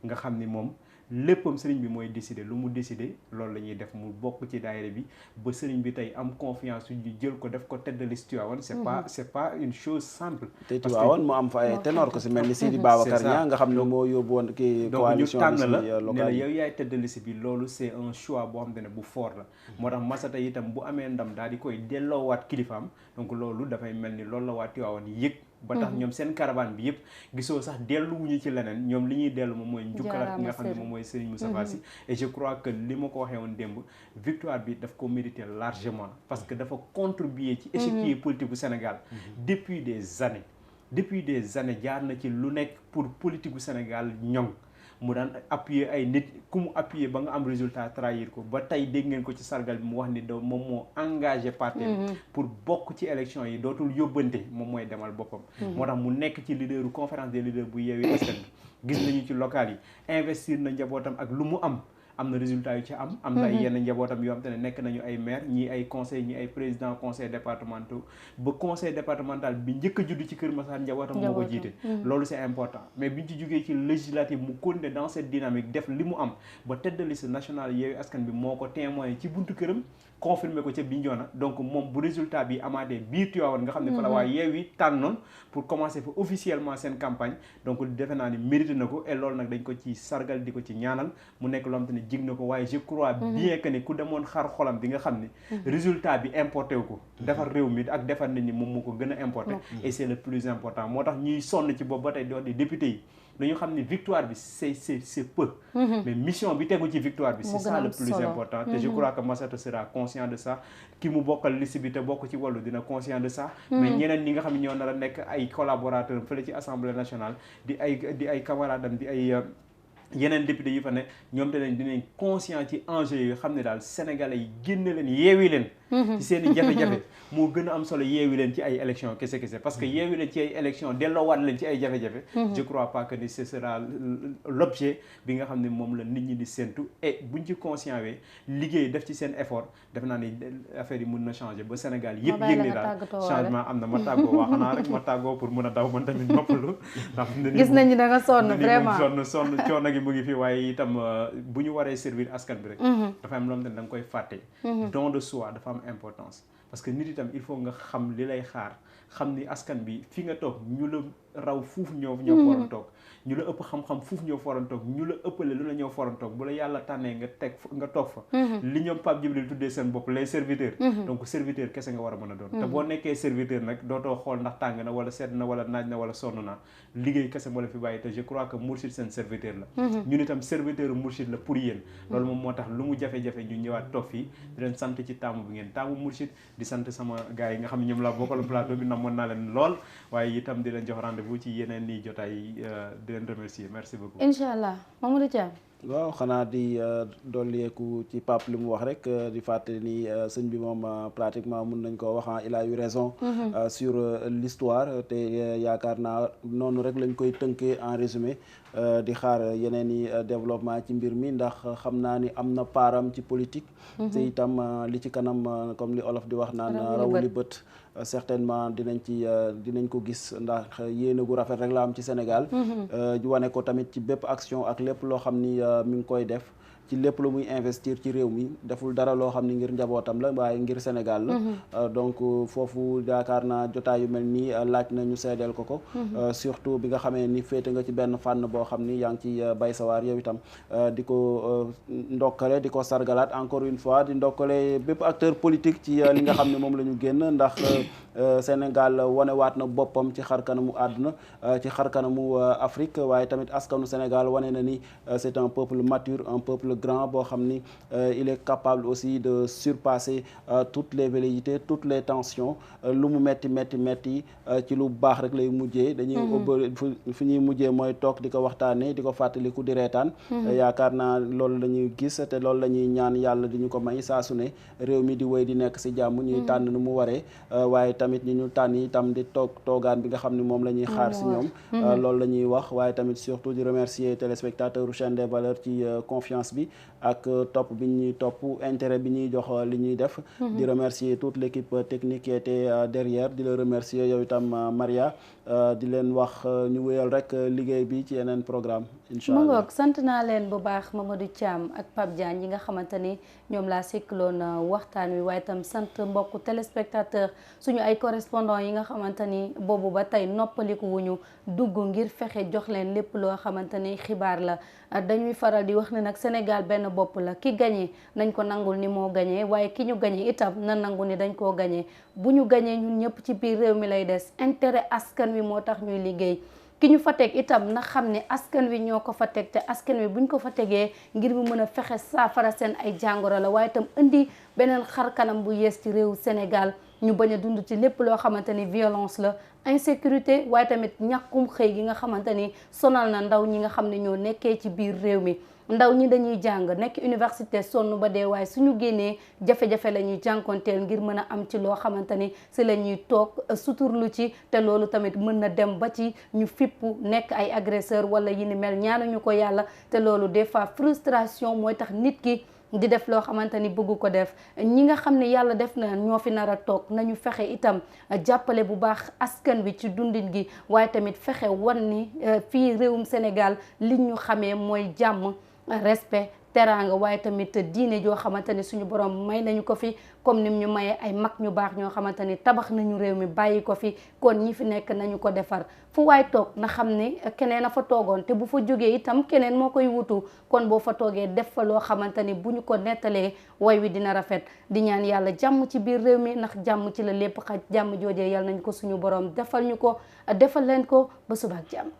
[SPEAKER 3] nga xam ni moom léppam Serigne bi mooy décider lu mu décider loolu la ñuy def mu bokk ci daayira bi ba Serigne bi tey am confiance yu ñu jël ko def ko tête de liste Tivaouane c'est pas une chose simple
[SPEAKER 1] te Tivaouane mu am fa ay ténor ko si mel ni Sidi Babacar Niang nga xam ne moo yóbbu woon kii coalition
[SPEAKER 3] donc ñu tànn la ne la yow yaay tête de liste bi loolu c'est un choix boo xam te ne bu fort la moo tax Massata itam bu amee ndam daal di koy delloowaat kilifaam donc loolu dafay mel ni loolu la waa Tivaouane yëg ba tax ñoom seen caravane bi yëpp gisoo sax delluwuñu ci leneen ñoom li ñuy dellu moom mooy njukkalaat ki nga xam ne moom mooy Serigne Moustapha Sy et je crois que li ma ko waxee woon démb victoire bi daf ko mériter largement parce que dafa contribuer ci échiquier politique bu Sénégal depuis des années jaar na ci lu nekk pour politique bu Sénégal ñoŋ mu daan appuyer ay nit ku mu appuyer ba nga am résultat trahir ko ba tey dégg ngeen ko ci sargal bi mu wax ni moom moo engagé parti pour bokk ci élection yi dootul yóbbante moom mooy demal boppam moo tax mu nekk ci leaderu conférence des leaders bu Yewwi Askan Wi gis nañu ci local yi investir na njabootam ak lu mu am na résultat yu ci am na ay yenn njabootam yoo xam te ne nekk nañu ay maire ñii ay conseil ñii ay président conseil départementaux ba conseil départemental bi njëkk a judd ci Kër Massar njabootam moo ko jiite loolu c'est important mais biñu ci jógee ci législative mu continuer dans cette dynamique def li mu am ba tête de liste nationale Yewwi Askan Wi moo ko témoigné ci buntu këram confirmé ko ca Bignona donc moom bu résultat bi amaatee biir Tivaouane nga xam ne fa la waa Yewwi tànnoon pour commencer fa officiellement seen campagne donc defe naa ni mérité na ko et loolu nag dañ ko ci sargal di ko ci ñaanal mu nekk loo xam te ne jig na ko waaye je crois bien que ni ku demoon xar xolam di nga xam ni résultat bi importé wu ko defar réew mi ak defar nit ñi moom moo ko gën a importé et c'est le plus important moo tax ñuy sonn ci boobu ba tey di wax di député yi dañu xam ni victoire bi c'est peu mais mission bi tegu ci victoire bi c'est ça le plus important te je crois que Massata sera conscient de ça ki mu bokkal liste bi te bokk ci wàllu dina conscient de ça mais ñeneen ñi nga xam ne ñoo nar a nekk ay collaborateurs fële ci assemblée nationale di ay camarades am di ay yeneen député yi fa ne ñoom te nañ dinañ conscient ci enjeu yi xam ne daal sénégalais yi génne leen yeewi leen ci seen i jafe-jafe moo gën a am solo yeewi leen ci ay élection kese parce que yeewi leen ci ay élection delloowaat leen ci ay jafe-jafe je crois pas que ni ce sera l'objet bi nga xam ne moom la nit ñi di séntu et buñ ci conscient wee liggéey def ci seen effort def naa ni affaire yi mun na changer ba Sénégal yëpp yëg ni daal changement am na ma tàggoo waa xanaa rek ma tàggoo pour mun a daw man tamit noppalu ndax
[SPEAKER 2] gis nañu da nga sonn vraiment
[SPEAKER 3] sonn coono gi mu ngi fi waaye itam bu ñu waree servir askan bi rek dafa am loo xam ne da nga koy fàtte don de soi dafa am importance parce que nit itam il faut nga xam li lay xaar xam ni askan bi fi nga toog ñu la raw fuuf ñoo foran toog ñu la ëpp xam-xam fuuf ñoo foran toog ñu la ëppale lu la ñoo foran toog bu la yàlla tànnee nga toog fa li ñoom Pape Djibril tuddee seen bopp les serviteurs donc serviteur kese nga war a mën a doon te boo nekkee serviteur nag dootoo xool ndax tàng na wala sedd na wala naaj na wala sonn na liggéey kese moo la fi bàyyi te je crois que Mourchid seen serviteur la ñun itam serviteur Mourchid la pour yéen loolu moom moo tax lu mu jafe-jafe ñu ñëwaat toog fii di leen sant ci taamu bi ngeen taamu Mourchid di sant sama gars yi nga xam ne ñoom laa bokkal plateau bi namoon naa leen lool waaye itam di leen jox rendez-vous ci yeneen ni jotaay di leen remercier merci beaucoup
[SPEAKER 2] inchallah Mamadou Thiam
[SPEAKER 1] waaw xanaa di dolleeku ci Pape li mu wax rek di fàttali ni sëñ bi moom pratiquement mun nañ ko wax il a eu raison sur l'histoire te yaakaar naa noonu rek lañ koy tënkee en résumé di xaar yeneen i développement ci mbir mi ndax xam naa ni am na paaram ci politique te itam li ci kanam comme li olof di wax naan rawuli bët certainement dinañ ko gis ndax yéene gu rafet rek la am ci Sénégal wane ko tamit ci bépp action ak lépp loo xam ni mi ngi koy def ci lépp lu muy investir ci réew mi deful dara loo xam ni ngir njabootam la waaye ngir Sénégal la donc foofu yaakaar naa jotaay yu mel nii laaj na ñu seedeel ko surtout bi nga xamee ni féete nga ci benn fànn boo xam ni yaa ngi ci bay sawaar yow itam di ko ndokkale di ko sargalaat encore une fois di ndokkale bépp acteur politique ci li nga xam ne moom la ñu génn ndax Sénégal wanewaat na boppam ci xar kanamu àdduna ci xar kanamu Afrique waaye tamit askanu Sénégal wane na ni c'est un peuple mature un peuple grand boo xam ni il est capable aussi de surpasser toutes les velléités toutes les tensions lu mu metti ci lu baax rek lay mujjee dañuy fi ñuy mujjee mooy toog di ko waxtaanee di ko fàttaliku di reetaan yaakaar naa loolu la ñuy gis te loolu la ñuy ñaan yàlla di ñu ko may saa su ne réew mi di wéy di nekk ci jàmm ñuy tànn nu mu waree waaye tamit ñi ñu tànn itam di toogaan bi nga xam ne moom la ñuy xaar ci ñoom loolu la ñuy wax waaye tamit surtout di remercier téléspectateurs chaîne des valeurs ci confiance bi ak topp bi ñuy topp intérêt bi ñuy jox li ñuy def di remercier toute l'équipe technique qui était derrière di la remercier yow itam Maria di leen wax ñu wéyal rek liggéey bi ci yeneen programme inchallah
[SPEAKER 2] ma ngoog sant naa leen bu baax Mamadou Thiam ak Pape Diagne yi nga xamante ni ñoom laa sekkloon waxtaan wi waaye itam sant mbokku téléspectateur suñu ay correspondant yi nga xamante ni boobu ba tey noppaliku wuñu dugg ngir fexe jox leen lépp loo xamante ni xibaar la dañuy faral di wax ne nag Sénégal benn bopp la ki gagné nañ ko nangul ni moo gagné waaye ki ñu gagné itam na nangu ni dañ koo gagné bu ñu gagné ñun ñëpp ci biir réew mi lay des intérêt askan wi moo tax ñuy liggéey ki ñu fa teg itam na xam ne askan wi ñoo ko fa teg te askan wi buñ ko fa tegee ngir mu mën a fexe saafara seen ay jàngoro la waaye itam indi beneen xar kanam bu yees ci réew Sénégal ñu bañ a dund ci lépp loo xamante ni violence la insécurité waaye tamit ñàkkum xëy gi nga xamante ni sonal na ndaw ñi nga xam ne ñoo nekkee ci biir réew mi. ndaw ñi dañuy jàng nekk université sonn ba dee waaye suñu génnee jafe-jafe la ñuy jànkonteel ngir mën a am ci loo xamante ni si la ñuy toog suturlu ci te loolu tamit mën na dem ba ci ñu fippu nekk ay agresseur wala yi ni mel ñaanuñu ko yàlla te loolu des fois frustration mooy tax nit ki di def loo xamante ni bëgg ko def. ñi nga xam ne yàlla def na ñoo fi nar a toog nañu fexe itam jàppale bu baax askan wi ci dundin gi waaye tamit fexe wan ni fii réewum Sénégal li ñu xamee mooy jàmm, respect, teraanga waaye tamit diine joo xamante ni suñu borom may nañu ko fi comme nim ñu mayee ay mag ñu baax ñoo xamante ni tabax nañu réew mi bàyyi ko fi kon ñi fi nekk nañu ko defar. fu waay toog na xam ni keneen a fa toogoon te bu fa jógee itam keneen moo koy wutu kon boo fa toogee def fa loo xamante ni bu ñu ko nettalee way wi dina rafet. di ñaan yàlla jàmm ci biir réew mi ndax jàmm ci la lépp xaj. jàmm joojee yàlla nañ ko suñu borom defal ñu ko defal leen ko ba suba ak jàmm.